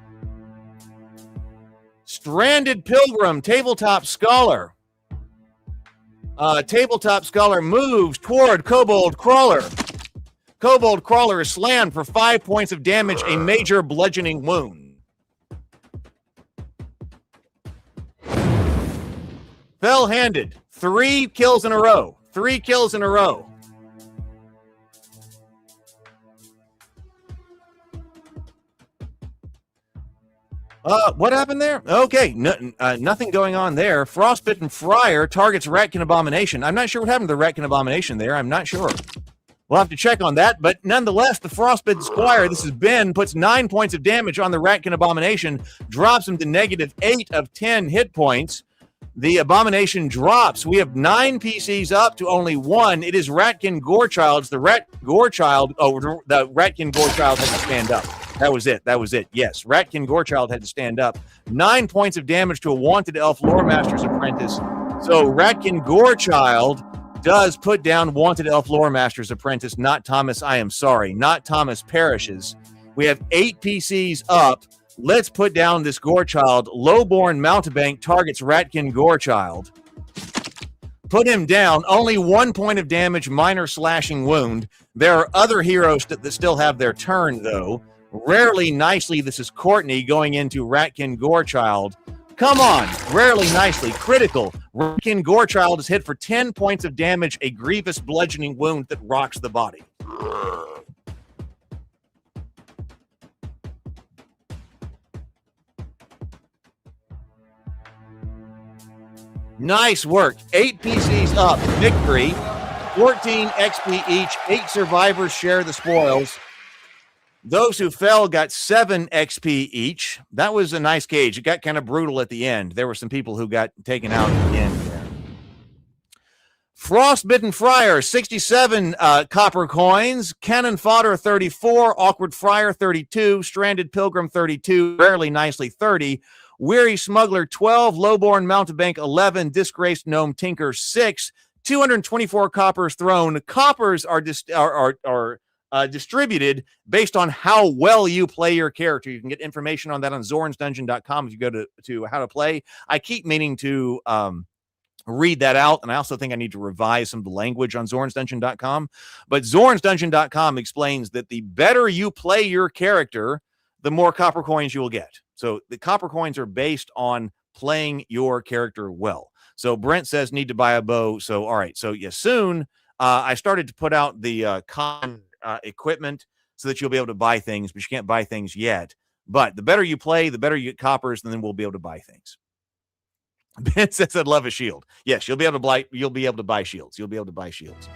Stranded Pilgrim, Tabletop Scholar. Tabletop Scholar moves toward Kobold Crawler. Kobold Crawler is slammed for 5 points of damage, a major bludgeoning wound. Fell-handed. 3 kills in a row. 3 kills in a row. What happened there? Okay, nothing going on there. Frostbitten Friar targets Ratkin Abomination. I'm not sure what happened to the Ratkin Abomination there. I'm not sure. We'll have to check on that. But nonetheless, the Frostbitten Squire, this is Ben, puts 9 points of damage on the Ratkin Abomination, drops him to -8 of 10 hit points. The Abomination drops. We have 9 PCs up to only 1. It is Ratkin Gorechild's. The Ratkin Gorechild had to stand up. That was it. Yes, Ratkin Gorechild had to stand up. 9 points of damage to a wanted elf lore master's apprentice. So Ratkin Gorechild does put down wanted elf lore master's apprentice. Not Thomas. I am sorry. Not Thomas perishes. We have 8 PCs up. Let's put down this Gorechild. Lowborn Mountebank targets Ratkin Gorechild. Put him down. Only 1 point of damage, minor slashing wound. There are other heroes that still have their turn, though. Rarely Nicely, this is Courtney going into Ratkin Gorechild. Come on. Rarely Nicely. Critical. Ratkin Gorechild is hit for 10 points of damage, a grievous bludgeoning wound that rocks the body. Nice work. 8 PCs up. Victory. 14 XP each. 8 survivors share the spoils. Those who fell got 7 XP each. That was a nice cage. It got kind of brutal at the end. There were some people who got taken out at the end there. Frostbitten Friar, 67 copper coins. Cannon Fodder, 34. Awkward Friar, 32. Stranded Pilgrim, 32. Rarely Nicely, 30. Weary Smuggler, 12. Lowborn Mountebank, 11. Disgraced Gnome Tinker, 6. 224 coppers thrown. Coppers are distributed based on how well you play your character. You can get information on that on zornsdungeon.com if you go to how to play. I keep meaning to read that out, and I also think I need to revise some of the language on zornsdungeon.com. But zornsdungeon.com explains that the better you play your character, the more copper coins you will get. So the copper coins are based on playing your character well. So Brent says need to buy a bow. So all right. So yeah, soon I started to put out the con equipment so that you'll be able to buy things, but you can't buy things yet. But the better you play, the better you get coppers, and then we'll be able to buy things. Ben says I'd love a shield. Yes, you'll be able to buy shields. You'll be able to buy shields.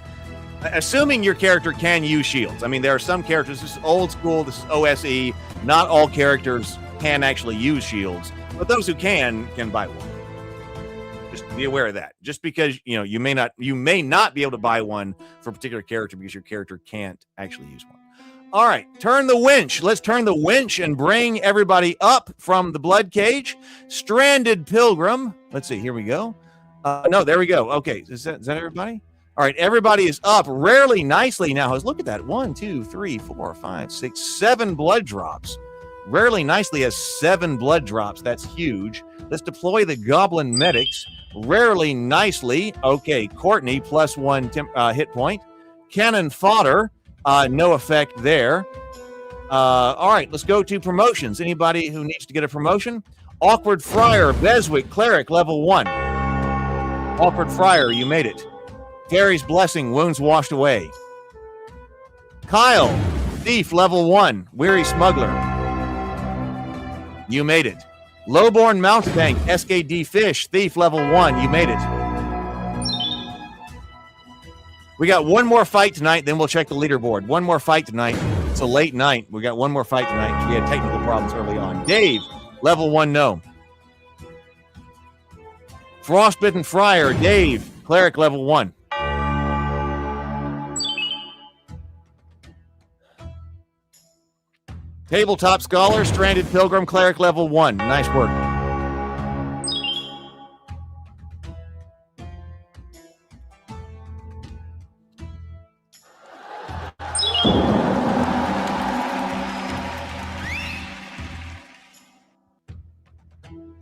Assuming your character can use shields. I mean, there are some characters, this is old school, this is OSE. Not all characters can actually use shields, but those who can buy one. Just be aware of that. Just because you may not be able to buy one for a particular character because your character can't actually use one. All right, turn the winch. Let's turn the winch and bring everybody up from the Bloodcage. Stranded Pilgrim. Let's see. Here we go. No, there we go. Okay, is that everybody? All right, everybody is up. Rarely Nicely now has, look at that. 1, 2, 3, 4, 5, 6, 7 blood drops. Rarely Nicely has 7 blood drops. That's huge. Let's deploy the Goblin Medics. Rarely Nicely. Okay, Courtney, +1 hit point. Cannon Fodder. No effect there. All right, let's go to promotions. Anybody who needs to get a promotion? Awkward Friar, Beswick, Cleric, level 1. Awkward Friar, you made it. Fairy's Blessing, wounds washed away. Kyle, Thief, level 1. Weary Smuggler. You made it. Lowborn Mountebank, SKD Fish, Thief, level 1. You made it. We got one more fight tonight, then we'll check the leaderboard. One more fight tonight. It's a late night. We got one more fight tonight. We had technical problems early on. Dave, level 1 gnome. Frostbitten Friar, Dave, Cleric, level 1. Tabletop Scholar, Stranded Pilgrim, Cleric, level 1. Nice work.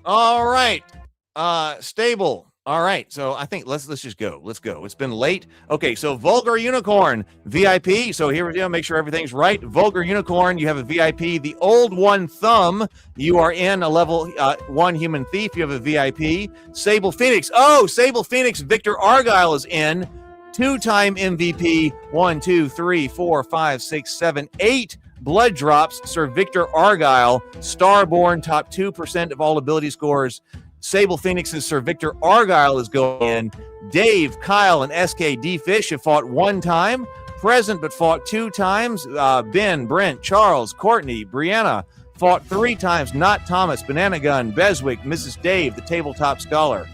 All right. Stable. All right. So I think let's just go. Let's go. It's been late. Okay. So Vulgar Unicorn VIP. So here we go. Make sure everything's right. Vulgar Unicorn. You have a VIP. The Old One Thumb. You are in a level 1 Human Thief. You have a VIP. Sable Phoenix. Oh, Sable Phoenix. Victor Argyle is in. 2-time MVP. 1, 2, 3, 4, 5, 6, 7, 8. Blood drops. Sir Victor Argyle, Starborn, top 2% of all ability scores. Sable Phoenix's Sir Victor Argyle is going in. Dave, Kyle, and SKD Fish have fought 1 time. Present but fought 2 times. Ben, Brent, Charles, Courtney, Brianna fought 3 times. Not Thomas, Banana Gun, Beswick, Mrs. Dave, the Tabletop Scholar.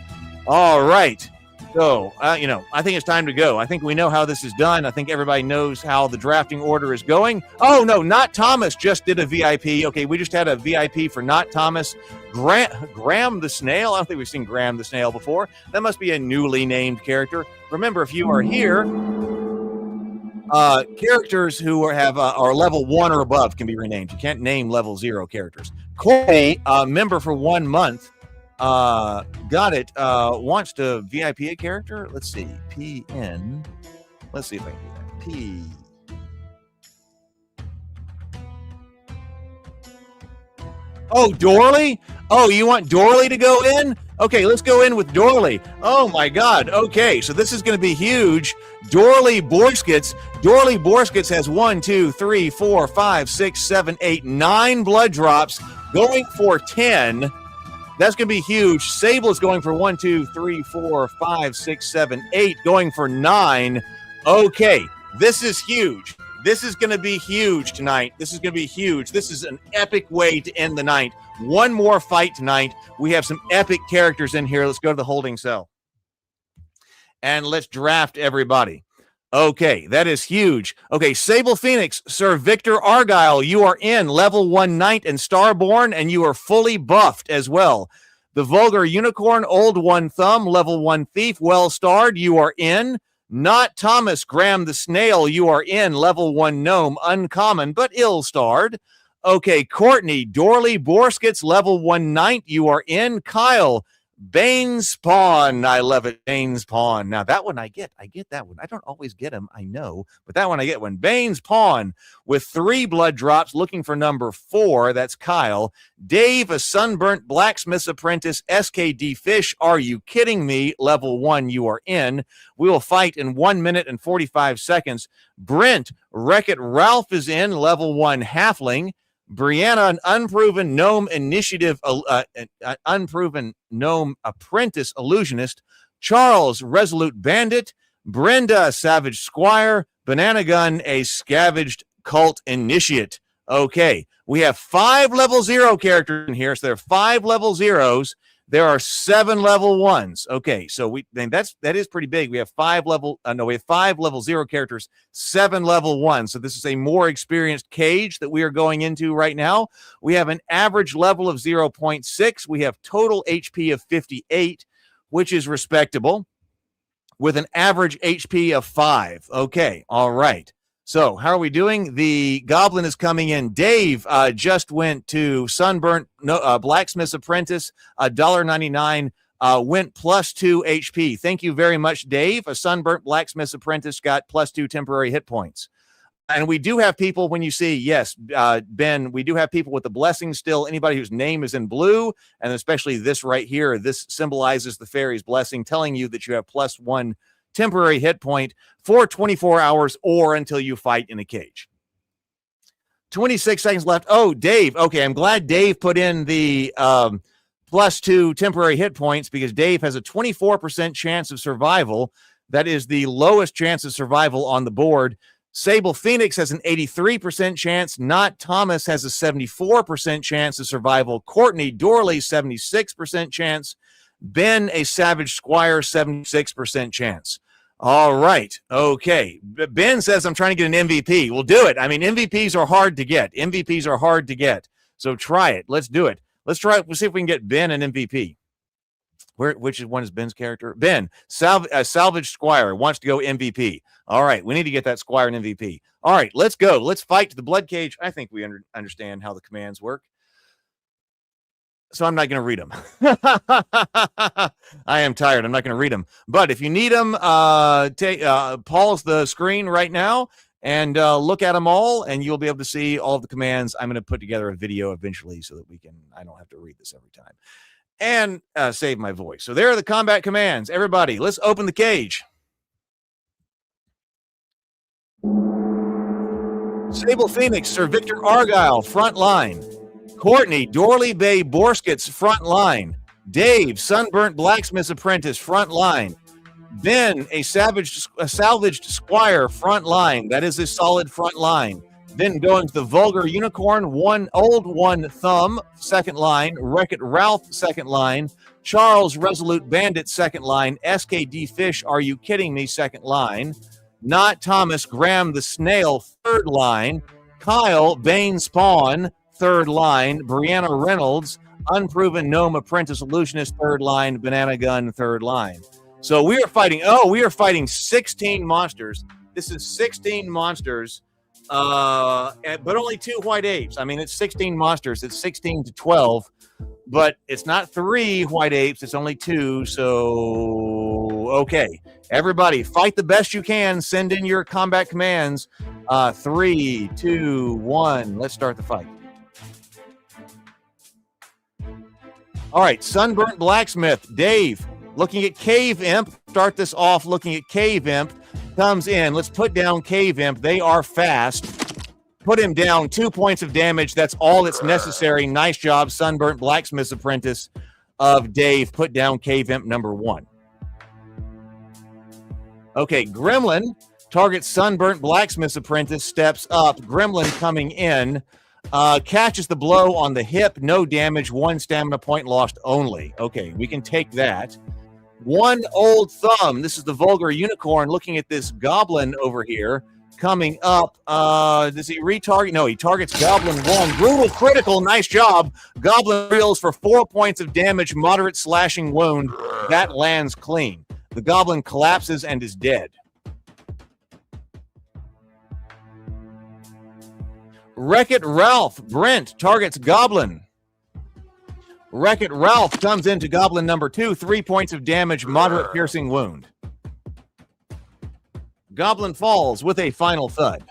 All right. So, I think it's time to go. I think we know how this is done. I think everybody knows how the drafting order is going. Oh, no, Not Thomas just did a VIP. Okay, we just had a VIP for Not Thomas. Graham the Snail. I don't think we've seen Graham the Snail before. That must be a newly named character. Remember, if you are here, characters who are level 1 or above can be renamed. You can't name level 0 characters. Corey, member for 1 month. Got it. Wants to VIP a character. Let's see. PN. Let's see if I can do that. P. Oh, Dorley? Oh, you want Dorley to go in? Okay, let's go in with Dorley. Oh my God. Okay, so this is going to be huge. Dorley Borskitz. Dorley Borskitz has 1, 2, 3, 4, 5, 6, 7, 8, 9 blood drops, going for 10. That's going to be huge. Sable is going for 1, 2, 3, 4, 5, 6, 7, 8, going for 9. Okay, this is huge. This is going to be huge tonight. This is going to be huge. This is an epic way to end the night. One more fight tonight. We have some epic characters in here. Let's go to the holding cell. And let's draft everybody. Okay, that is huge. Okay, Sable Phoenix, Sir Victor Argyle, you are in level 1 Knight and Starborn, and you are fully buffed as well. The Vulgar Unicorn, Old One Thumb, level 1 Thief, well starred, you are in. Not Thomas Graham the Snail, you are in level 1 Gnome, uncommon but ill starred. Okay, Courtney Dorley Borskets, level 1 Knight, you are in. Kyle Bane's Pawn. I love it. Bane's Pawn. Now, that one I get. I get that one. I don't always get them, I know, but that one I get one. Bane's Pawn with 3 blood drops, looking for number 4. That's Kyle. Dave, a sunburnt blacksmith's apprentice. SKD Fish. Are you kidding me? Level 1, you are in. We will fight in 1 minute and 45 seconds. Brent, Wreck-It Ralph is in. Level 1 Halfling. Brianna, an unproven gnome initiative, unproven gnome apprentice illusionist. Charles, resolute bandit. Brenda, savage squire. Banana Gun, a scavenged cult initiate. Okay, we have 5 level 0 characters in here, so there are 5 level 0s. There are 7 level 1s. Okay, so that is pretty big. We have 5 level 0 characters, 7 level 1s. So this is a more experienced cage that we are going into right now. We have an average level of 0.6. We have total HP of 58, which is respectable, with an average HP of 5. Okay, all right. So how are we doing? The goblin is coming in. Dave just went to Sunburnt Blacksmith's Apprentice, $1.99, went +2 HP. Thank you very much, Dave. A Sunburnt Blacksmith's Apprentice got +2 temporary hit points. And we do have people, when you see, yes, Ben, we do have people with the blessing still. Anybody whose name is in blue, and especially this right here, this symbolizes the fairy's blessing, telling you that you have +1 temporary hit point for 24 hours or until you fight in a cage. 26 seconds left. Oh, Dave. Okay, I'm glad Dave put in the +2 temporary hit points, because Dave has a 24% chance of survival. That is the lowest chance of survival on the board. Sable Phoenix has an 83% chance. Not Thomas has a 74% chance of survival. Courtney Dorley, 76% chance. Ben, a savage squire, 76% chance. All right. Okay. Ben says, I'm trying to get an MVP. We'll do it. I mean, MVPs are hard to get. MVPs are hard to get. So try it. Let's do it. Let's try it. We'll see if we can get Ben an MVP. Which one is Ben's character? Ben, salvage squire, wants to go MVP. All right. We need to get that squire an MVP. All right. Let's go. Let's fight to the Bloodcage. I think we understand how the commands work, so I'm not going to read them. I am tired. I'm not going to read them. But if you need them, pause the screen right now and look at them all, and you'll be able to see all of the commands. I'm going to put together a video eventually so that I don't have to read this every time, and save my voice. So there are the combat commands. Everybody, let's open the cage. Sable Phoenix, Sir Victor Argyle, front line. Courtney Dorley Bay Borskets, front line. Dave, Sunburnt Blacksmith's Apprentice, front line. Ben, a salvaged squire, front line. That is a solid front line. Then going to the Vulgar Unicorn, Old One Thumb, second line. Wreck-It Ralph, second line. Charles, Resolute Bandit, second line. SKD Fish, Are You Kidding Me, second line. Not Thomas Graham the Snail, third line. Kyle, Bane's Pawn, third line. Brianna Reynolds, Unproven Gnome Apprentice Illusionist, third line. Banana Gun, third line. So we are fighting 16 monsters. This is 16 monsters, but only 2 white apes. I mean, it's 16 monsters. It's 16 to 12, but it's not 3 white apes. It's only 2. So, okay. Everybody, fight the best you can. Send in your combat commands. 3, 2, 1. Let's start the fight. All right, Sunburnt Blacksmith, Dave, looking at Cave Imp. Start this off looking at Cave Imp. Comes in. Let's put down Cave Imp. They are fast. Put him down. 2 points of damage. That's all that's necessary. Nice job, Sunburnt Blacksmith's Apprentice of Dave. Put down Cave Imp number 1. Okay, Gremlin targets Sunburnt Blacksmith's Apprentice. Steps up. Gremlin coming in. Catches the blow on the hip. No damage. 1 stamina point lost only. Okay, we can take that. One old thumb. This is the vulgar unicorn looking at this goblin over here. Coming up, does he retarget? No, he targets Goblin 1. Brutal critical, nice job. Goblin reels for 4 points of damage, moderate slashing wound. That lands clean. The goblin collapses and is dead. Wreck-It Ralph, Brent targets Goblin. Wreck-It Ralph comes into Goblin number 2, 3 points of damage, moderate piercing wound. Goblin falls with a final thud.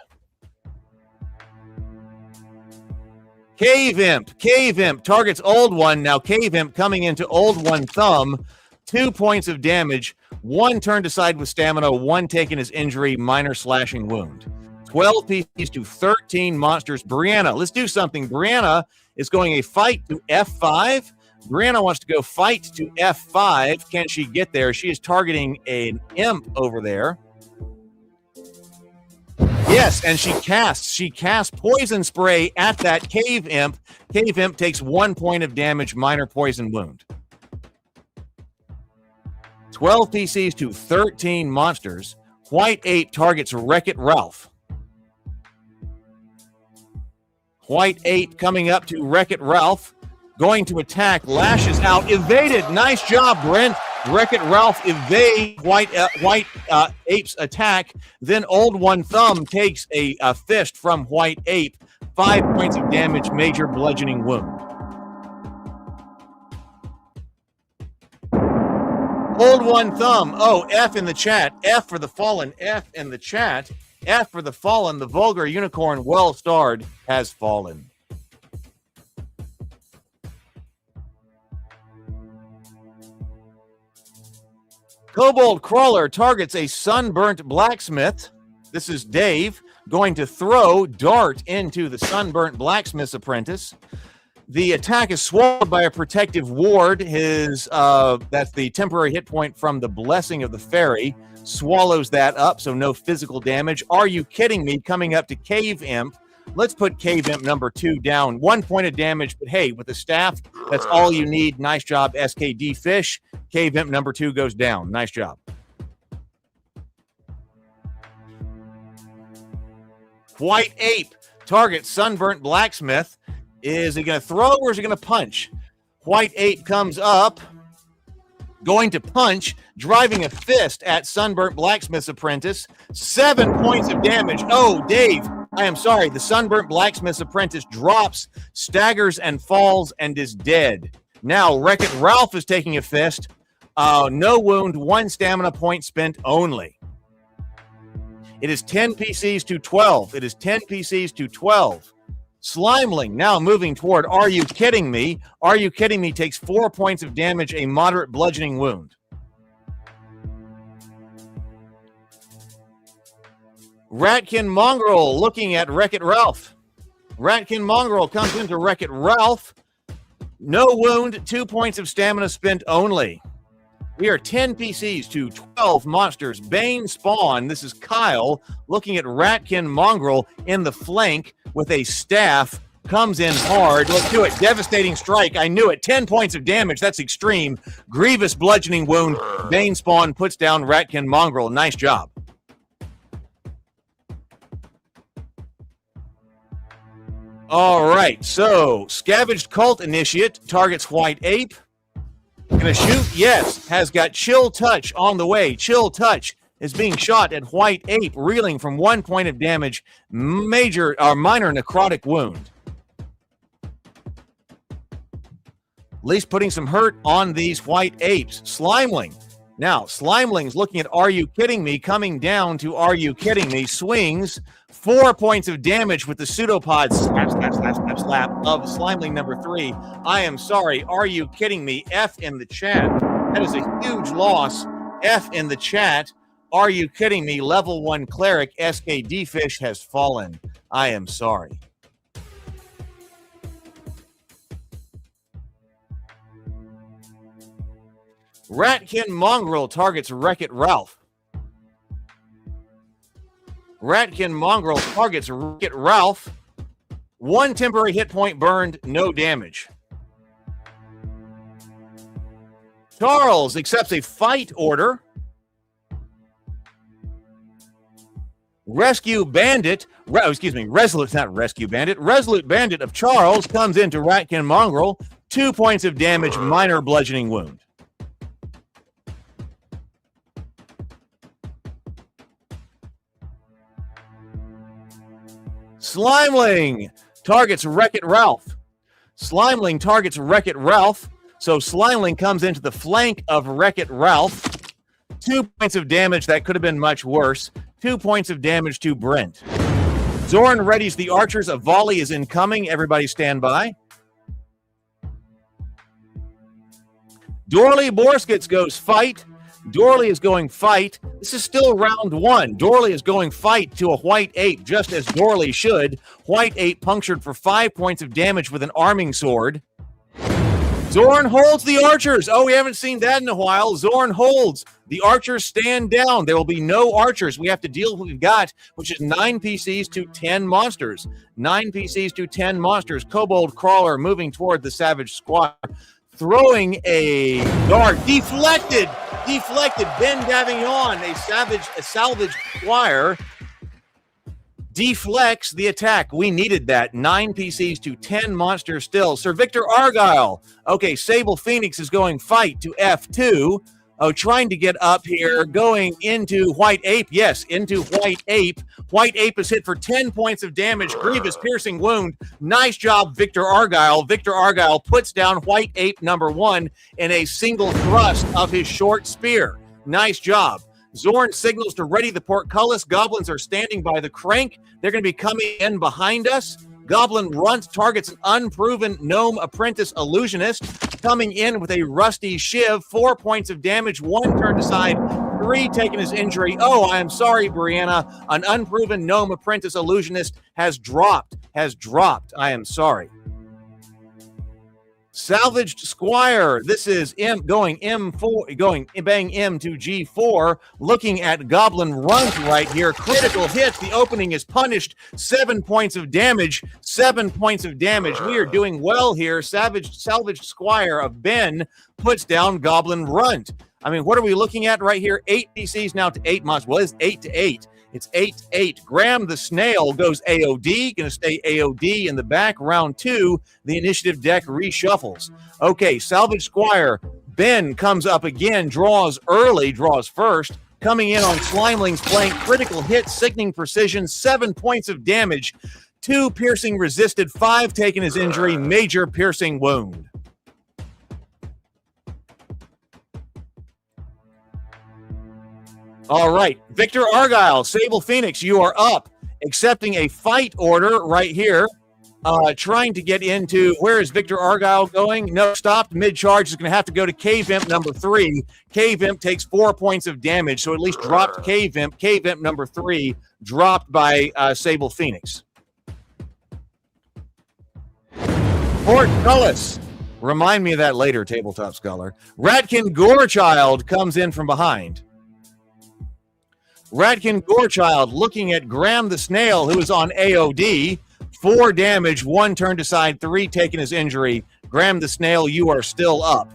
Cave Imp targets Old One. Now Cave Imp coming into Old One thumb. 2 points of damage. 1 turned aside with stamina. 1 taken as injury. Minor slashing wound. 12 PCs to 13 monsters. Brianna, let's do something. Brianna is going a fight to F5. Brianna wants to go fight to F5. Can she get there? She is targeting an imp over there. Yes, and she casts poison spray at that Cave Imp. Cave Imp takes 1 point of damage, minor poison wound. 12 PCs to 13 monsters. White 8 targets Wreck-It Ralph. White 8 coming up to Wreck-It Ralph. Going to attack, lashes out, evaded. Nice job, Brent. Wreck-It Ralph evades White Ape's attack. Then Old One Thumb takes a fist from White Ape. 5 points of damage, major bludgeoning wound. Old One Thumb. Oh, F in the chat. F for the fallen. F in the chat. F for the fallen. The vulgar unicorn, well starred, has fallen. Kobold Crawler targets a sunburnt blacksmith. This is Dave going to throw dart into the sunburnt blacksmith's apprentice. The attack is swallowed by a protective ward. That's the temporary hit point from the blessing of the fairy. Swallows that up, so no physical damage. Are you kidding me? Coming up to Cave Imp. Let's put Cave Imp number 2 down. 1 point of damage, but hey, with the staff, that's all you need. Nice job, SKD Fish. Cave Imp number 2 goes down. Nice job. White Ape targets Sunburnt Blacksmith. Is he going to throw or is he going to punch? White Ape comes up, going to punch, driving a fist at Sunburnt Blacksmith's apprentice. 7 points of damage. Oh, Dave, I am sorry. The Sunburnt Blacksmith's apprentice drops, staggers, and falls and is dead. Now, Wreck-It Ralph is taking a fist. No wound, 1 stamina point spent only. It is 10 PCs to 12. It is 10 PCs to 12. Slimeling now moving toward Are You Kidding Me? Are You Kidding Me takes 4 points of damage, a moderate bludgeoning wound. Ratkin Mongrel looking at Wreck-It Ralph. Ratkin Mongrel comes into Wreck-It Ralph. No wound, 2 points of stamina spent only. We are 10 PCs to 12 monsters. Bane Spawn, this is Kyle, looking at Ratkin Mongrel in the flank with a staff. Comes in hard. Let's do it. Devastating strike. I knew it. 10 points of damage. That's extreme. Grievous bludgeoning wound. Bane Spawn puts down Ratkin Mongrel. Nice job. All right. So, Scavenged Cult Initiate targets White Ape. Gonna shoot? Yes. Has got Chill Touch on the way. Chill Touch is being shot at White Ape, reeling from 1 point of damage. Minor necrotic wound. At least putting some hurt on these White Apes. Slimeling. Now, Slimeling's looking at Are You Kidding Me? Coming down to Are You Kidding Me? Swings. 4 points of damage with the pseudopod slap of Slimeling number 3. I am sorry. Are you kidding me? F in the chat. That is a huge loss. F in the chat. Are you kidding me? Level 1 cleric SKD Fish has fallen. I am sorry. Ratkin Mongrel targets Wreck-It Ralph. Ratkin Mongrel targets Wreck-It Ralph. 1 temporary hit point burned, no damage. Charles accepts a fight order. Resolute Bandit of Charles comes into Ratkin Mongrel. 2 points of damage, minor bludgeoning wound. Slimeling targets Wreck-It Ralph. Slimeling targets Wreck-It Ralph. So Slimeling comes into the flank of Wreck-It Ralph. 2 points of damage. That could have been much worse. 2 points of damage to Brent. Zorn readies the archers. A volley is incoming. Everybody stand by. Dorley Borskets goes fight. Dorley is going fight. This is still round one. Dorley is going fight to a white ape, just as Dorley should. White ape punctured for 5 points of damage with an arming sword. Zorn holds the archers. Oh, we haven't seen that in a while. Zorn holds. The archers stand down. There will be no archers. We have to deal with what we've got, which is 9 PCs to 10 monsters. 9 PCs to 10 monsters. Kobold Crawler moving toward the Savage Squad. Throwing a dart. Deflected. Ben Davignon, a salvage squire, deflects the attack. We needed that. 9 PCs to 10 monsters still. Sir Victor Argyle. Okay, Sable Phoenix is going fight to F2. Oh, trying to get up here, going into White Ape. Yes, into White Ape. White Ape is hit for 10 points of damage. Grievous piercing wound. Nice job, Victor Argyle. Victor Argyle puts down White Ape number 1 in a single thrust of his short spear. Nice job. Zorn signals to ready the portcullis. Goblins are standing by the crank. They're going to be coming in behind us. Goblin Runt targets an unproven gnome apprentice illusionist, coming in with a rusty shiv. 4 points of damage, 1 turned aside, 3 taking his injury. Oh, I am sorry, Brianna. An unproven gnome apprentice illusionist has dropped. I am sorry. Salvaged Squire. This is going M4, going bang M to G4. Looking at Goblin Runt right here. Critical hit. The opening is punished. 7 points of damage. 7 points of damage. We are doing well here. Salvaged Squire of Ben puts down Goblin Runt. I mean, what are we looking at right here? 8 PCs now to 8 monsters. Well, it's 8 to 8. It's 8-8. Graham the Snail goes AOD. Going to stay AOD in the back. Round 2, the initiative deck reshuffles. Okay, Salvage Squire. Ben comes up again, draws early, draws first. Coming in on Slimeling's flank. Critical hit, sickening precision, 7 points of damage. 2 piercing resisted, 5 taken his injury, major piercing wound. All right, Victor Argyle, Sable Phoenix, you are up, accepting a fight order right here, trying to get into, where is Victor Argyle going? No, stopped mid-charge, is going to have to go to Cave Imp number 3. Cave Imp takes 4 points of damage, so at least dropped Cave Imp. Cave Imp number 3 dropped by Sable Phoenix. Portcullis. Remind me of that later, Tabletop Scholar. Ratkin Gorechild comes in from behind. Ratkin Gorechild looking at Graham the Snail, who is on AOD. 4 damage, 1 turned aside, 3 taking his injury. Graham the Snail, you are still up.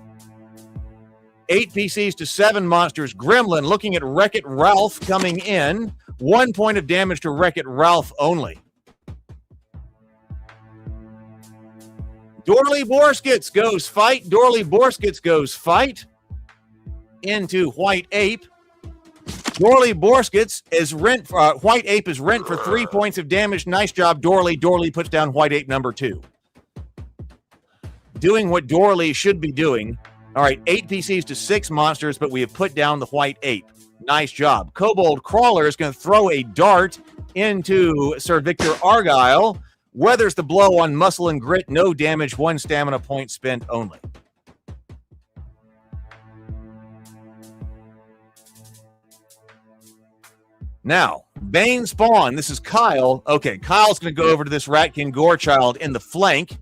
8 PCs to 7 monsters. Gremlin looking at Wreck-It Ralph coming in. 1 point of damage to Wreck-It Ralph only. Dorley Borskets goes fight. Dorley Borskets goes fight into White Ape. Dorley Borskets is rent. White Ape is rent for 3 points of damage. Nice job, Dorley. Dorley puts down White Ape number 2. Doing what Dorley should be doing. All right, 8 PCs to 6 monsters, but we have put down the White Ape. Nice job. Kobold Crawler is going to throw a dart into Sir Victor Argyle. Weathers the blow on Muscle and Grit. No damage. 1 stamina point spent only. Now, Bane Spawn. This is Kyle. Okay, Kyle's going to go over to this Ratkin Gorechild in the flank.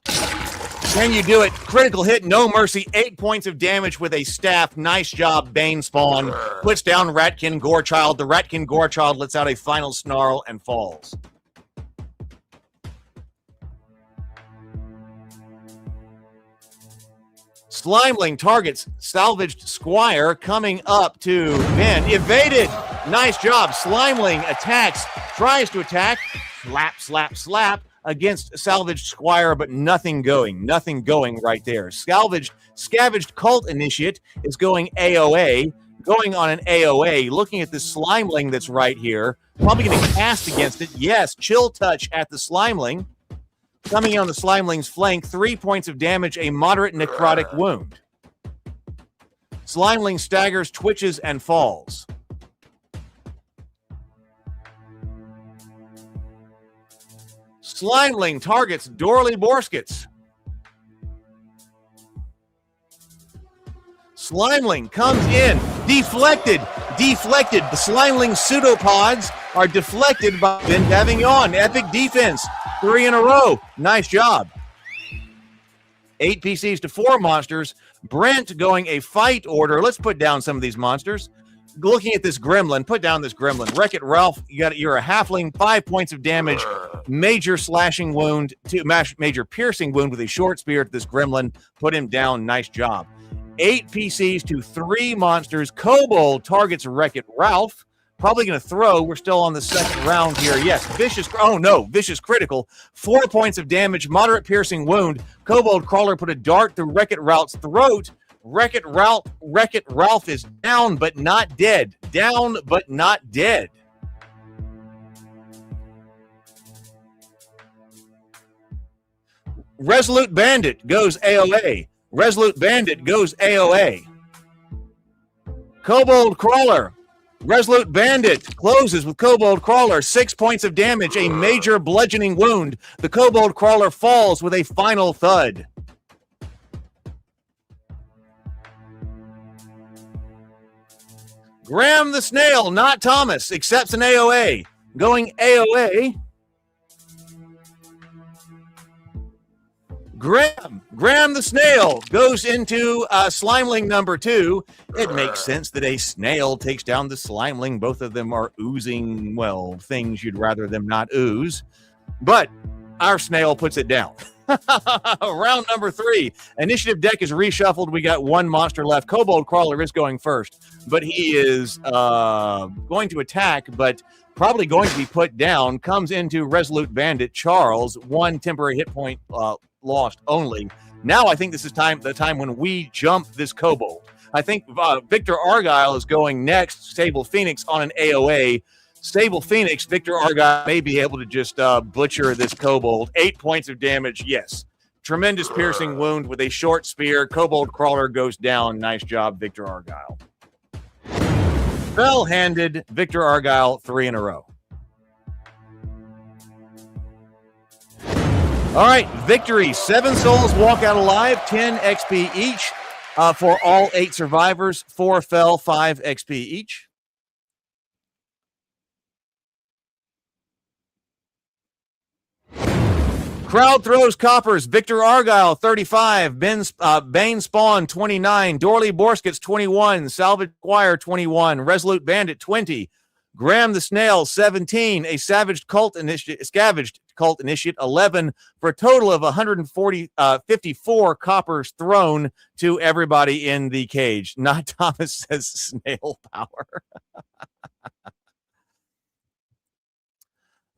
Can you do it? Critical hit, no mercy. 8 points of damage with a staff. Nice job, Bane Spawn. Puts down Ratkin Gorechild. The Ratkin Gorechild lets out a final snarl and falls. Slimeling targets salvaged Squire coming up to Ben. Evaded. Nice job. Slimeling attacks, tries to attack. Slap, slap, slap against salvaged Squire, but nothing going. Nothing going right there. Scavenged Cult Initiate is going AOA. Going on an AOA. Looking at this Slimeling that's right here. Probably going to cast against it. Yes, Chill Touch at the Slimeling. Coming in on the Slimeling's flank, 3 points of damage, a moderate necrotic wound. Slimeling staggers, twitches, and falls. Slimeling targets Dorley Borskets. Slimeling comes in, deflected. The Slimeling pseudopods are deflected by Ben Davignon. Epic defense. 3 in a row. Nice job. 8 PCs to 4 monsters. Brent going a fight order. Let's put down some of these monsters. Looking at this gremlin, put down this gremlin. Wreck-It Ralph, you're a halfling, 5 points of damage, major slashing wound, major piercing wound with a short spear to this gremlin. Put him down. Nice job. 8 PCs to 3 monsters. Kobold targets Wreck-It Ralph. Probably going to throw. We're still on the second round here. Yes, vicious. Oh no, vicious critical. 4 points of damage, moderate piercing wound. Kobold Crawler put a dart through Wreck-It Ralph's throat. Wreck-It Ralph is down but not dead. Down but not dead. Resolute Bandit goes AOA. Resolute Bandit goes AOA. Kobold Crawler. Resolute Bandit closes with Kobold Crawler. 6 points of damage, a major bludgeoning wound. The Kobold Crawler falls with a final thud. Graham the Snail, not Thomas, accepts an AOA. Going AOA. Graham the Snail goes into Slimeling number 2. It makes sense that a snail takes down the Slimeling. Both of them are oozing, well, things you'd rather them not ooze. But our snail puts it down. Round number 3. Initiative deck is reshuffled. We got 1 monster left. Kobold Crawler is going first, but he is going to attack, but probably going to be put down. Comes into Resolute Bandit Charles. 1 temporary hit point lost only. Now I think this is the time when we jump this kobold. I think Victor Argyle is going next. Sable Phoenix on an AOA. Sable Phoenix, Victor Argyle may be able to just butcher this kobold. 8 points of damage, yes. Tremendous piercing wound with a short spear. Kobold Crawler goes down. Nice job, Victor Argyle. Fell-handed Victor Argyle, 3 in a row. All right, victory. 7 souls walk out alive, 10 XP each for all 8 survivors. 4 fell, 5 XP each. Crowd throws coppers. Victor Argyle, 35. Bane Spawn, 29. Dorley Borskets, 21. Salvage Squire, 21. Resolute Bandit, 20. Graham the Snail, 17. A Scavenged Cult Initiate, 11, for a total of 54 coppers thrown to everybody in the cage. Not Thomas says snail power.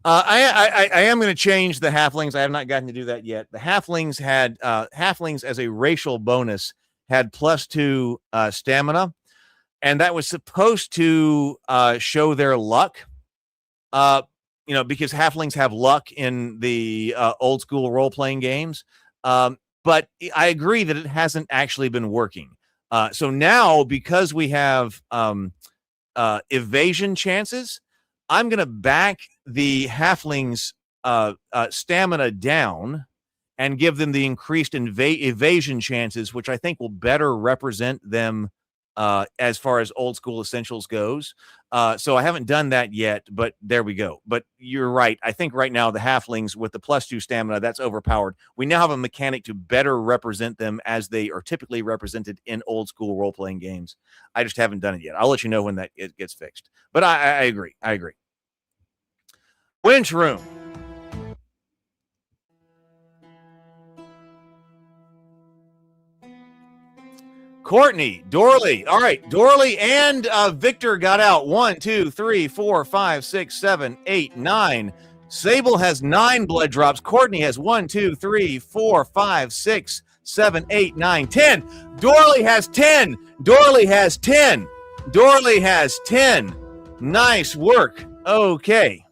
I am going to change the halflings. I have not gotten to do that yet. The halflings had halflings as a racial bonus had +2 stamina, and that was supposed to show their luck. Because halflings have luck in the old school role playing games. But I agree that it hasn't actually been working. So now, because we have evasion chances, I'm going to back the halflings stamina down and give them the increased evasion chances, which I think will better represent them as far as old school essentials goes. So I haven't done that yet, but there we go. But you're right. I think right now the halflings with the +2 stamina, that's overpowered. We now have a mechanic to better represent them as they are typically represented in old school role-playing games. I just haven't done it yet. I'll let you know when it gets fixed. But I agree. Winch room. Courtney, Dorley. All right, Dorley and Victor got out. 1, 2, 3, 4, 5, 6, 7, 8, 9. Sable has 9 blood drops. Courtney has 1, 2, 3, 4, 5, 6, 7, 8, 9, 10. Dorley has 10. Dorley has 10. Dorley has 10. Nice work. Okay.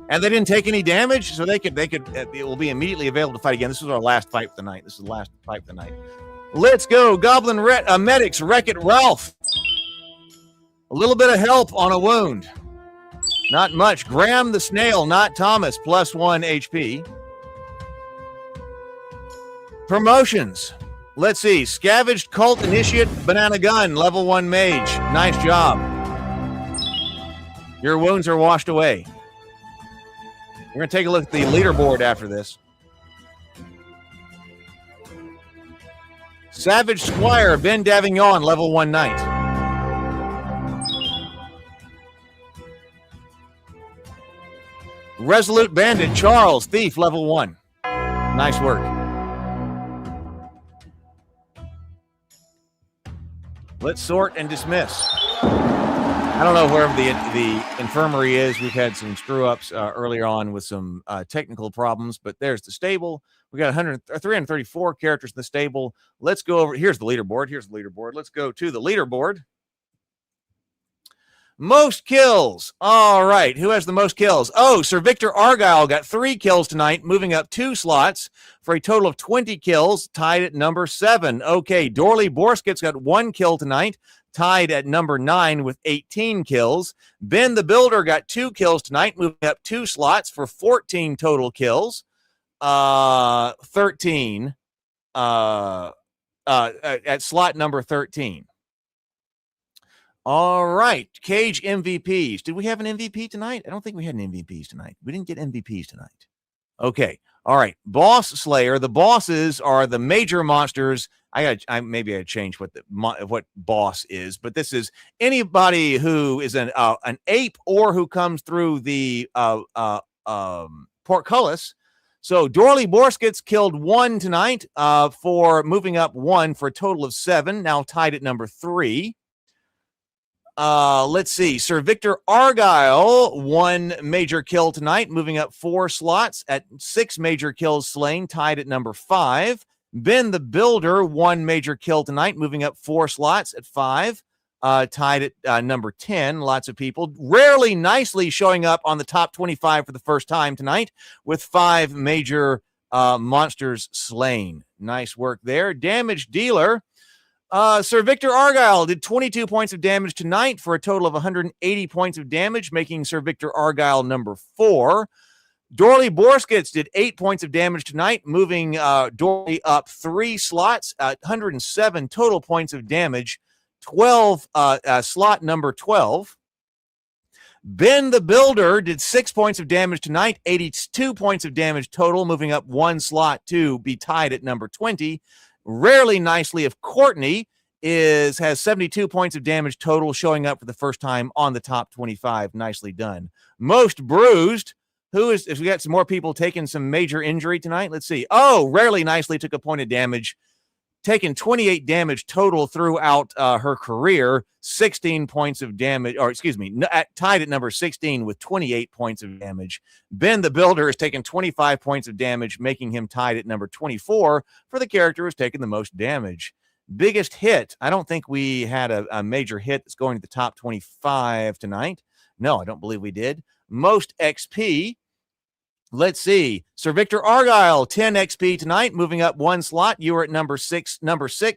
And they didn't take any damage, so it will be immediately available to fight again. This is our last fight for the night. This is the last fight for the night. Let's go, Goblin Medics, Wreck-It Ralph. A little bit of help on a wound. Not much. Graham the Snail, not Thomas, +1 HP. Promotions. Let's see. Scavenged Cult Initiate, Banana Gun, level 1 Mage. Nice job. Your wounds are washed away. We're going to take a look at the leaderboard after this. Savage Squire, Ben Davignon, level 1 Knight. Resolute Bandit, Charles, Thief, level 1. Nice work. Let's sort and dismiss. I don't know where the infirmary is. We've had some screw-ups earlier on with some technical problems, but there's the stable. We got 334 characters in the stable. Let's go over. Here's the leaderboard. Let's go to the leaderboard. Most kills. All right. Who has the most kills? Oh, Sir Victor Argyle got 3 kills tonight, moving up 2 slots for a total of 20 kills, tied at number 7. Okay. Dorley Borskit's got 1 kill tonight, tied at number 9 with 18 kills. Ben the Builder got 2 kills tonight, moving up 2 slots for 14 total kills. 13 at slot number 13. All right, Cage MVPs. Did we have an MVP tonight? I don't think we had an MVPs tonight. We didn't get MVPs tonight. Okay. All right. Boss Slayer. The bosses are the major monsters. Maybe I change what boss is, but this is anybody who is an ape or who comes through the portcullis. So Dorley Borskit's killed 1 tonight for moving up 1 for a total of 7. Now tied at number 3. Let's see. Sir Victor Argyle, 1 major kill tonight, moving up 4 slots at 6 major kills slain, tied at number 5. Ben the Builder, 1 major kill tonight, moving up 4 slots at 5, tied at number 10. Lots of people rarely nicely showing up on the top 25 for the first time tonight with 5 major monsters slain. Nice work there. Damage dealer. Sir Victor Argyle did 22 points of damage tonight for a total of 180 points of damage, making Sir Victor Argyle number 4. Dorley Borskit's did 8 points of damage tonight, moving Dorley up 3 slots, 107 total points of damage, 12 slot number 12. Ben the Builder did 6 points of damage tonight, 82 points of damage total, moving up 1 slot to be tied at number 20. Rarely nicely of Courtney has 72 points of damage total, showing up for the first time on the top 25. Nicely done. Most bruised. If we got some more people taking some major injury tonight, let's see. Oh, rarely nicely took a point of damage, taking 28 damage total throughout her career, 16 points of damage, tied at number 16 with 28 points of damage. Ben the Builder has taken 25 points of damage, making him tied at number 24 for the character who's taken the most damage. Biggest hit. I don't think we had a major hit that's going to the top 25 tonight. No, I don't believe we did. Most XP. Let's see. Sir Victor Argyle, 10 XP tonight, moving up 1 slot. You were at number 6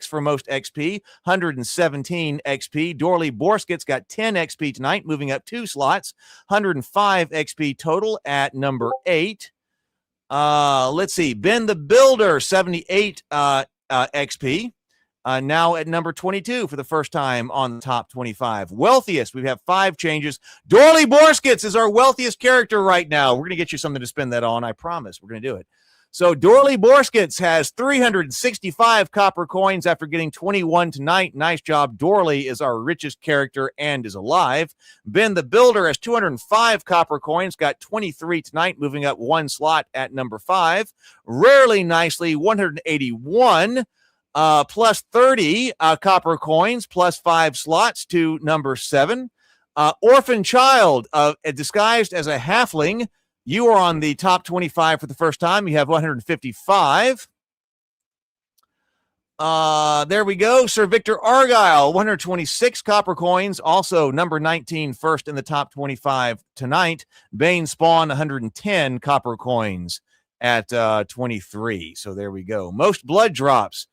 for most XP, 117 XP. Dorley Borskit's got 10 XP tonight, moving up 2 slots, 105 XP total at number 8. Let's see. Ben the Builder, 78 XP. Now at number 22 for the first time on the top 25. Wealthiest, we have 5 changes. Dorley Borskit's is our wealthiest character right now. We're going to get you something to spend that on. I promise. We're going to do it. So Dorley Borskit's has 365 copper coins after getting 21 tonight. Nice job. Dorley is our richest character and is alive. Ben the Builder has 205 copper coins, got 23 tonight, moving up 1 slot at number 5. Rarely nicely, 181. plus 30 copper coins, plus 5 slots to number 7. Orphan Child, disguised as a halfling. You are on the top 25 for the first time. You have 155. There we go. Sir Victor Argyle, 126 copper coins. Also, number 19, first in the top 25 tonight. Bane Spawn, 110 copper coins at 23. So there we go. Most blood drops.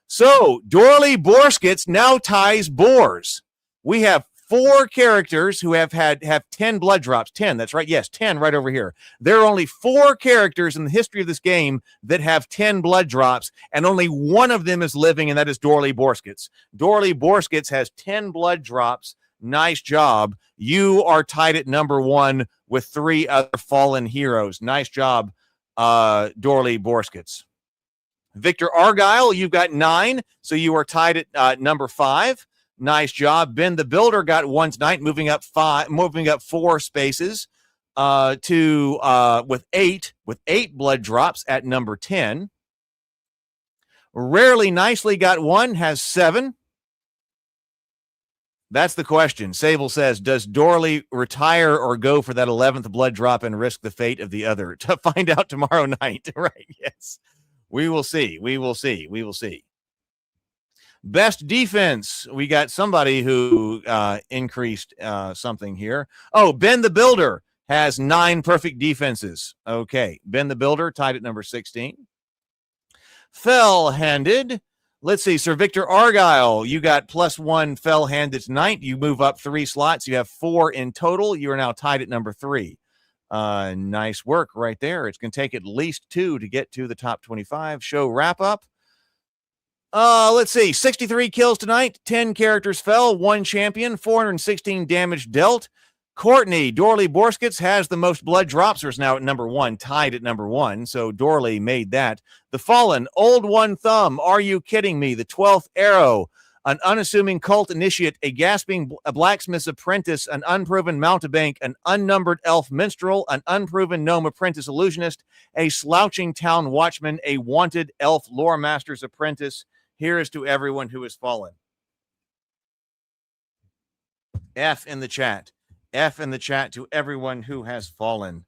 So, Dorley Borskets now ties Boars. We have 4 characters who have 10 blood drops. 10, that's right. Yes, 10 right over here. There are only 4 characters in the history of this game that have 10 blood drops, and only one of them is living, and that is Dorley Borskets. Dorley Borskets has 10 blood drops. Nice job. You are tied at number 1 with 3 other fallen heroes. Nice job, Dorley Borskets. Victor Argyle, you've got 9, so you are tied at number 5. Nice job. Ben the Builder got 1 tonight, moving up 4 spaces with 8 blood drops at number 10. Rarely Nicely got 1, has 7. That's the question. Sable says, does Dorley retire or go for that 11th blood drop and risk the fate of the other? To find out tomorrow night. Right, yes. We will see. We will see. We will see. Best defense. We got somebody who increased something here. Oh, Ben the Builder has 9 perfect defenses. Okay. Ben the Builder tied at number 16. Fell-handed. Let's see. Sir Victor Argyle, you got +1 fell-handed tonight. You move up 3 slots. You have 4 in total. You are now tied at number 3. Nice work right there. It's going to take at least 2 to get to the top 25. Show wrap-up. Let's see. 63 kills tonight. 10 characters fell. 1 champion. 416 damage dealt. Courtney, Dorley Borskets has the most blood drops. Is now at number 1, tied at number 1. So Dorley made that. The Fallen, Old One Thumb. Are you kidding me? The 12th Arrow. An unassuming cult initiate, a gasping blacksmith's apprentice, an unproven mountebank, an unnumbered elf minstrel, an unproven gnome apprentice illusionist, a slouching town watchman, a wanted elf lore master's apprentice. Here is to everyone who has fallen. F in the chat. F in the chat to everyone who has fallen.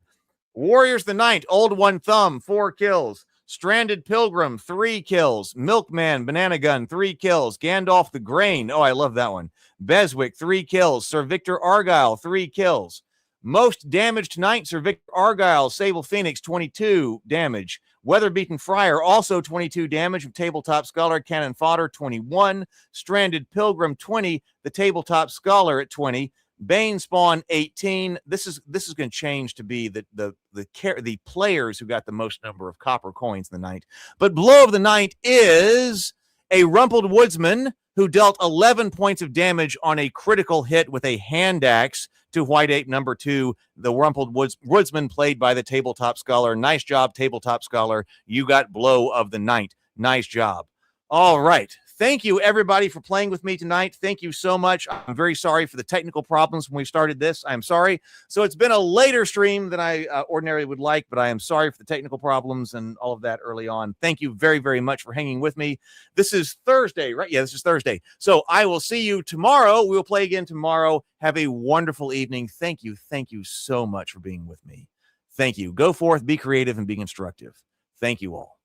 Warriors the Night, Old One Thumb, 4 kills. Stranded Pilgrim, 3 kills. Milkman, Banana Gun, 3 kills. Gandalf the Grain, oh, I love that one. Beswick, 3 kills. Sir Victor Argyle, 3 kills. Most damage tonight, Sir Victor Argyle, Sable Phoenix, 22 damage. Weather-beaten Friar, also 22 damage. Tabletop Scholar, Cannon Fodder, 21. Stranded Pilgrim, 20. The Tabletop Scholar at 20. Bane Spawn, 18. This is going to change to be the players who got the most number of copper coins in the night. But Blow of the Night is a Rumpled Woodsman who dealt 11 points of damage on a critical hit with a hand axe to White Ape number 2, the Rumpled Woodsman played by the Tabletop Scholar. Nice job, Tabletop Scholar. You got Blow of the Night. Nice job. All right. Thank you, everybody, for playing with me tonight. Thank you so much. I'm very sorry for the technical problems when we started this. I'm sorry. So it's been a later stream than I ordinarily would like, but I am sorry for the technical problems and all of that early on. Thank you very, very much for hanging with me. This is Thursday, right? Yeah, this is Thursday. So I will see you tomorrow. We will play again tomorrow. Have a wonderful evening. Thank you. Thank you so much for being with me. Thank you. Go forth, be creative, and be constructive. Thank you all.